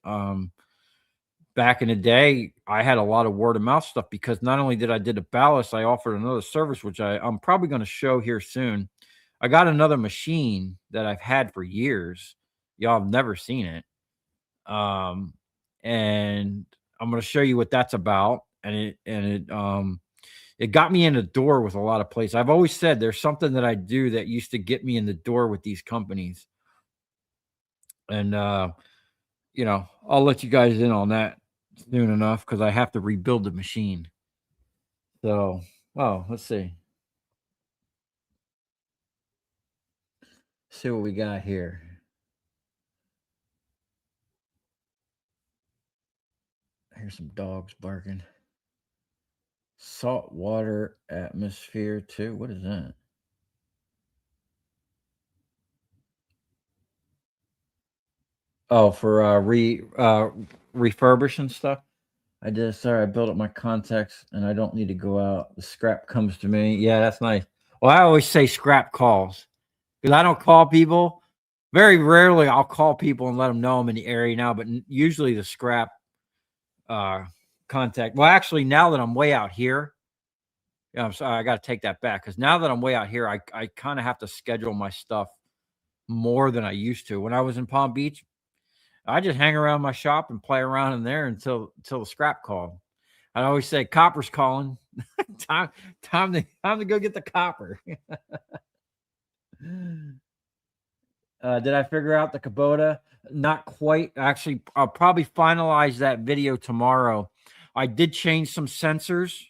Back in the day, I had a lot of word of mouth stuff because not only did I did the ballast, I offered another service, which I'm probably going to show here soon. I got another machine that I've had for years. Y'all have never seen it. And I'm going to show you what that's about. And it got me in the door with a lot of places. I've always said there's something that I do that used to get me in the door with these companies. And, I'll let you guys in on that soon enough because I have to rebuild the machine. So, let's see. See what we got here. Here's some dogs barking. Saltwater atmosphere too. What is that? Oh, for refurbishing stuff. I built up my contacts and I don't need to go out. The scrap comes to me. Yeah, that's nice. Well, I always say scrap calls because I don't call people. Very rarely I'll call people and let them know I'm in the area now, but usually the scrap contact. Well, actually, now that I'm way out here, I'm sorry, I got to take that back because now that I'm way out here, I kind of have to schedule my stuff more than I used to. When I was in Palm Beach, I just hang around my shop and play around in there until the scrap called. I always say, "Copper's calling. time to go get the copper." Did I figure out the Kubota? Not quite. Actually, I'll probably finalize that video tomorrow. I did change some sensors.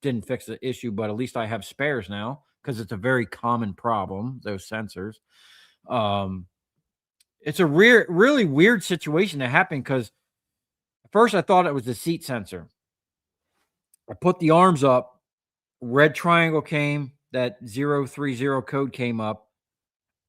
Didn't fix the issue, but at least I have spares now because it's a very common problem, those sensors. It's a really weird situation that happened because at first I thought it was the seat sensor. I put the arms up, red triangle came, that 030 code came up,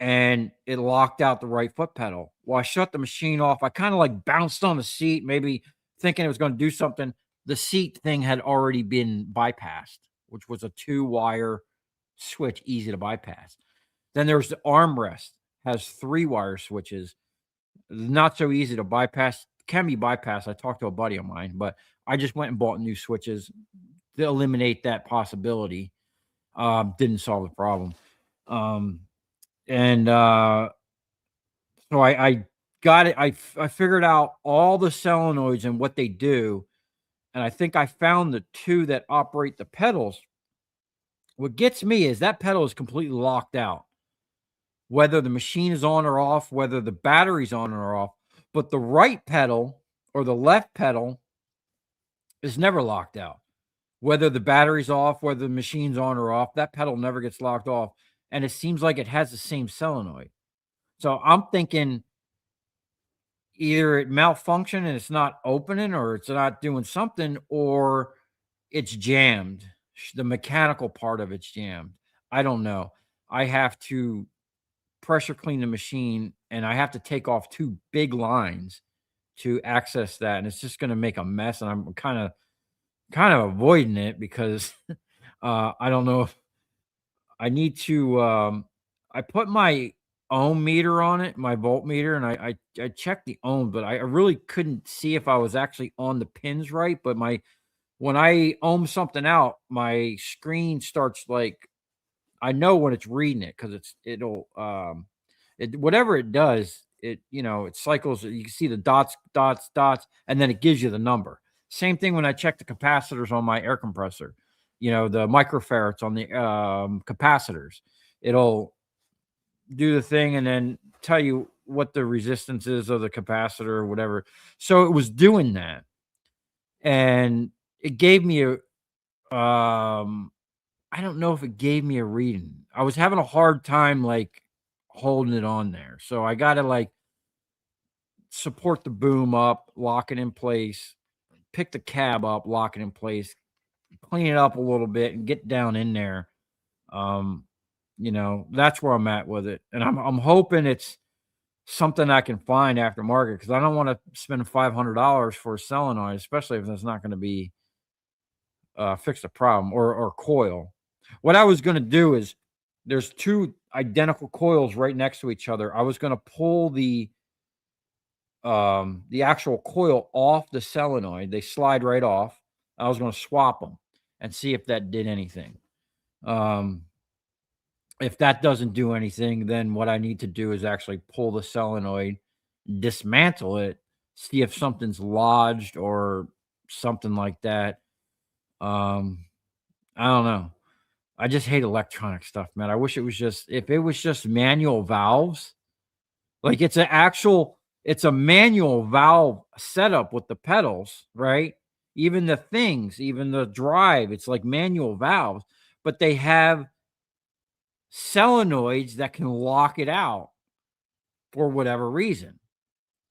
and it locked out the right foot pedal. Well, I shut the machine off. I kind of like bounced on the seat, maybe thinking it was going to do something. The seat thing had already been bypassed, which was a 2-wire switch, easy to bypass. Then there's the armrest, has 3-wire switches, not so easy to bypass, can be bypassed. I talked to a buddy of mine, but I just went and bought new switches to eliminate that possibility. Didn't solve the problem. So I got it. I figured out all the solenoids and what they do. And I think I found the 2 that operate the pedals. What gets me is that pedal is completely locked out, whether the machine is on or off, whether the battery's on or off. But the right pedal or the left pedal is never locked out. Whether the battery's off, whether the machine's on or off, that pedal never gets locked off. And it seems like it has the same solenoid. So I'm thinking either it malfunctioned and it's not opening, or it's not doing something, or it's jammed. The mechanical part of it's jammed. I don't know. I have to pressure clean the machine and I have to take off 2 big lines to access that. And it's just going to make a mess. And I'm kind of avoiding it because I don't know if I need to, I put my ohm meter on it, my voltmeter, and I checked the ohm, but I really couldn't see if I was actually on the pins right. But when I ohm something out, my screen starts like, I know when it's reading it because it'll whatever it does, it cycles. You can see the dots, and then it gives you the number. Same thing when I check the capacitors on my air compressor, the microfarads on the capacitors. It'll do the thing and then tell you what the resistance is of the capacitor or whatever. So it was doing that. And it gave me a I don't know if it gave me a reading. I was having a hard time like holding it on there. So I got to like support the boom up, lock it in place, pick the cab up, lock it in place, clean it up a little bit and get down in there. Um, that's where I'm at with it. And I'm hoping it's something I can find aftermarket because I don't want to spend $500 for a solenoid, especially if it's not going to be fix the problem or coil. What I was going to do is there's two identical coils right next to each other. I was going to pull the actual coil off the solenoid. They slide right off. I was going to swap them and see if that did anything. If that doesn't do anything, then what I need to do is actually pull the solenoid, dismantle it, see if something's lodged or something like that. I don't know. I just hate electronic stuff, man. I wish it was just if it was just manual valves, like it's a manual valve setup with the pedals, right? Even the things, even the drive, it's like manual valves, but they have solenoids that can lock it out for whatever reason.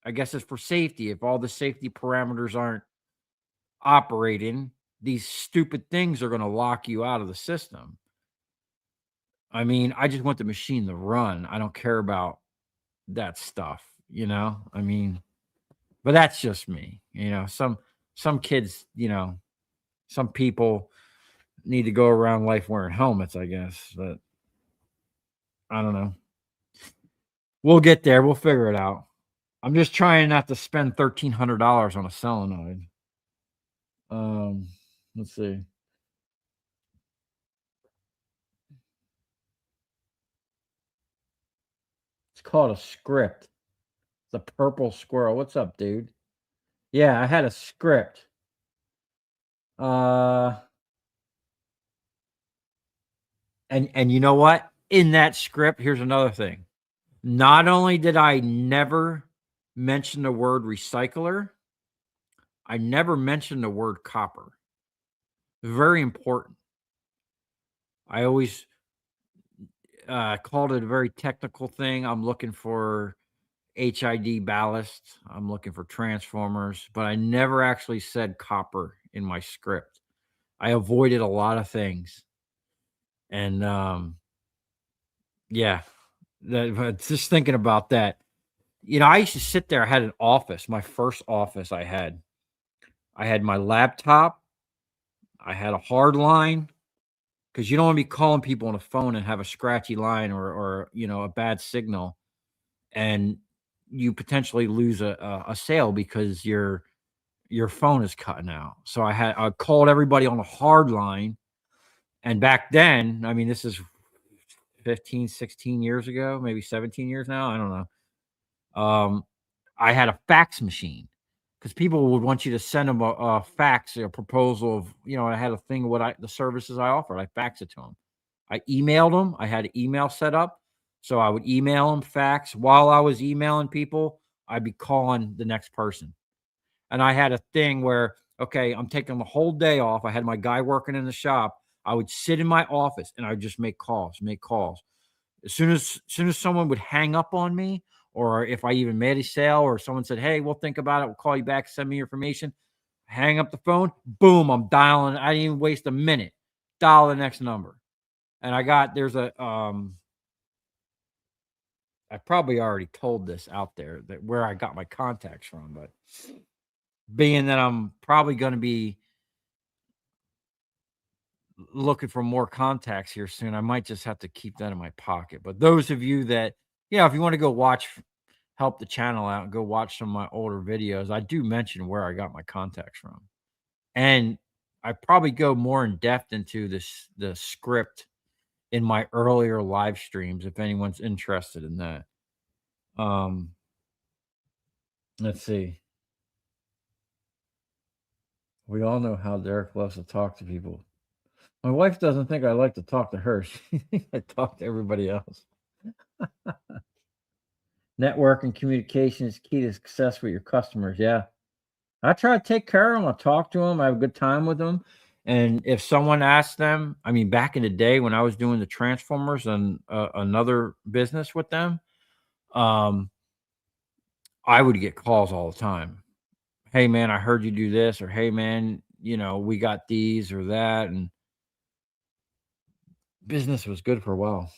I guess it's for safety. If all the safety parameters aren't operating, these stupid things are going to lock you out of the system. I mean, I just want the machine to run. I don't care about that stuff, I mean, but that's just me. Some kids, some people need to go around life wearing helmets, I guess, but I don't know. We'll get there. We'll figure it out. I'm just trying not to spend $1,300 on a solenoid. Let's see. It's called a script. The purple squirrel. What's up, dude? Yeah, I had a script. And you know what? In that script, here's another thing. Not only did I never mention the word recycler, I never mentioned the word copper. Very important. I always called it a very technical thing. I'm looking for HID ballast. I'm looking for transformers, but I never actually said copper in my script. I avoided a lot of things. And yeah, just thinking about that, I used to sit there. I had an office, my first office I had my laptop. I had a hard line because you don't want to be calling people on the phone and have a scratchy line or a bad signal, and you potentially lose a sale because your phone is cutting out. So I called everybody on a hard line, and back then, I mean, this is 15, 16 years ago, maybe 17 years now. I don't know. I had a fax machine because people would want you to send them a fax, a proposal of, I had a thing of the services I offered. I faxed it to them. I emailed them. I had an email set up. So I would email them fax. While I was emailing people, I'd be calling the next person. And I had a thing where, okay, I'm taking the whole day off. I had my guy working in the shop. I would sit in my office and I would just make calls. As soon as someone would hang up on me, or if I even made a sale, or someone said, "Hey, we'll think about it. We'll call you back. Send me your information." Hang up the phone. Boom! I'm dialing. I didn't even waste a minute. Dial the next number, and there's a I probably already told this out there that where I got my contacts from, but being that I'm probably going to be looking for more contacts here soon, I might just have to keep that in my pocket. But those of you that, if you want to go help the channel out and go watch some of my older videos, I do mention where I got my contacts from. And I probably go more in depth into the script in my earlier live streams if anyone's interested in that. Let's see. We all know how Derek loves to talk to people. My wife doesn't think I like to talk to her. She thinks I talk to everybody else. Network and communication is key to success with your customers. Yeah. I try to take care of them. I talk to them. I have a good time with them. And if someone asked them, I mean, back in the day when I was doing the transformers and another business with them, um, I would get calls all the time. Hey man, I heard you do this, or hey man, we got these or that, and business was good for a while.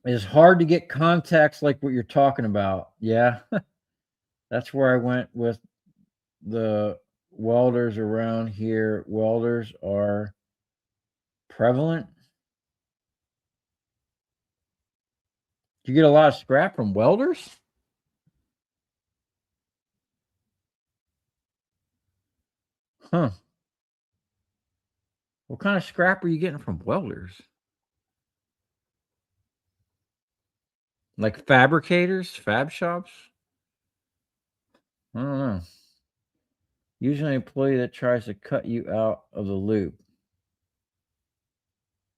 It's hard to get contacts like what you're talking about. Yeah, that's where I went with the welders around here. Welders are prevalent. Do you get a lot of scrap from welders? Huh. What kind of scrap are you getting from welders? Like fabricators, fab shops? I don't know. Usually an employee that tries to cut you out of the loop.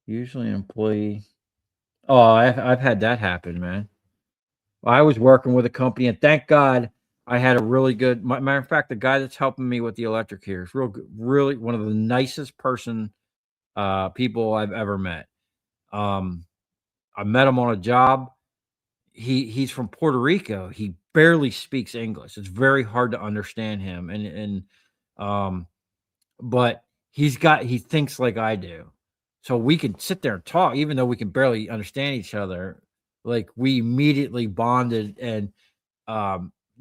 Usually an employee. Oh, I've had that happen, man. I was working with a company, and thank God I had a really good. Matter of fact, the guy that's helping me with the electric here is real good, really one of the nicest people I've ever met. Um, I met him on a job. He's from Puerto Rico. He barely speaks English. It's very hard to understand him, um, but he thinks like I do. So we can sit there and talk, even though we can barely understand each other. Like we immediately bonded and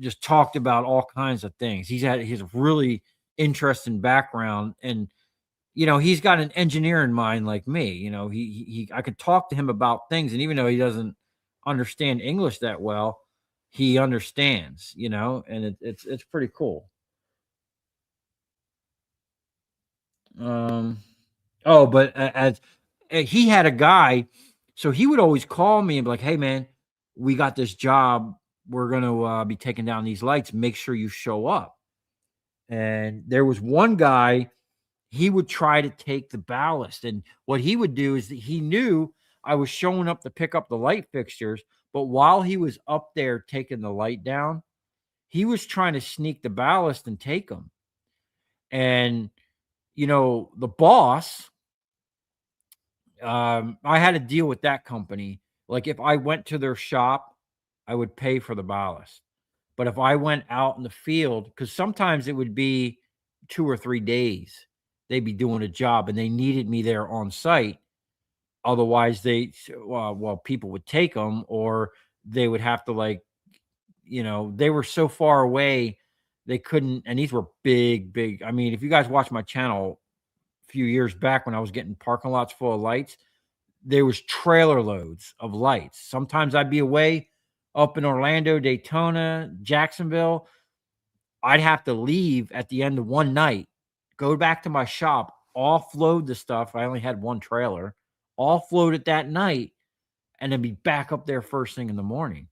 just talked about all kinds of things. He's a really interesting background, and he's got an engineering mind like me. I could talk to him about things, and even though he doesn't understand English that well, he understands. And it's pretty cool. Um, oh, but as he had a guy, so he would always call me and be like, "Hey, man, we got this job. We're gonna be taking down these lights. Make sure you show up." And there was one guy, he would try to take the ballast, and what he would do is that he knew I was showing up to pick up the light fixtures, but while he was up there taking the light down, he was trying to sneak the ballast and take them. And the boss, I had to deal with that company. Like if I went to their shop, I would pay for the ballast. But if I went out in the field, because sometimes it would be 2 or 3 days, they'd be doing a job and they needed me there on site. Otherwise, people would take them, or they would have to they were so far away, they couldn't. And these were big, big. I mean, if you guys watch my channel a few years back when I was getting parking lots full of lights, there was trailer loads of lights. Sometimes I'd be away up in Orlando, Daytona, Jacksonville. I'd have to leave at the end of one night, go back to my shop, offload the stuff. I only had one trailer, offload it that night, and then be back up there first thing in the morning.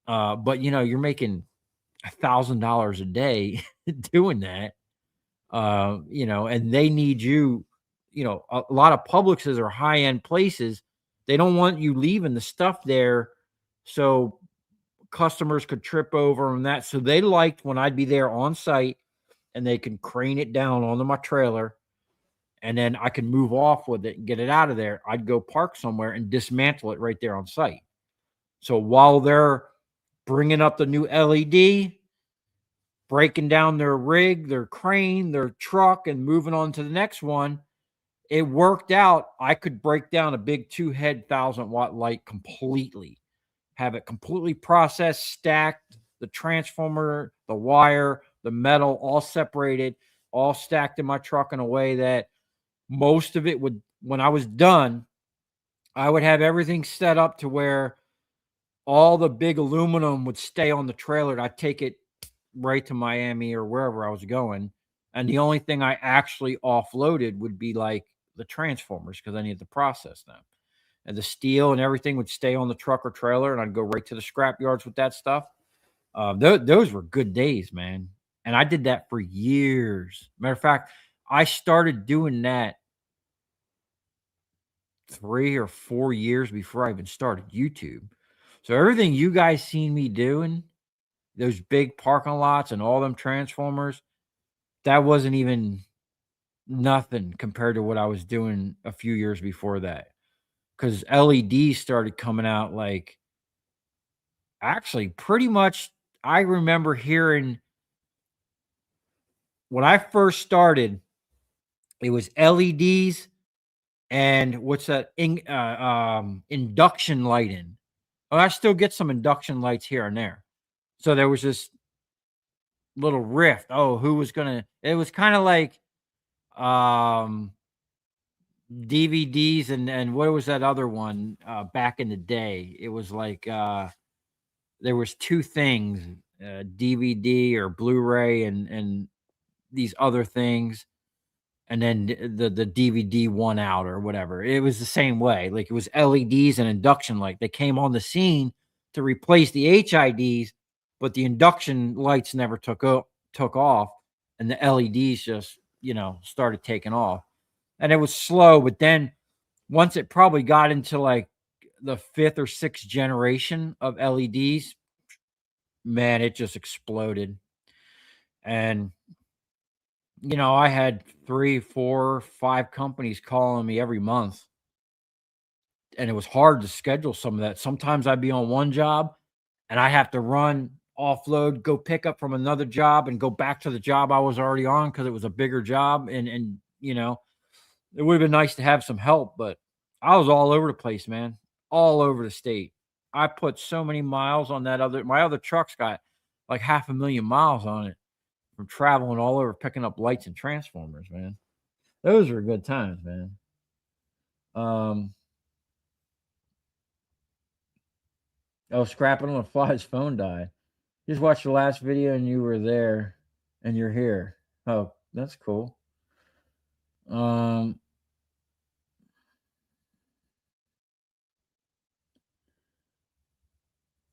But you're making $1,000 a day doing that. And they need you. A lot of Publixes are high end places. They don't want you leaving the stuff there, so customers could trip over and that. So they liked when I'd be there on site, and they can crane it down onto my trailer, and then I can move off with it and get it out of there. I'd go park somewhere and dismantle it right there on site. So while they're bringing up the new LED, breaking down their rig, their crane, their truck, and moving on to the next one, it worked out. I could break down a big 2-head 1,000-watt light completely, have it completely processed, stacked, the transformer, the wire, the metal, all separated, all stacked in my truck in a way that most of it would, when I was done, I would have everything set up to where all the big aluminum would stay on the trailer. I'd take it right to Miami or wherever I was going. And the only thing I actually offloaded would be like the transformers, because I needed to process them. And the steel and everything would stay on the truck or trailer, and I'd go right to the scrap yards with that stuff. Those were good days, man. And I did that for years. Matter of fact, I started doing that 3 or 4 years before I even started YouTube. So everything you guys seen me doing, those big parking lots and all them transformers, that wasn't even nothing compared to what I was doing a few years before that. Because LEDs started coming out like actually pretty much. I remember hearing when I first started, it was LEDs and what's that induction lighting. Oh, I still get some induction lights here and there. So there was this little rift. Oh, who was gonna? It was kind of like um DVDs and what was that other one back in the day? It was like there was two things, DVD or Blu-ray and these other things, and then the DVD won out or whatever. It was the same way. Like it was LEDs and induction light. They came on the scene to replace the HIDs, but the induction lights never took off, and the LEDs just started taking off, and it was slow. But then once it probably got into like the fifth or sixth generation of LEDs, man, it just exploded. And I had 3, 4, 5 companies calling me every month, and it was hard to schedule some of that. Sometimes I'd be on one job and I have to run, offload, go pick up from another job and go back to the job I was already on because it was a bigger job. And it would have been nice to have some help, but I was all over the place, man. All over the state. I put so many miles on my other truck's got like 500,000 miles on it from traveling all over picking up lights and transformers, man. Those were good times, man. Scrapping on the fly's phone died. Just watched the last video and you were there and you're here. Oh, that's cool.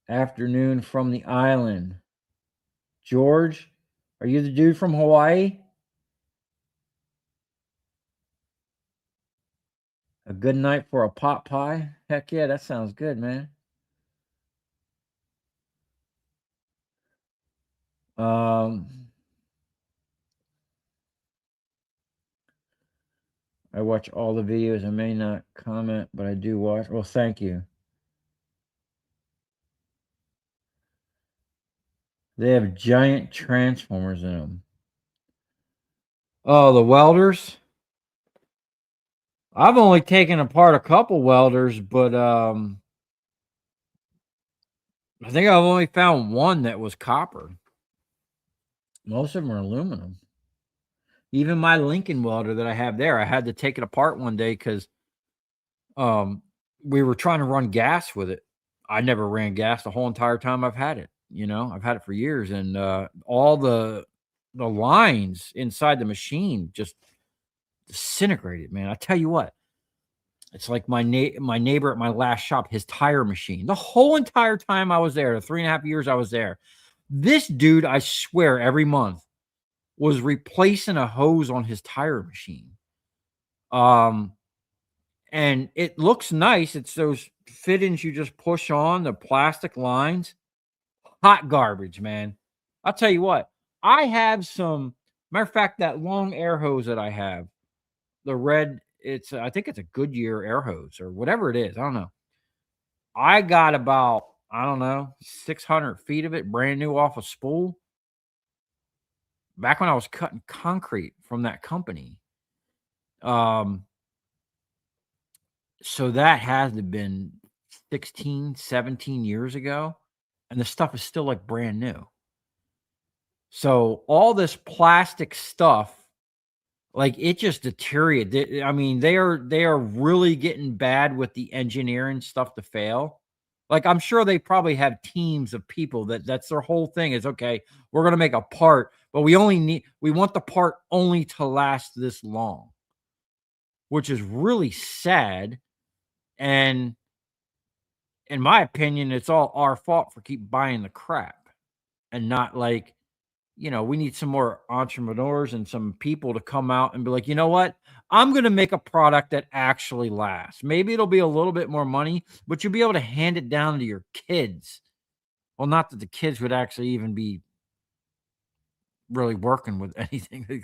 Afternoon from the island. George, are you the dude from Hawaii? A good night for a pot pie? Heck yeah, that sounds good, man. I watch all the videos. I may not comment, but I do watch. Well, thank you. They have giant transformers in them. Oh, the welders? I've only taken apart a couple welders, but I think I've only found one that was copper. Most of them are aluminum. Even my Lincoln welder that I have there, I had to take it apart one day because we were trying to run gas with it. I never ran gas the whole entire time I've had it. I've had it for years, and all the lines inside the machine just disintegrated, man. I tell you what, it's like my neighbor at my last shop, his tire machine. The whole entire time I was there, the 3.5 years I was there, this dude, I swear, every month was replacing a hose on his tire machine. And it looks nice. It's those fittings you just push on, the plastic lines. Hot garbage, man. I'll tell you what, I have some, matter of fact, that long air hose that I have, the red, I think it's a Goodyear air hose or whatever it is. I don't know. I got about, I don't know, 600 feet of it brand new off a spool back when I was cutting concrete from that company. So that has to have been 16, 17 years ago. And the stuff is still like brand new. So all this plastic stuff, like it just deteriorated. I mean, they are really getting bad with the engineering stuff to fail. Like I'm sure they probably have teams of people that's their whole thing is, okay, we're going to make a part, but we want the part only to last this long, which is really sad. And in my opinion, it's all our fault for keep buying the crap and not like, we need some more entrepreneurs and some people to come out and be like, you know what? I'm going to make a product that actually lasts. Maybe it'll be a little bit more money, but you'll be able to hand it down to your kids. Well, not that the kids would actually even be really working with anything.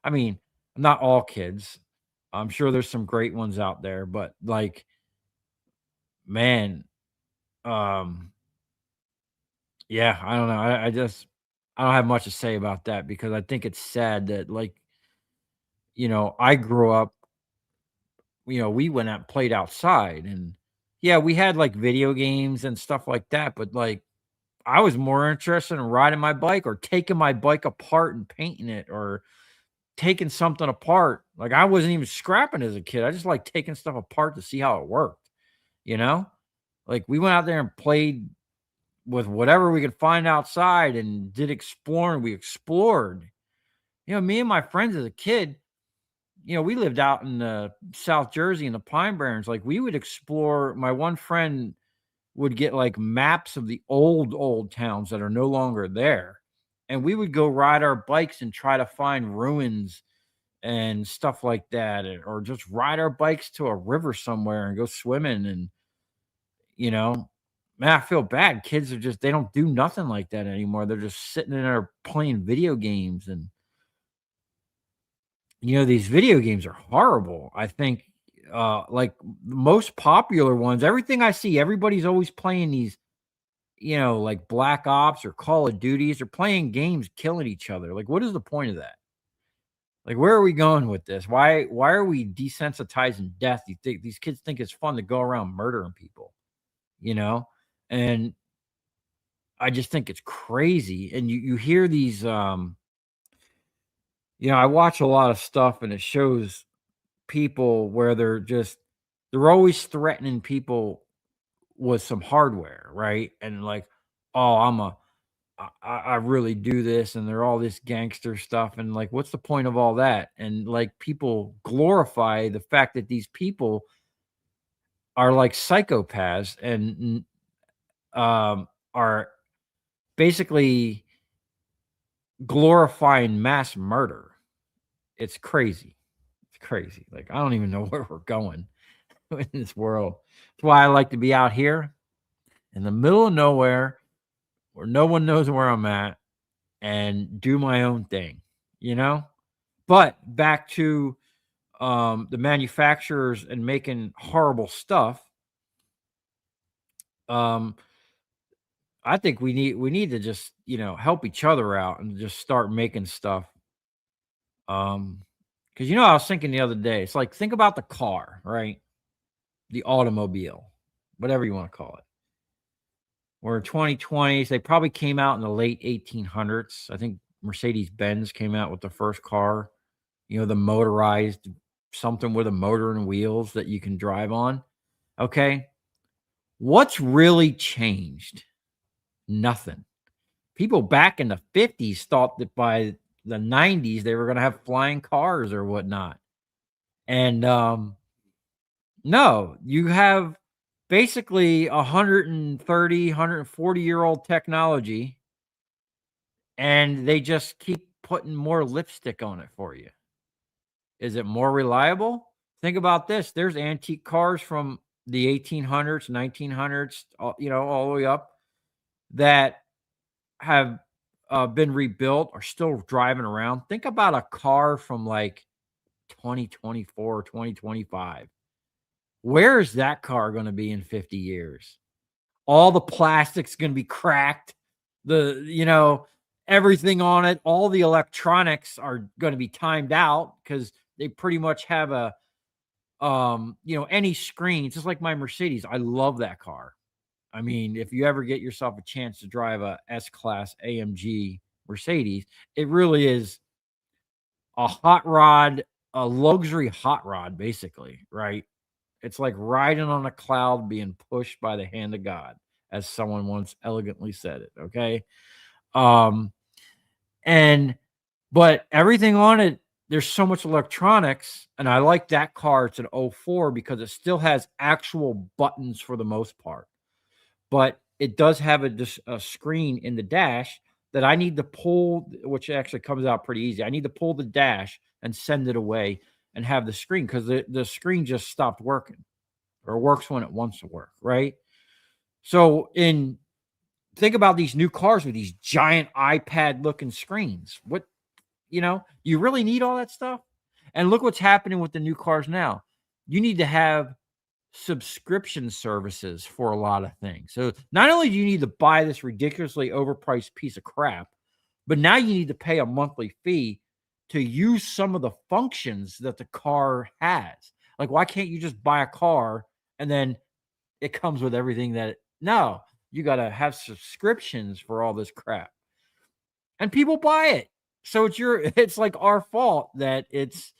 I mean, not all kids. I'm sure there's some great ones out there, but like, man, um, yeah, I don't know. I don't have much to say about that because I think it's sad that like, I grew up, we went out and played outside and yeah, we had like video games and stuff like that, but like I was more interested in riding my bike or taking my bike apart and painting it or taking something apart. Like I wasn't even scrapping as a kid. I just like taking stuff apart to see how it worked, you know? Like we went out there and played with whatever we could find outside and did exploring. We explored. Me and my friends as a kid, we lived out in South Jersey in the Pine Barrens. Like we would explore. My one friend would get like maps of the old towns that are no longer there. And we would go ride our bikes and try to find ruins and stuff like that, or just ride our bikes to a river somewhere and go swimming. And, you know, man, I feel bad. Kids are just, they don't do nothing like that anymore. They're just sitting in there playing video games. And, these video games are horrible. I think, like the most popular ones, everything I see, everybody's always playing these, like Black Ops or Call of Duties. They're playing games, killing each other. Like, what is the point of that? Like, where are we going with this? Why are we desensitizing death? You think these kids think it's fun to go around murdering people, And I just think it's crazy. And you hear these, I watch a lot of stuff and it shows people where they're always threatening people with some hardware, right? And like, oh, I really do this, and they're all this gangster stuff. And like, what's the point of all that? And like, people glorify the fact that these people are like psychopaths and are basically glorifying mass murder. It's crazy. It's crazy. Like, I don't even know where we're going in this world. That's why I like to be out here in the middle of nowhere where no one knows where I'm at and do my own thing, But back to the manufacturers and making horrible stuff. I think we need to just, help each other out and just start making stuff. Because I was thinking the other day, it's like, think about the car, right? The automobile, whatever you want to call it. We're 2020s. They probably came out in the late 1800s. I think Mercedes-Benz came out with the first car, the motorized something with a motor and wheels that you can drive on. Okay. What's really changed? Nothing. People back in the 50s thought that by the 90s they were going to have flying cars or whatnot. And no, you have basically 130, 140-year-old technology, and they just keep putting more lipstick on it for you. Is it more reliable? Think about this. There's antique cars from the 1800s, 1900s, all the way up that have been rebuilt or still driving around. Think about a car from like 2024, 2025. Where is that car going to be in 50 years? All the plastic's going to be cracked. Everything on it, all the electronics are going to be timed out because they pretty much have a, any screen, just like my Mercedes. I love that car. I mean, if you ever get yourself a chance to drive a S-Class AMG Mercedes, it really is a hot rod, a luxury hot rod, basically, right? It's like riding on a cloud being pushed by the hand of God, as someone once elegantly said it, okay? But everything on it, there's so much electronics, and I like that car. It's an 04 because it still has actual buttons for the most part. But it does have a screen in the dash that I need to pull, which actually comes out pretty easy. I need to pull the dash and send it away and have the screen because the screen just stopped working or works when it wants to work, right? So think about these new cars with these giant iPad looking screens. You really need all that stuff? And look what's happening with the new cars now. You need to have subscription services for a lot of things. So not only do you need to buy this ridiculously overpriced piece of crap, but now you need to pay a monthly fee to use some of the functions that the car has. Like, why can't you just buy a car and then it comes with everything no, you got to have subscriptions for all this crap. And people buy it. So it's like our fault that it's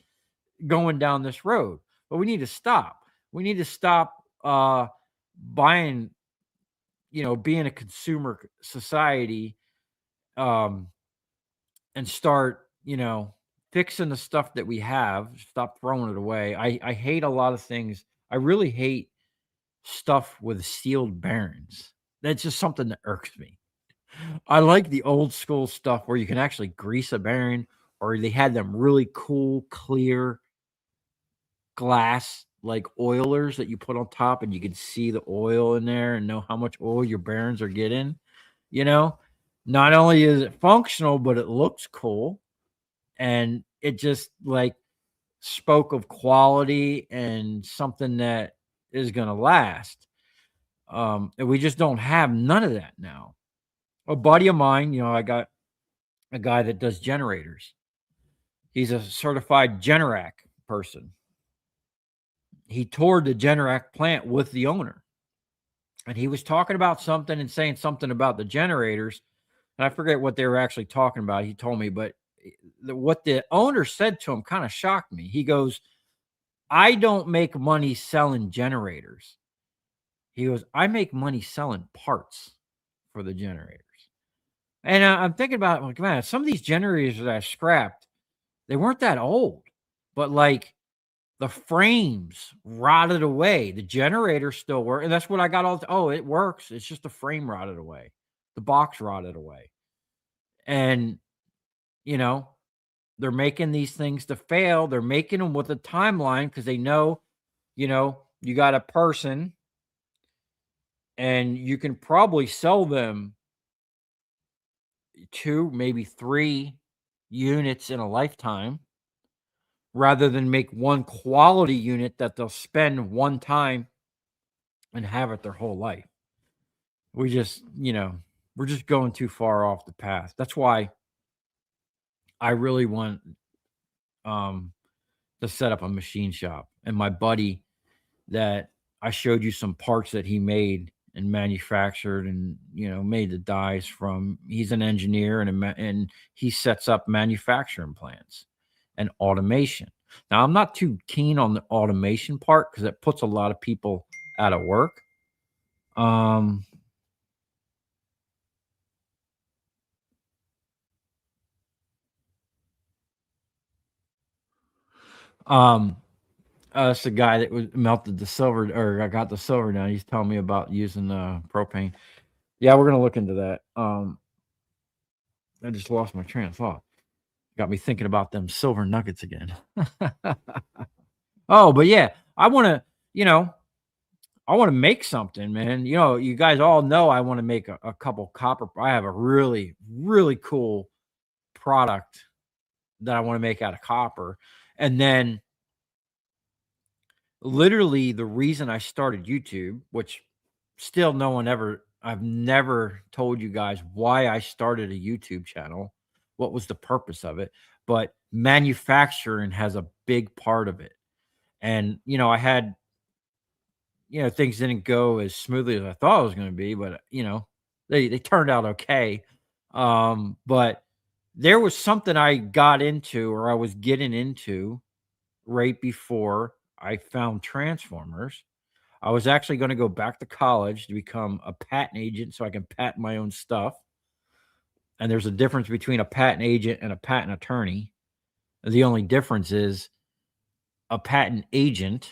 going down this road. But we need to stop. We need to stop buying, being a consumer society, and start, fixing the stuff that we have. Stop throwing it away. I hate a lot of things. I really hate stuff with sealed bearings. That's just something that irks me. I like the old school stuff where you can actually grease a bearing, or they had them really cool, clear glass like oilers that you put on top and you can see the oil in there and know how much oil your bearings are getting. Not only is it functional, but it looks cool. And it just like spoke of quality and something that is going to last. And we just don't have none of that now. A buddy of mine, I got a guy that does generators. He's a certified Generac person. He toured the Generac plant with the owner. And he was talking about something and saying something about the generators. And I forget what they were actually talking about. He told me, but what the owner said to him kind of shocked me. He goes, I don't make money selling generators. He goes, I make money selling parts for the generators. And I'm thinking about, like, man, some of these generators that I scrapped, they weren't that old, but like the frames rotted away. The generator still works. And that's what I got it works. It's just the frame rotted away. The box rotted away. And, they're making these things to fail. They're making them with a timeline because they know, you got a person and you can probably sell them 2, maybe 3 units in a lifetime, rather than make one quality unit that they'll spend one time and have it their whole life. We just, we're just going too far off the path. That's why I really want to set up a machine shop. And my buddy that I showed you some parts that he made and manufactured and, made the dies from, he's an engineer and he sets up manufacturing plants and automation. Now, I'm not too keen on the automation part because it puts a lot of people out of work. It's the guy that was melted the silver, or I got the silver down. He's telling me about using propane. Yeah, we're gonna look into that. I just lost my train of thought. Got me thinking about them silver nuggets again. Oh, but yeah, I want to make something, man. You guys all know I want to make a couple copper. I have a really, really cool product that I want to make out of copper. And then literally the reason I started YouTube, which still I've never told you guys why I started a YouTube channel, what was the purpose of it, but manufacturing has a big part of it. And, I had, things didn't go as smoothly as I thought it was going to be, but, they turned out okay. But there was something I got into, or I was getting into right before I found Transformers. I was actually going to go back to college to become a patent agent so I can patent my own stuff. And there's a difference between a patent agent and a patent attorney. The only difference is a patent agent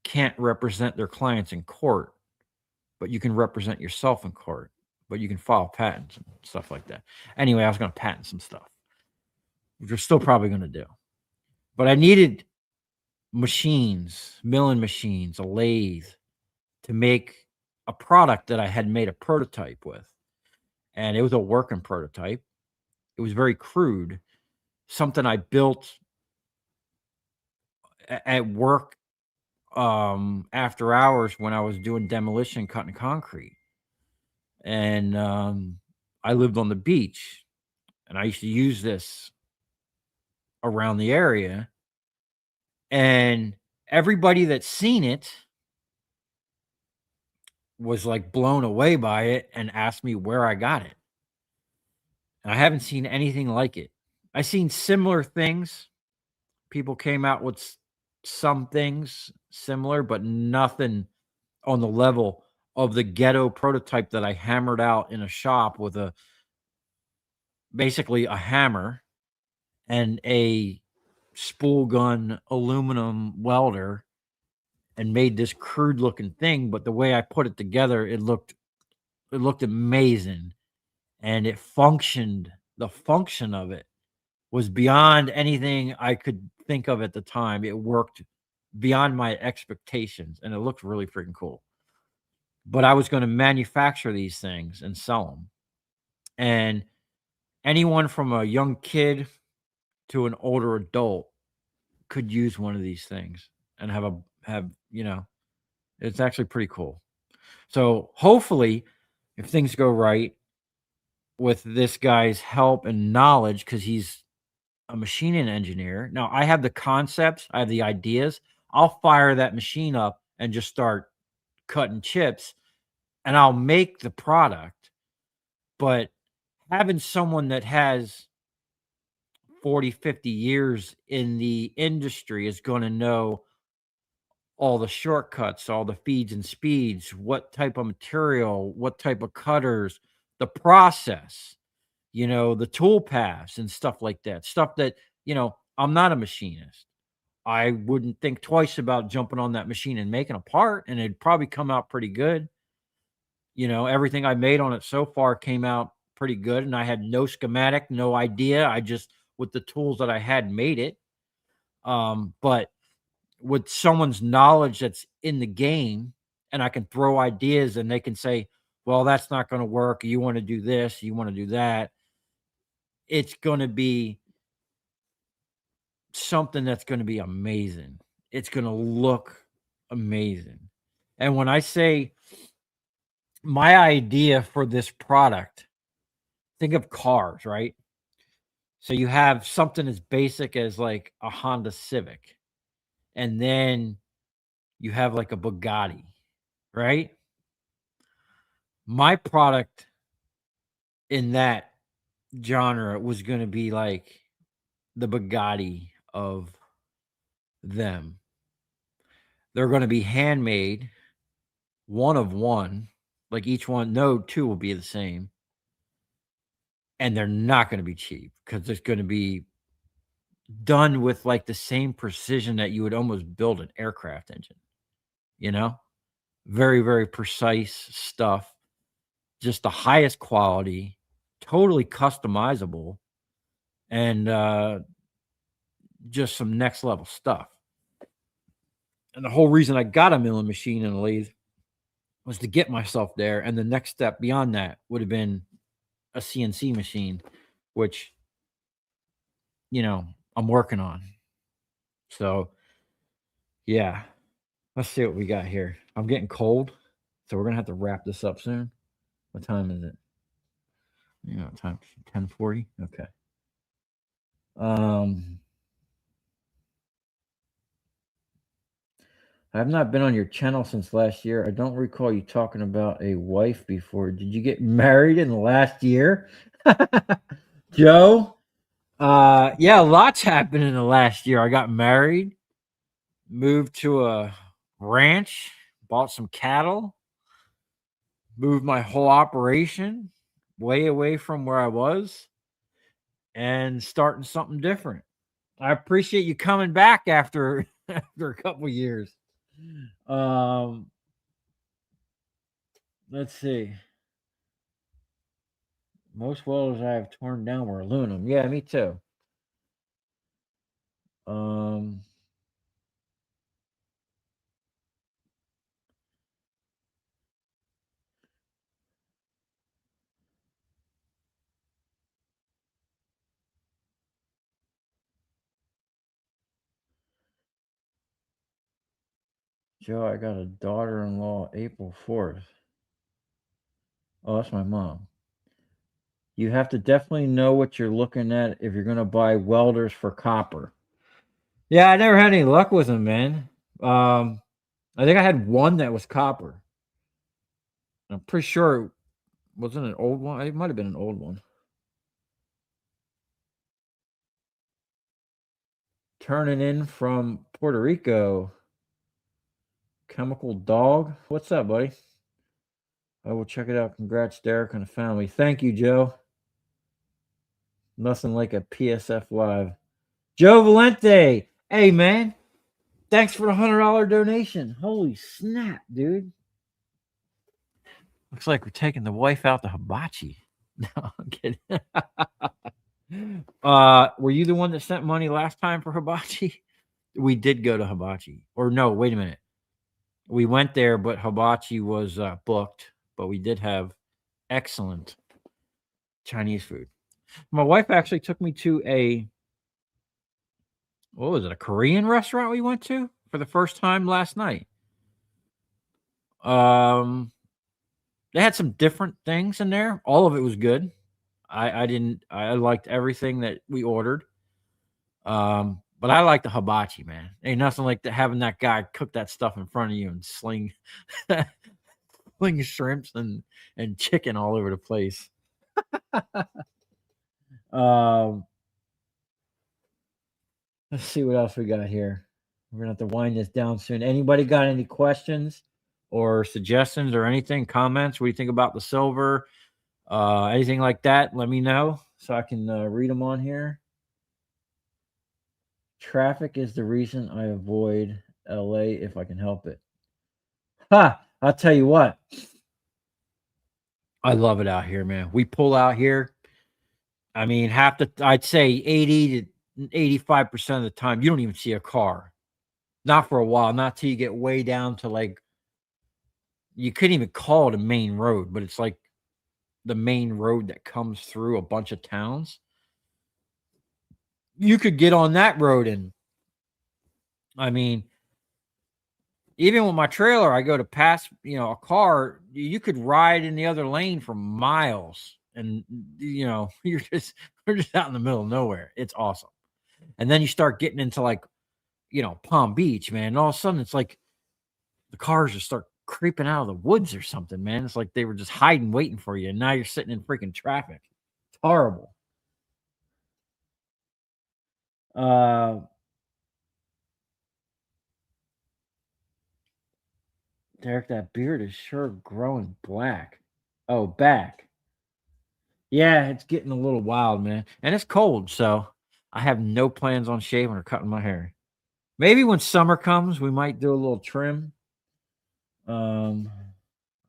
can't represent their clients in court, but you can represent yourself in court, but you can file patents and stuff like that. Anyway, I was going to patent some stuff, which we're still probably going to do. But I needed machines, milling machines, a lathe to make a product that I had made a prototype with. And it was a working prototype. It was very crude, something I built at work after hours when I was doing demolition, cutting concrete. And I lived on the beach, and I used to use this around the area. And everybody that's seen it was like blown away by it and asked me where I got it. And I haven't seen anything like it. I've seen similar things. People came out with some things similar, but nothing on the level of the ghetto prototype that I hammered out in a shop with basically a hammer and a spool gun aluminum welder, and made this crude looking thing. But the way I put it together, it looked amazing, and it functioned. The function of it was beyond anything I could think of at the time. It worked beyond my expectations, and it looked really freaking cool. But I was going to manufacture these things and sell them. And anyone from a young kid to an older adult could use one of these things and it's actually pretty cool. So hopefully, if things go right with this guy's help and knowledge, because he's a machining engineer. Now I have the concepts, I have the ideas. I'll fire that machine up and just start cutting chips, and I'll make the product. But having someone that has 40, 50 years in the industry is going to know all the shortcuts, all the feeds and speeds, what type of material, what type of cutters, the process, the tool paths and stuff like that. Stuff that, I'm not a machinist. I wouldn't think twice about jumping on that machine and making a part, and it'd probably come out pretty good. Everything I made on it so far came out pretty good, and I had no schematic, no idea. I just, with the tools that I had, made it. But with someone's knowledge that's in the game, and I can throw ideas and they can say, well, that's not going to work. You want to do this, you want to do that. It's going to be something that's going to be amazing. It's going to look amazing. And when I say my idea for this product, think of cars, right? So you have something as basic as like a Honda Civic, and then you have like a Bugatti, right? My product in that genre was going to be like the Bugatti of them. They're going to be handmade, one of one, like each one, no two will be the same. And they're not going to be cheap because it's going to be done with like the same precision that you would almost build an aircraft engine, you know? Very, very precise stuff, just the highest quality, totally customizable, and just some next level stuff. And the whole reason I got a milling machine and a lathe was to get myself there. And the next step beyond that would have been a CNC machine, which, I'm working on. So, yeah, let's see what we got here. I'm getting cold, so we're going to have to wrap this up soon. What time is it? Time 10:40. Okay. I have not been on your channel since last year. I don't recall you talking about a wife before. Did you get married in the last year? Joe? Yeah, lots happened in the last year. I got married, moved to a ranch, bought some cattle, moved my whole operation way away from where I was, and starting something different. I appreciate you coming back after after a couple years. Let's see. Most welders I have torn down were aluminum. Yeah, me too. Um, Joe, I got a daughter-in-law April 4th. Oh, that's my mom. You have to definitely know what you're looking at if you're going to buy welders for copper. Yeah, I never had any luck with them, man. I think I had one that was copper. I'm pretty sure it wasn't an old one. It might have been an old one. Turning in from Puerto Rico. Chemical Dog. What's up, buddy? I will check it out. Congrats, Derek, and the family. Thank you, Joe. Nothing like a PSF Live. Joe Valente. Hey, man. Thanks for the $100 donation. Holy snap, dude. Looks like we're taking the wife out to hibachi. No, I'm kidding. Were you the one that sent money last time for hibachi? We did go to hibachi. Or no, wait a minute. We went there, but hibachi was booked. But we did have excellent Chinese food. My wife actually took me to a Korean restaurant we went to for the first time last night. They had some different things in there. All of it was good. I liked everything that we ordered. But I like the hibachi, man. Ain't nothing like having that guy cook that stuff in front of you and sling shrimps and chicken all over the place. Let's see what else we got here. We're gonna have to wind this down soon. Anybody got any questions or suggestions or anything? Comments? What do you think about the silver? Anything like that? Let me know so I can read them on here. Traffic is the reason I avoid LA if I can help it. Ha! I'll tell you what. I love it out here, man. We pull out here. I mean, I'd say 80 to 85% of the time, you don't even see a car. Not for a while, not till you get way down to like, you couldn't even call it a main road, but it's like the main road that comes through a bunch of towns. You could get on that road and, I mean, even with my trailer, I go to pass, a car, you could ride in the other lane for miles and, we're just out in the middle of nowhere. It's awesome. And then you start getting into like, Palm Beach, man. And all of a sudden it's like the cars just start creeping out of the woods or something, man. It's like they were just hiding, waiting for you. And now you're sitting in freaking traffic. It's horrible. Derek, that beard is sure growing black. Oh, back. Yeah, it's getting a little wild, man. And it's cold, so I have no plans on shaving or cutting my hair. Maybe when summer comes, we might do a little trim. I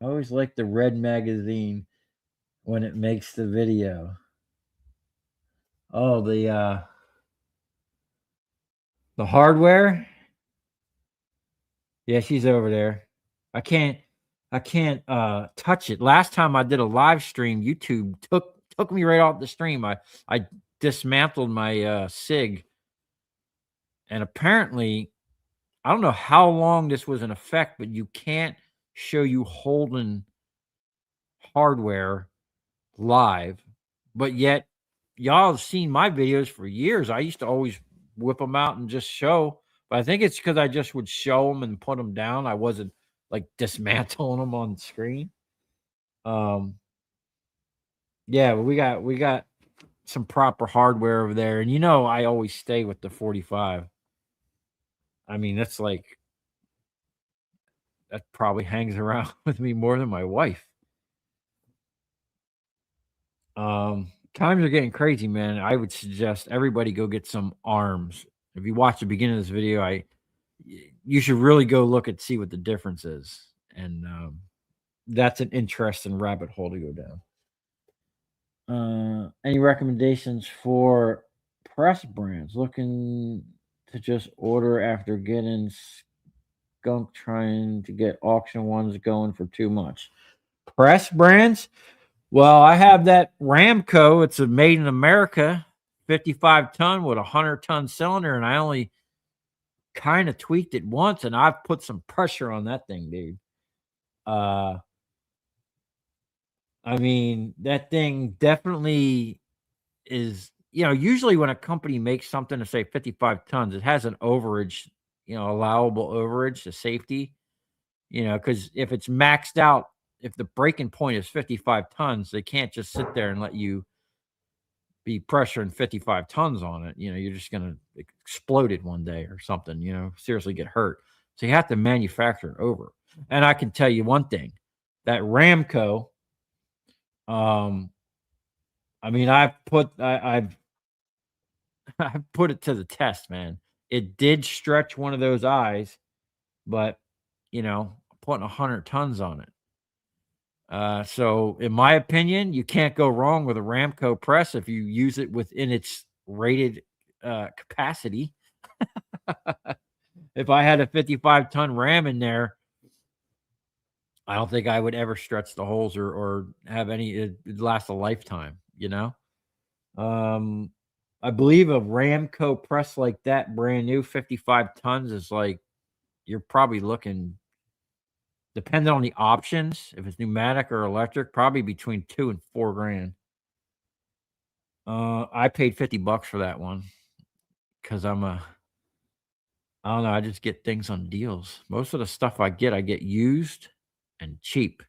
always like the red magazine when it makes the video. Oh, the hardware. Yeah, she's over there. I can't touch it. Last time I did a live stream, YouTube took me right off the stream. I dismantled my SIG, and apparently, I don't know how long this was in effect, but you can't show you holding hardware live. But yet, y'all have seen my videos for years. I used to always whip them out and just show. But I think it's because I just would show them and put them down. I wasn't like dismantling them on the screen. Yeah, but we got some proper hardware over there, and I always stay with the 45. I mean, that's like that probably hangs around with me more than my wife. Times are getting crazy, man. I would suggest everybody go get some arms. If you watch the beginning of this video, you should really go look and see what the difference is. And that's an interesting rabbit hole to go down. Any recommendations for press brands looking to just order after getting skunk trying to get auction ones going for too much? Press brands? Well, I have that Ramco. It's a made in America, 55 ton with a 100-ton cylinder, and I only kind of tweaked it once, and I've put some pressure on that thing, dude. I mean, that thing definitely is, usually when a company makes something to say 55 tons, it has an overage, allowable overage to safety, because if it's maxed out, if the breaking point is 55 tons, they can't just sit there and let you be pressuring 55 tons on it. You're just going to explode it one day or something, seriously get hurt. So you have to manufacture it over. And I can tell you one thing, that Ramco, I mean, I've I've put it to the test, man. It did stretch one of those eyes, but putting 100 tons on it. So in my opinion, you can't go wrong with a Ramco press if you use it within its rated capacity. If I had a 55-ton Ram in there, I don't think I would ever stretch the holes or have it'd last a lifetime, I believe a Ramco press like that, brand new, 55 tons is like, you're probably looking, depending on the options, if it's pneumatic or electric, probably between $2,000 and $4,000. I paid $50 for that one because I don't know, I just get things on deals. Most of the stuff I get used and cheap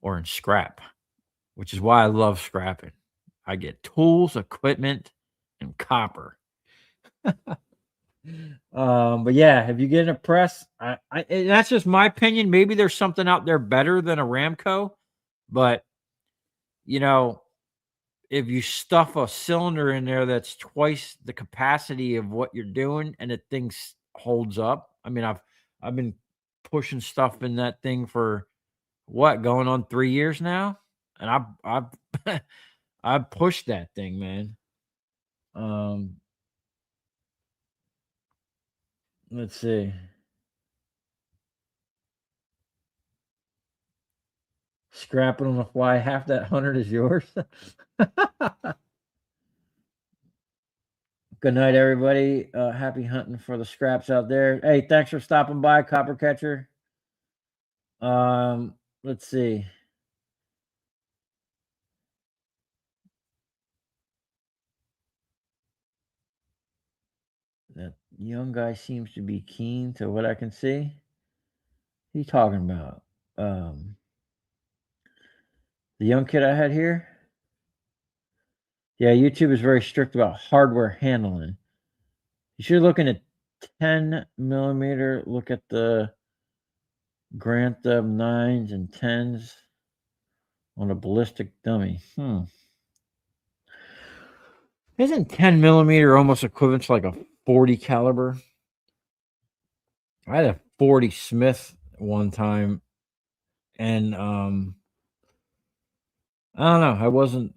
or in scrap, which is why I love scrapping. I get tools, equipment, and copper. But yeah, if you get a press, and that's just my opinion. Maybe there's something out there better than a Ramco, but if you stuff a cylinder in there that's twice the capacity of what you're doing and the thing holds up. I mean, I've been pushing stuff in that thing for going on 3 years now, and I've I've pushed that thing, man. Let's see. Scrapping on the fly, half that 100 is yours. Good night, everybody. Happy hunting for the scraps out there. Hey, thanks for stopping by, Copper Catcher. Let's see. That young guy seems to be keen to what I can see. What are you talking about? The young kid I had here? Yeah, YouTube is very strict about hardware handling. You should look at 10 millimeter. Look at the Grantham 9s and 10s on a ballistic dummy. Isn't 10 millimeter almost equivalent to like a 40 caliber? I had a 40 Smith one time, and I don't know. I wasn't.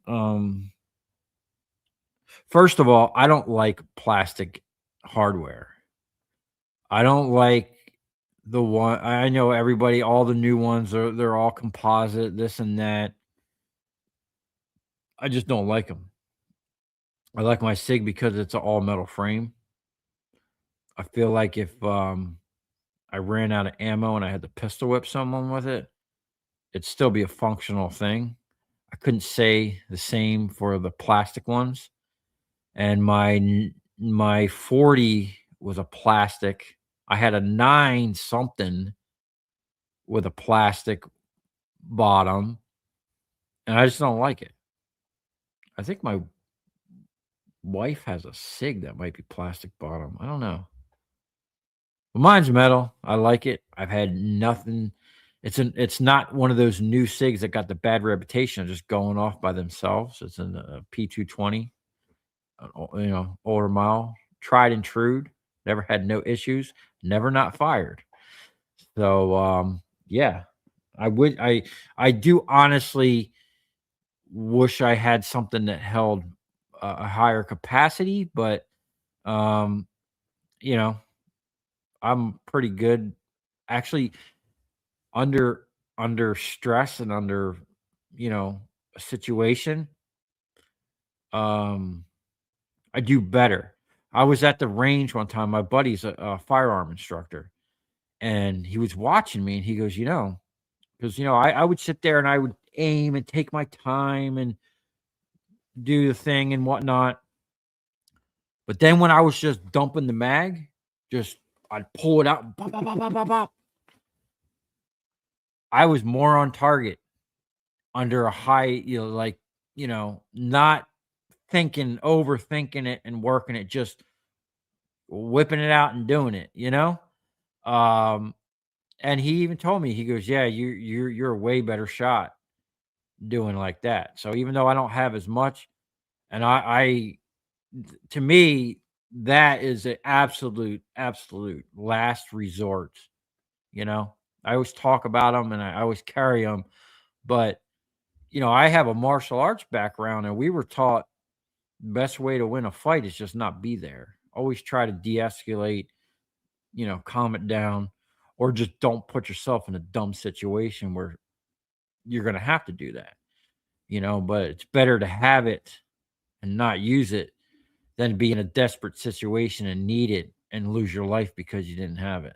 First of all, I don't like plastic hardware. I don't like the one. I know everybody. All the new ones they're all composite, this and that. I just don't like them. I like my SIG because it's an all metal frame. I feel like if I ran out of ammo and I had to pistol whip someone with it, it'd still be a functional thing. I couldn't say the same for the plastic ones. And my 40 was a plastic. I had a 9 something with a plastic bottom, and I just don't like it. I think my wife has a SIG that might be plastic bottom. I don't know. But mine's metal. I like it. I've had nothing. It's not one of those new SIGs that got the bad reputation of just going off by themselves. It's a P220, older model, tried and true. Never had no issues. Never not fired. So yeah, I do honestly wish I had something that held a higher capacity, but you know, I'm pretty good actually under stress and under, a situation. I do better. I was at the range one time. My buddy's a firearm instructor, and he was watching me, and he goes, because I would sit there and I would aim and take my time and do the thing and whatnot. But then when I was just dumping the mag, I'd pull it out, bop, bop, bop, bop, bop, bop. I was more on target under a high, not overthinking it and working it, just whipping it out and doing it, and he even told me, he goes, yeah, you're a way better shot doing like that. So even though I don't have as much, and to me, that is an absolute last resort. I always talk about them and I always carry them, but I have a martial arts background, and we were taught the best way to win a fight is just not be there. Always try to de-escalate, calm it down, or just don't put yourself in a dumb situation where you're going to have to do that, but it's better to have it and not use it than be in a desperate situation and need it and lose your life because you didn't have it,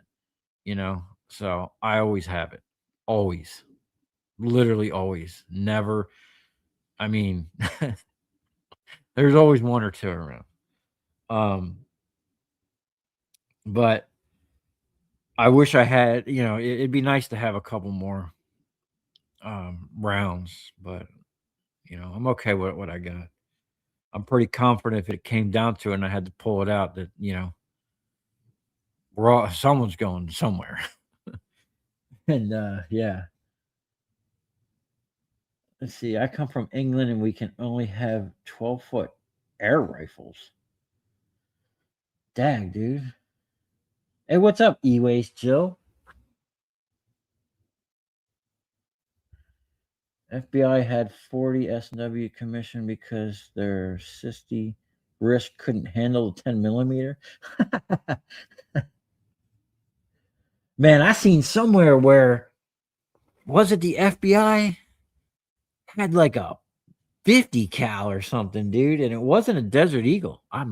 So I always have it. Always. Literally always. Never. I mean, there's always one or two around. But I wish I had, it'd be nice to have a couple more rounds, but I'm okay with what I got. I'm pretty confident if it came down to it and I had to pull it out that, someone's going somewhere. And yeah. Let's see. I come from England and we can only have 12-foot air rifles. Dang, dude. Hey, what's up, E-Waste Jill? FBI had 40 SW commission because their sissy wrist couldn't handle the 10 millimeter. Man, I seen somewhere where, was it the FBI had like a 50 cal or something, dude, and it wasn't a Desert Eagle. I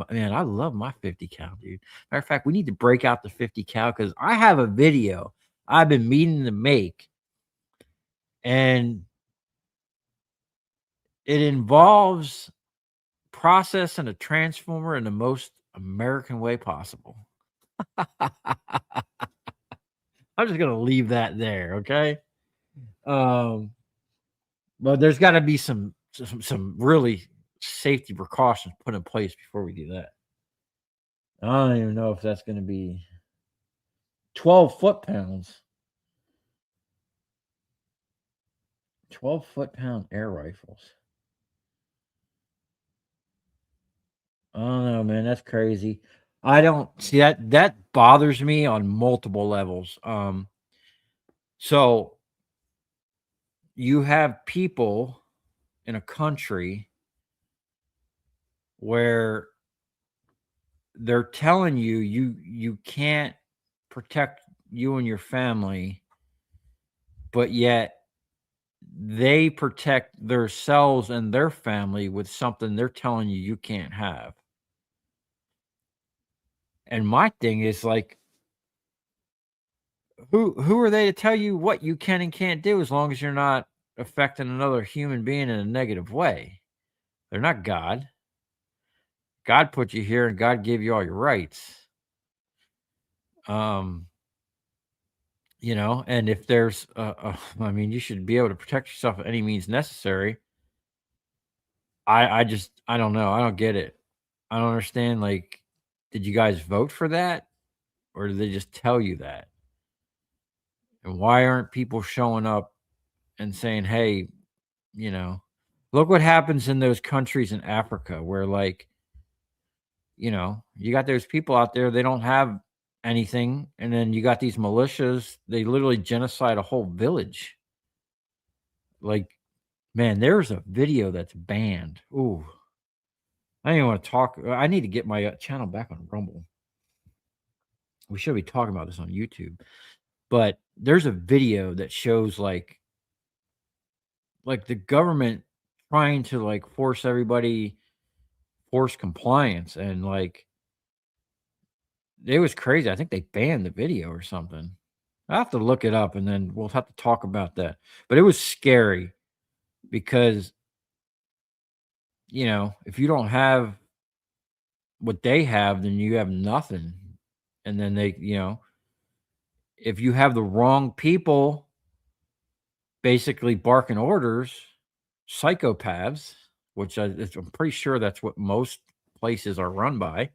love my 50 cal, dude. Matter of fact, we need to break out the 50 cal because I have a video I've been meaning to make, and it involves processing a transformer in the most American way possible. I'm just gonna leave that there, okay? But there's got to be some really safety precautions put in place before we do that. I don't even know if that's going to be 12 foot-pounds. 12 foot-pound air rifles. I don't know, man. That's crazy. I don't see that bothers me on multiple levels. So you have people in a country where they're telling you can't protect you and your family, but yet they protect themselves and their family with something they're telling you can't have. And my thing is like, who are they to tell you what you can and can't do as long as you're not affecting another human being in a negative way? They're not God. God put you here and God gave you all your rights. And if there's you should be able to protect yourself at any means necessary. I don't know. I don't get it. I don't understand. Like, did you guys vote for that? Or did they just tell you that? And why aren't people showing up and saying, hey, look what happens in those countries in Africa where, like, you got those people out there, they don't have anything. And then you got these militias, they literally genocide a whole village. Like, man, there's a video that's banned. Ooh. I don't even want to talk. I need to get my channel back on Rumble. We should be talking about this on YouTube. But there's a video that shows like the government trying to like force compliance, and like it was crazy. I think they banned the video or something. I have to look it up and then we'll have to talk about that. But it was scary because, if you don't have what they have, then you have nothing. And then if you have the wrong people basically barking orders, psychopaths, which I'm pretty sure that's what most places are run by.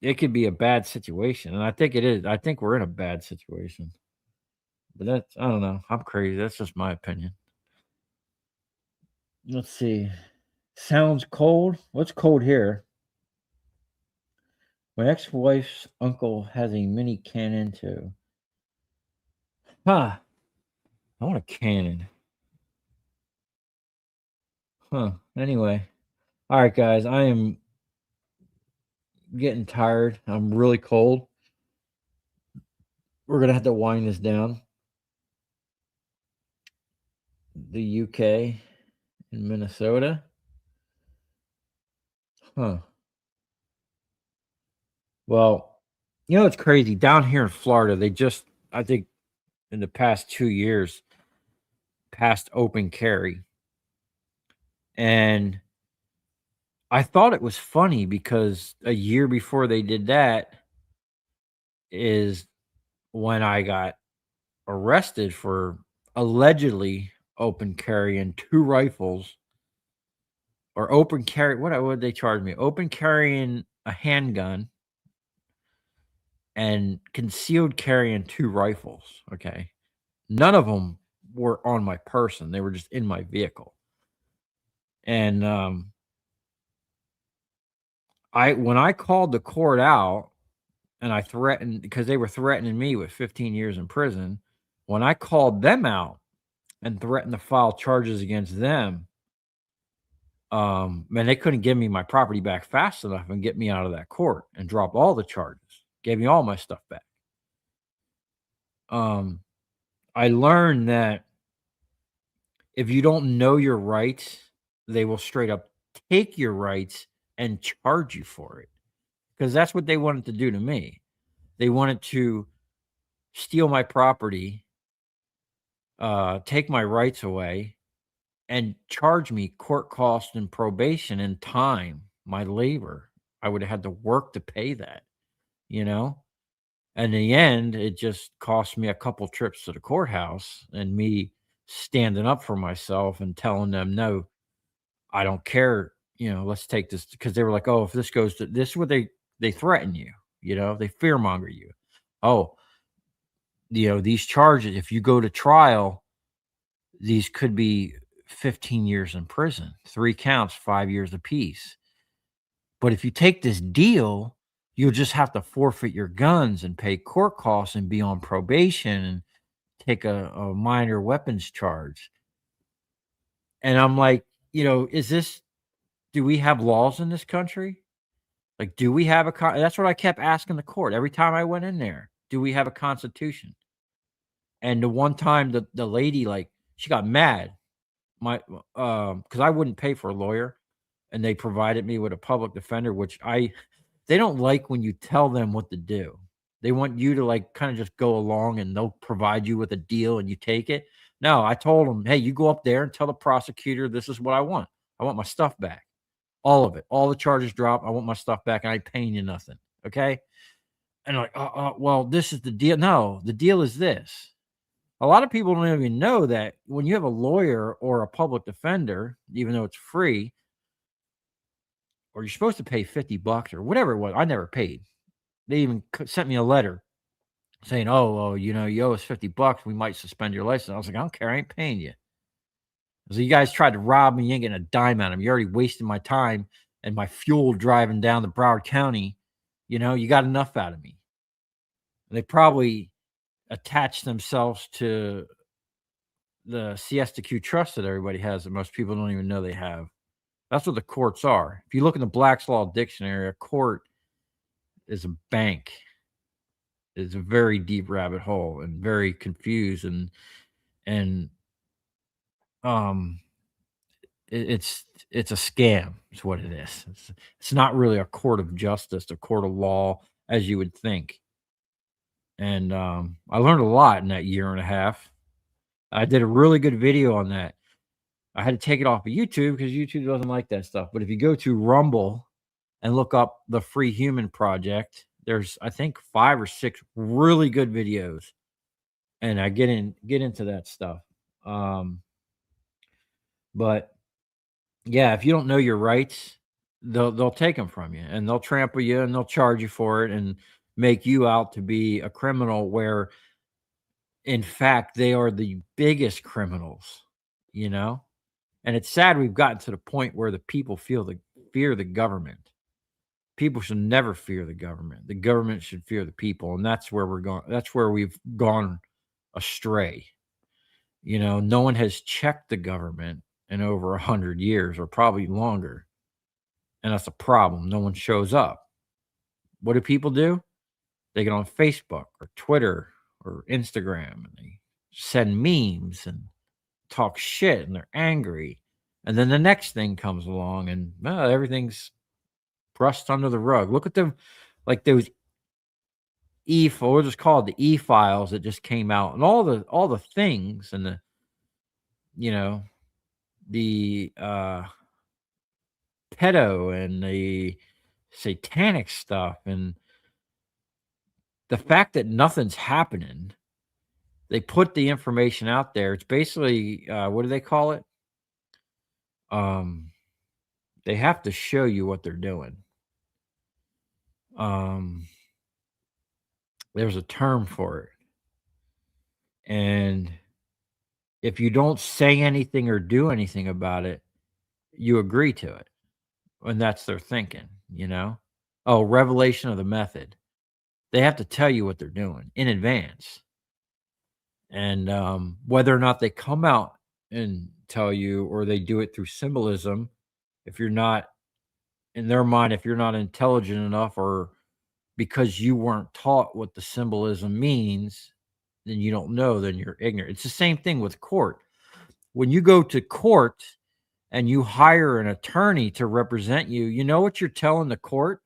It could be a bad situation, and I think it is. I think we're in a bad situation. But I don't know. I'm crazy. That's just my opinion. Let's see. Sounds cold. What's cold here? My ex-wife's uncle has a mini cannon too. Huh. I want a cannon. Huh. Anyway. All right, guys. I am getting tired. I'm really cold. We're going to have to wind this down. The UK and Minnesota. Huh. Well, it's crazy. Down here in Florida, they just, I think, in the past 2 years, passed open carry. And I thought it was funny because a year before they did that is when I got arrested for allegedly open carrying 2 rifles or open carry. What would they charge me? Open carrying a handgun and concealed carrying 2 rifles. Okay. None of them were on my person. They were just in my vehicle. And when I called the court out and I threatened, because they were threatening me with 15 years in prison, when I called them out and threatened to file charges against them, man, they couldn't give me my property back fast enough and get me out of that court and drop all the charges. Gave me all my stuff back. I learned that if you don't know your rights, they will straight up take your rights and charge you for it. Because that's what they wanted to do to me. They wanted to steal my property, take my rights away, and charge me court costs and probation and time, my labor. I would have had to work to pay that, And in the end, it just cost me a couple trips to the courthouse and me standing up for myself and telling them, no, I don't care. Let's take this, because they were like, oh, if this goes to this, is what they threaten you, they fearmonger you. Oh, these charges, if you go to trial, these could be 15 years in prison, 3 counts, 5 years apiece. But if you take this deal, you'll just have to forfeit your guns and pay court costs and be on probation and take a minor weapons charge. And I'm like, do we have laws in this country? Like, do we have that's what I kept asking the court every time I went in there. Do we have a constitution? And the one time the lady, like, she got mad. Because I wouldn't pay for a lawyer, and they provided me with a public defender, which they don't like when you tell them what to do. They want you to, like, kind of just go along and they'll provide you with a deal and you take it. No, I told them, hey, you go up there and tell the prosecutor this is what I want. I want my stuff back. All of it. All the charges drop. I want my stuff back. And I ain't paying you nothing. Okay? And like, well, this is the deal. No, the deal is this. A lot of people don't even know that when you have a lawyer or a public defender, even though it's free, or you're supposed to pay $50 or whatever it was. I never paid. They even sent me a letter saying, oh, well, you owe us $50. We might suspend your license. I was like, I don't care. I ain't paying you. So you guys tried to rob me. You ain't getting a dime out of me. You're already wasting my time and my fuel driving down to Broward County. You got enough out of me. They probably attached themselves to the Siesta Q trust that everybody has that most people don't even know they have. That's what the courts are. If you look in the Black's Law Dictionary, a court is a bank. It's a very deep rabbit hole and very confused and it's a scam. It's what it is. It's not really a court of justice, a court of law, as you would think. And I learned a lot in that year and a half. I did a really good video on that. I had to take it off of YouTube because YouTube doesn't like that stuff. But if you go to Rumble and look up the Free Human Project, there's I think 5 or 6 really good videos, and I get into that stuff. But yeah, if you don't know your rights, they'll take them from you, and they'll trample you, and they'll charge you for it, and make you out to be a criminal where, in fact, they are the biggest criminals. You know, and it's sad we've gotten to the point where the people fear the government. People should never fear the government. The government should fear the people, and that's where we're going. That's where we've gone astray. You know, no one has checked the government in over 100 years, or probably longer, and that's a problem. No one shows up. What do people do? They get on Facebook or Twitter or Instagram, and they send memes and talk shit, and they're angry. And then the next thing comes along, and everything's brushed under the rug. Look at them, like those we'll just call it the e-files that just came out, and all the things, and the the pedo and the satanic stuff, and the fact that nothing's happening. They put the information out there. It's basically what do they call it? They have to show you what they're doing. There's a term for it. And if you don't say anything or do anything about it, you agree to it. And that's their thinking, you know? Oh, revelation of the method. They have to tell you what they're doing in advance. And whether or not they come out and tell you, or they do it through symbolism, if you're not, in their mind, if you're not intelligent enough, or because you weren't taught what the symbolism means, then you don't know, then you're ignorant. It's the same thing with court. When you go to court and you hire an attorney to represent you, you know what you're telling the court?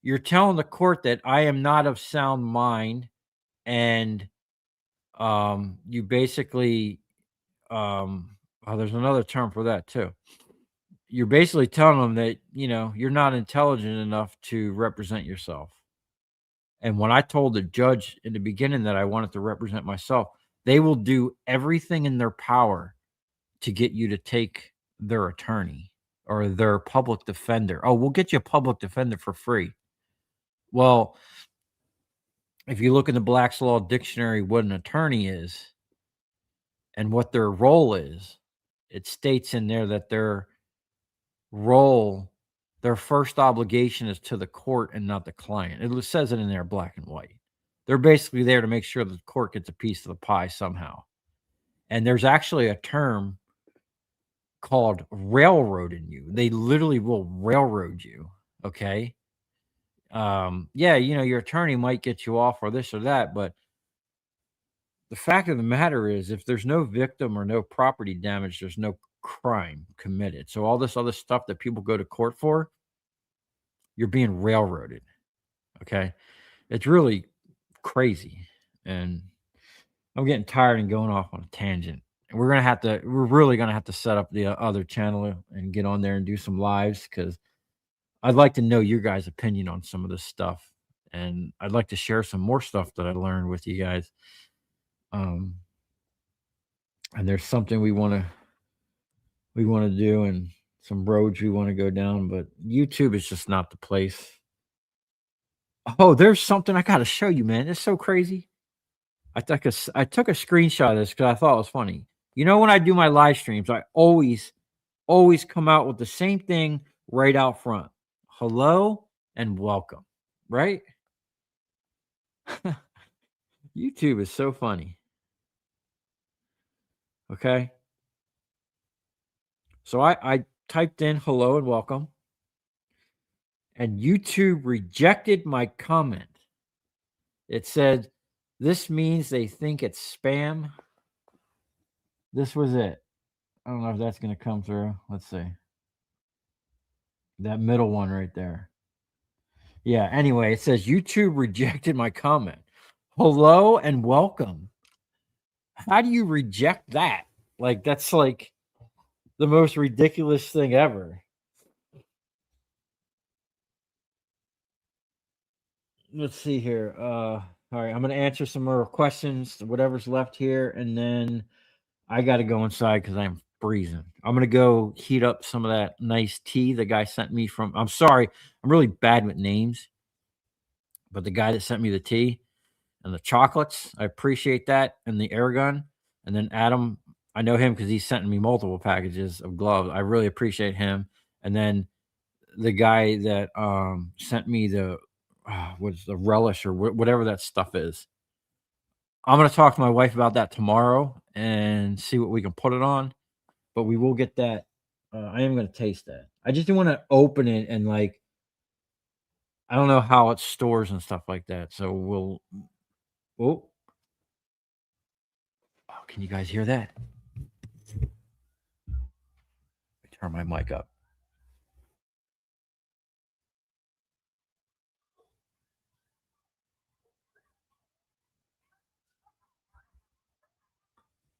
You're telling the court that I am not of sound mind, and you basically there's another term for that too. You're basically telling them that, you're not intelligent enough to represent yourself. And when I told the judge in the beginning that I wanted to represent myself, they will do everything in their power to get you to take their attorney or their public defender. Oh, we'll get you a public defender for free. Well, if you look in the Black's Law Dictionary what an attorney is and what their role is, it states in there that their first obligation is to the court and not the client. It says it in there black and white. They're basically there to make sure that the court gets a piece of the pie somehow. And there's actually a term called railroading you. They literally will railroad you. Okay. Your attorney might get you off or this or that, but the fact of the matter is, if there's no victim or no property damage, there's no crime committed. So all this other stuff that people go to court for, you're being railroaded. Okay. It's really crazy. And I'm getting tired and going off on a tangent. And we're really going to have to set up the other channel and get on there and do some lives, because I'd like to know your guys' opinion on some of this stuff. And I'd like to share some more stuff that I learned with you guys. And there's something we want to do, and some roads we want to go down, but YouTube is just not the place. Oh, there's something I got to show you, man. It's so crazy. I took a screenshot of this because I thought it was funny. You know, when I do my live streams, I always come out with the same thing right out front. Hello and welcome, right? YouTube is so funny. Okay. So I typed in hello and welcome, and YouTube rejected my comment. It said, this means they think it's spam. This was it. I don't know if that's going to come through. Let's see. That middle one right there. Yeah. Anyway, it says YouTube rejected my comment. Hello and welcome. How do you reject that? Like, that's like the most ridiculous thing ever. Let's see here. All right, I'm gonna answer some more questions, whatever's left here, and then I gotta go inside because I'm freezing. I'm gonna go heat up some of that nice tea the guy sent me from. I'm sorry, I'm really bad with names, but the guy that sent me the tea and the chocolates, I appreciate that, and the air gun. And then Adam, I know him because he's sent me multiple packages of gloves. I really appreciate him. And then the guy that sent me the what's the relish or whatever that stuff is. I'm gonna talk to my wife about that tomorrow and see what we can put it on. But we will get that. I am gonna taste that. I just don't want to open it and like I don't know how it stores and stuff like that. So we'll. Oh, oh, can you guys hear that? Let me turn my mic up.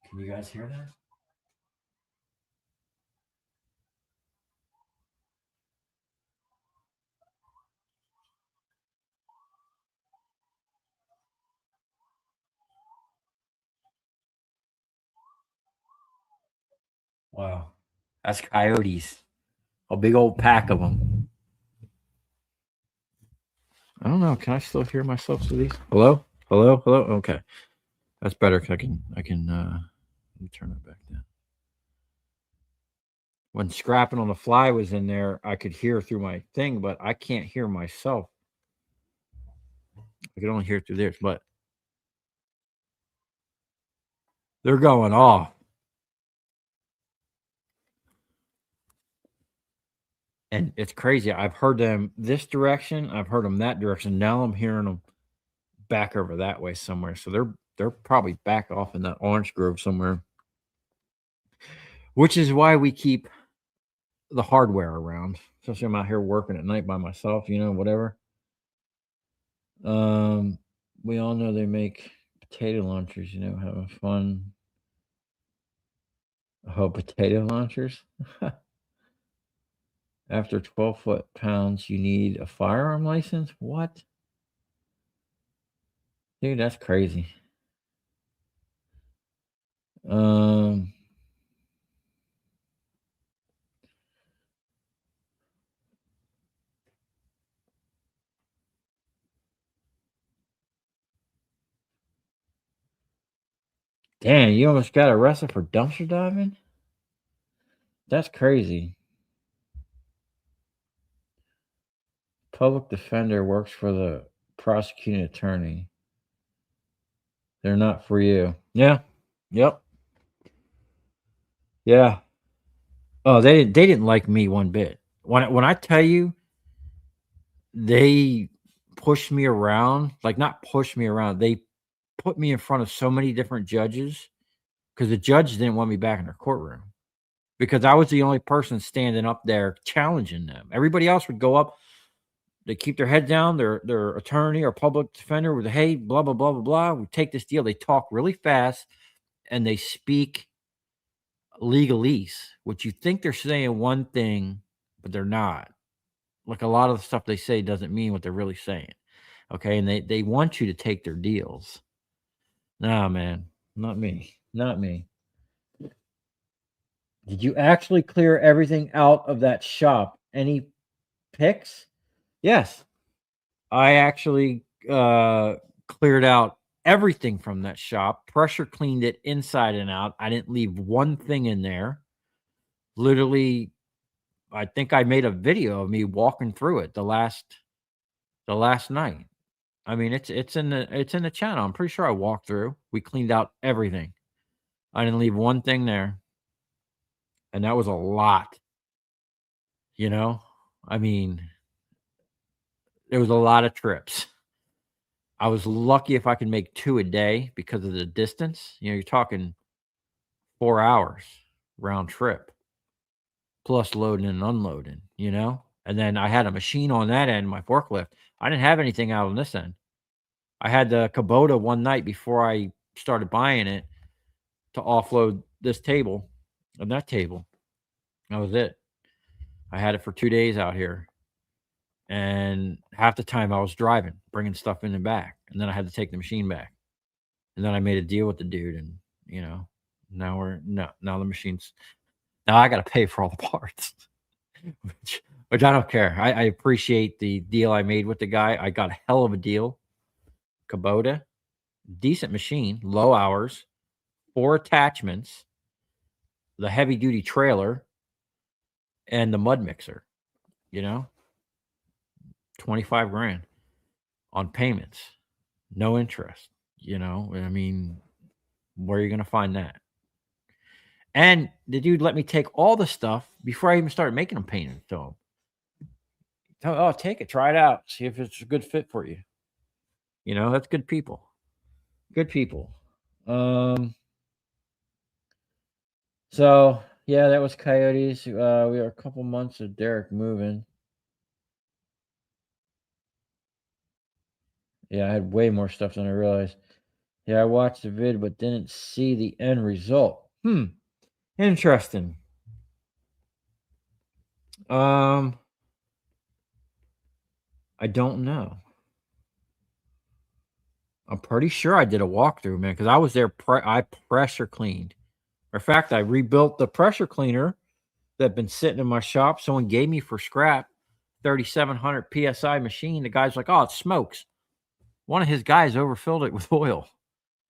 Can you guys hear that? Wow, that's coyotes. A big old pack of them. I don't know. Can I still hear myself through these? Hello? Hello? Hello? Okay. That's better because I can let me turn it back down. When Scrapping on the Fly was in there, I could hear through my thing, but I can't hear myself. I can only hear through theirs, but they're going off. And it's crazy. I've heard them this direction, I've heard them that direction. Now I'm hearing them back over that way somewhere. So they're probably back off in that orange grove somewhere. Which is why we keep the hardware around. Especially I'm out here working at night by myself, whatever. We all know they make potato launchers, having fun. Oh, potato launchers. After 12 foot-pounds, you need a firearm license? What? Dude, that's crazy. Um, Damn, you almost got arrested for dumpster diving? That's crazy. Public defender works for the prosecuting attorney. They're not for you. Yeah. Yep. Yeah. Oh, they didn't like me one bit. When I tell you they pushed me around, like not pushed me around, they put me in front of so many different judges because the judge didn't want me back in their courtroom because I was the only person standing up there challenging them. Everybody else would go up, they keep their head down, their attorney or public defender would, hey, blah, blah, blah, blah, blah. We take this deal. They talk really fast and they speak legalese, which you think they're saying one thing, but they're not. Like a lot of the stuff they say doesn't mean what they're really saying. Okay. And they want you to take their deals. Nah, man, not me. Not me. Did you actually clear everything out of that shop? Any pics? Yes. I actually cleared out everything from that shop, pressure cleaned it inside and out. I didn't leave one thing in there. Literally, I think I made a video of me walking through it the last night. I mean, it's in the channel. I'm pretty sure I walked through. We cleaned out everything. I didn't leave one thing there. And that was a lot. I mean, there was a lot of trips. I was lucky if I could make 2 a day because of the distance. You're talking 4 hours round trip, plus loading and unloading, you know? And then I had a machine on that end, my forklift. I didn't have anything out on this end. I had the Kubota one night before I started buying it to offload this table and that table. That was it. I had it for 2 days out here. And half the time I was driving, bringing stuff in and back. And then I had to take the machine back. And then I made a deal with the dude. And, you know, now the machine's, now I got to pay for all the parts, which I don't care. I appreciate the deal I made with the guy. I got a hell of a deal. Kubota, decent machine, low hours, 4 attachments, the heavy duty trailer, and the mud mixer, you know, 25 grand on payments, no interest, you know. I mean, where are you going to find that? And the dude let me take all the stuff before I even started making them painted to him. Oh, take it, try it out, see if it's a good fit for you. You know, that's good people. Good people. So yeah, that was Coyotes. We are a couple months of Derek moving. Yeah, I had way more stuff than I realized. Yeah, I watched the vid but didn't see the end result. Interesting. I don't know. I'm pretty sure I did a walkthrough, man, because I was there. I pressure cleaned. In fact, I rebuilt the pressure cleaner that had been sitting in my shop. Someone gave me for scrap, 3,700 PSI machine. The guy's like, oh, it smokes. One of his guys overfilled it with oil.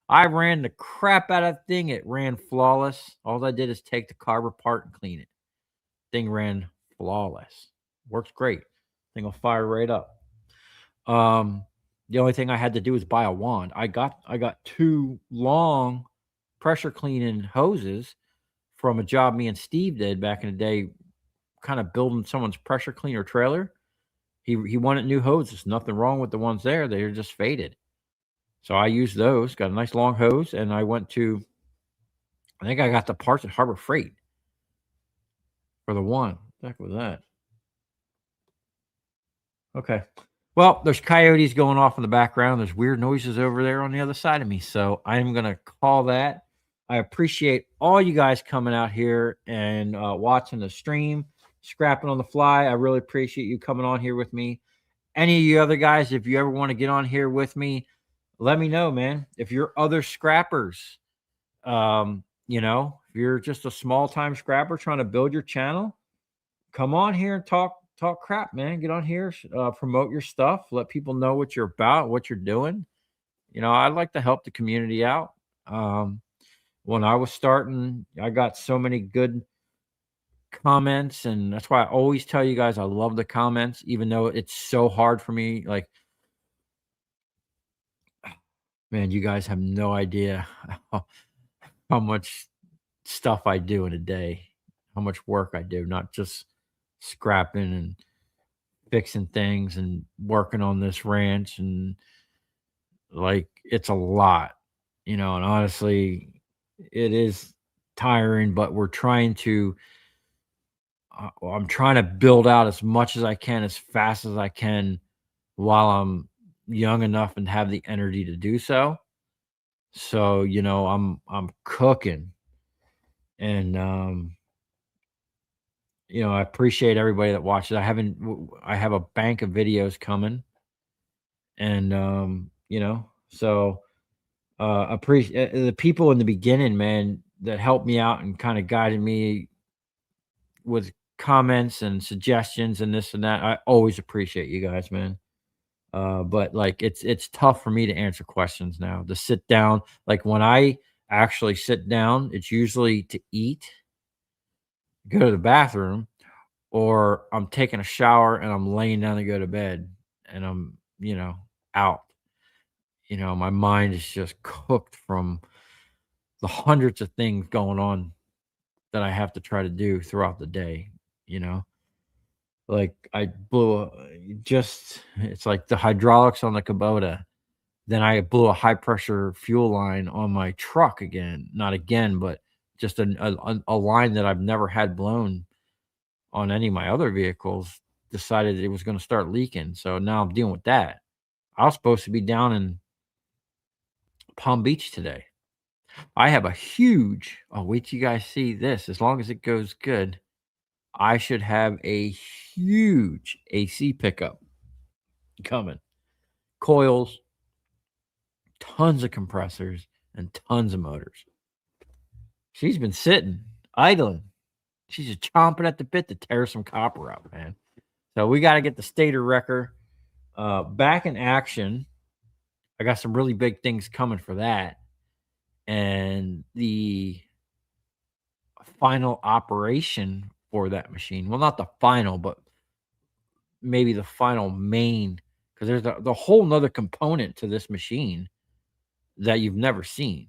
I ran the crap out of that thing. It ran flawless. All I did is take the carb apart and clean it. Thing ran flawless. Works great. Thing will fire right up. The only thing I had to do was buy a wand. I got 2 long pressure cleaning hoses from a job me and Steve did back in the day, kind of building someone's pressure cleaner trailer. He wanted new hoses. Nothing wrong with the ones there. They were just faded. So I used those, got a nice long hose, and I went to, I think I got the parts at Harbor Freight for the one. What the heck was that? Okay. Well, there's coyotes going off in the background. There's weird noises over there on the other side of me. So I'm going to call that. I appreciate all you guys coming out here and watching the stream, scrapping on the fly. I really appreciate you coming on here with me. Any of you other guys, if you ever want to get on here with me, let me know, man. If you're other scrappers, you know, if you're just a small time scrapper trying to build your channel, come on here and talk crap, man. Get on here, promote your stuff, let people know what you're about, what you're doing. You know, I'd like to help the community out. When I was starting, I got so many good comments, and that's why I always tell you guys I love the comments, even though it's so hard for me. Like, man, you guys have no idea how much stuff I do in a day, how much work I do, not just scrapping and fixing things and working on this ranch. And like, it's a lot, you know, and honestly, it is tiring, but we're trying to, I'm trying to build out as much as I can, as fast as I can, while I'm young enough and have the energy to do so. So, you know, I'm cooking, and you know, I appreciate everybody that watches. I have a bank of videos coming, and you know, so appreciate the people in the beginning, man, that helped me out and kind of guided me with comments and suggestions and this and that. I always appreciate you guys, man. But like, it's tough for me to answer questions now, to sit down. Like, when I actually sit down, it's usually to eat, go to the bathroom, or I'm taking a shower and I'm laying down to go to bed, and I'm, you know, out. You know, my mind is just cooked from the hundreds of things going on that I have to try to do throughout the day, you know. Like, I blew it's like the hydraulics on the Kubota. Then I blew a high pressure fuel line on my truck again. Not again, but just a line that I've never had blown on any of my other vehicles decided it was going to start leaking. So now I'm dealing with that. I was supposed to be down in Palm Beach today. I have a huge, oh, wait till you guys see this. As long as it goes good, I should have a huge AC pickup coming. Coils, tons of compressors, and tons of motors. She's been sitting, idling. She's just chomping at the bit to tear some copper up, man. So we got to get the stator wrecker back in action. I got some really big things coming for that. And the final operation for that machine, well, not the final, but maybe the final main, because there's the whole nother component to this machine that you've never seen.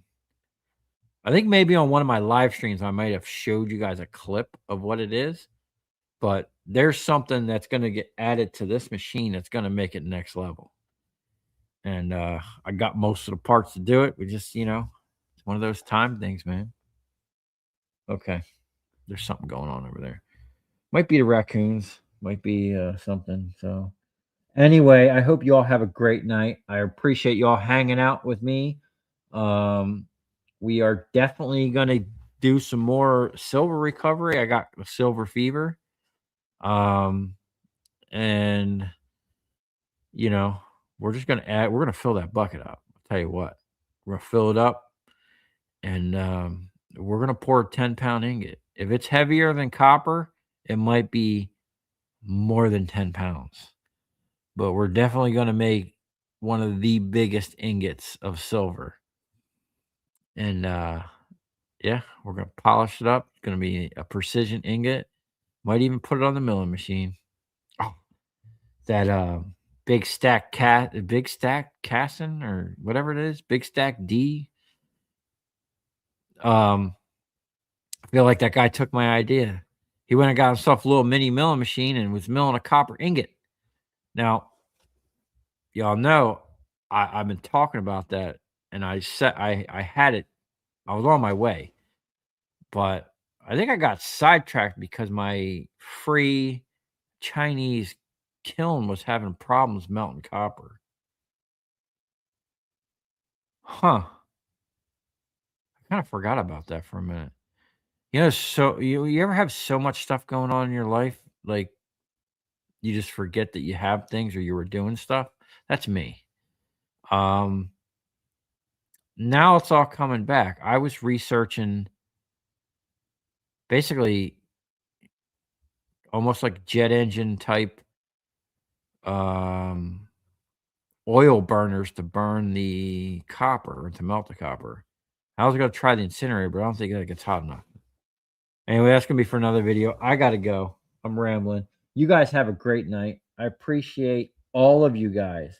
I think maybe on one of my live streams, I might have showed you guys a clip of what it is, but there's something that's going to get added to this machine that's going to make it next level. And I got most of the parts to do it. We just, it's one of those time things, man. Okay. There's something going on over there. Might be the raccoons, might be something. So anyway, I hope you all have a great night. I appreciate you all hanging out with me. We are definitely going to do some more silver recovery. I got a silver fever. And we're just going to fill that bucket up. I'll tell you what, we're going to fill it up and we're going to pour a 10-pound ingot. If it's heavier than copper, it might be more than 10 pounds, but we're definitely going to make one of the biggest ingots of silver. And yeah, we're going to polish it up. It's going to be a precision ingot. Might even put it on the milling machine. Oh, that big stack casting or whatever it is, big stack D. I feel like that guy took my idea. He went and got himself a little mini milling machine and was milling a copper ingot. Now, y'all know I've been talking about that, and I had it. I was on my way, but I think I got sidetracked because my free Chinese kiln was having problems melting copper. Huh. I kind of forgot about that for a minute. So you ever have so much stuff going on in your life, like you just forget that you have things or you were doing stuff? That's me. Now it's all coming back. I was researching basically almost like jet engine type oil burners to burn the copper, to melt the copper. I was going to try the incinerator, but I don't think that gets hot enough. Anyway, that's going to be for another video. I got to go. I'm rambling. You guys have a great night. I appreciate all of you guys.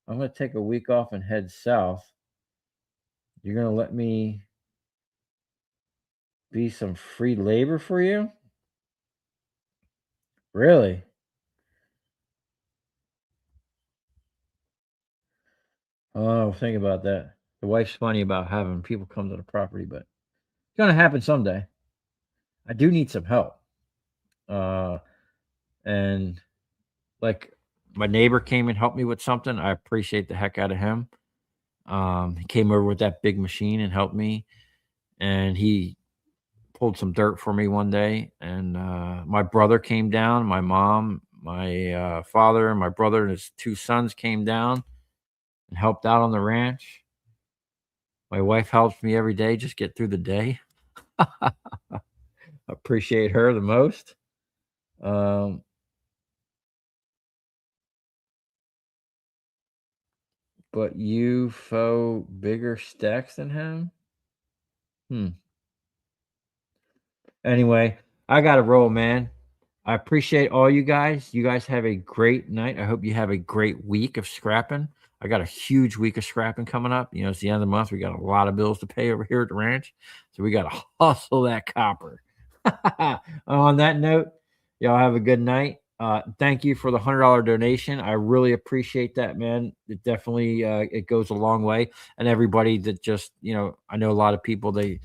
I'm going to take a week off and head south. You're going to let me be some free labor for you? Really? Oh, think about that. The wife's funny about having people come to the property, but it's going to happen someday. I do need some help. And like my neighbor came and helped me with something. I appreciate the heck out of him. He came over with that big machine and helped me. And he pulled some dirt for me one day. And my brother came down, my mom, my father, and my brother and his two sons came down and helped out on the ranch. My wife helps me every day just get through the day. Appreciate her the most. But you foe bigger stacks than him? Anyway, I got to roll, man. I appreciate all you guys. You guys have a great night. I hope you have a great week of scrapping. I got a huge week of scrapping coming up. It's the end of the month. We got a lot of bills to pay over here at the ranch. So we got to hustle that copper. On that note, y'all have a good night. Thank you for the $100 donation. I really appreciate that, man. It definitely it goes a long way. And everybody that just, I know a lot of people, they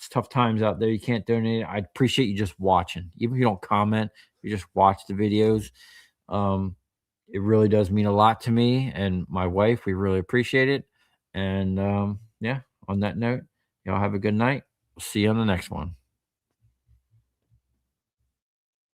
it's tough times out there. You can't donate. I appreciate you just watching. Even if you don't comment, you just watch the videos. It really does mean a lot to me and my wife. We really appreciate it. And yeah, on that note, y'all have a good night. We'll see you on the next one.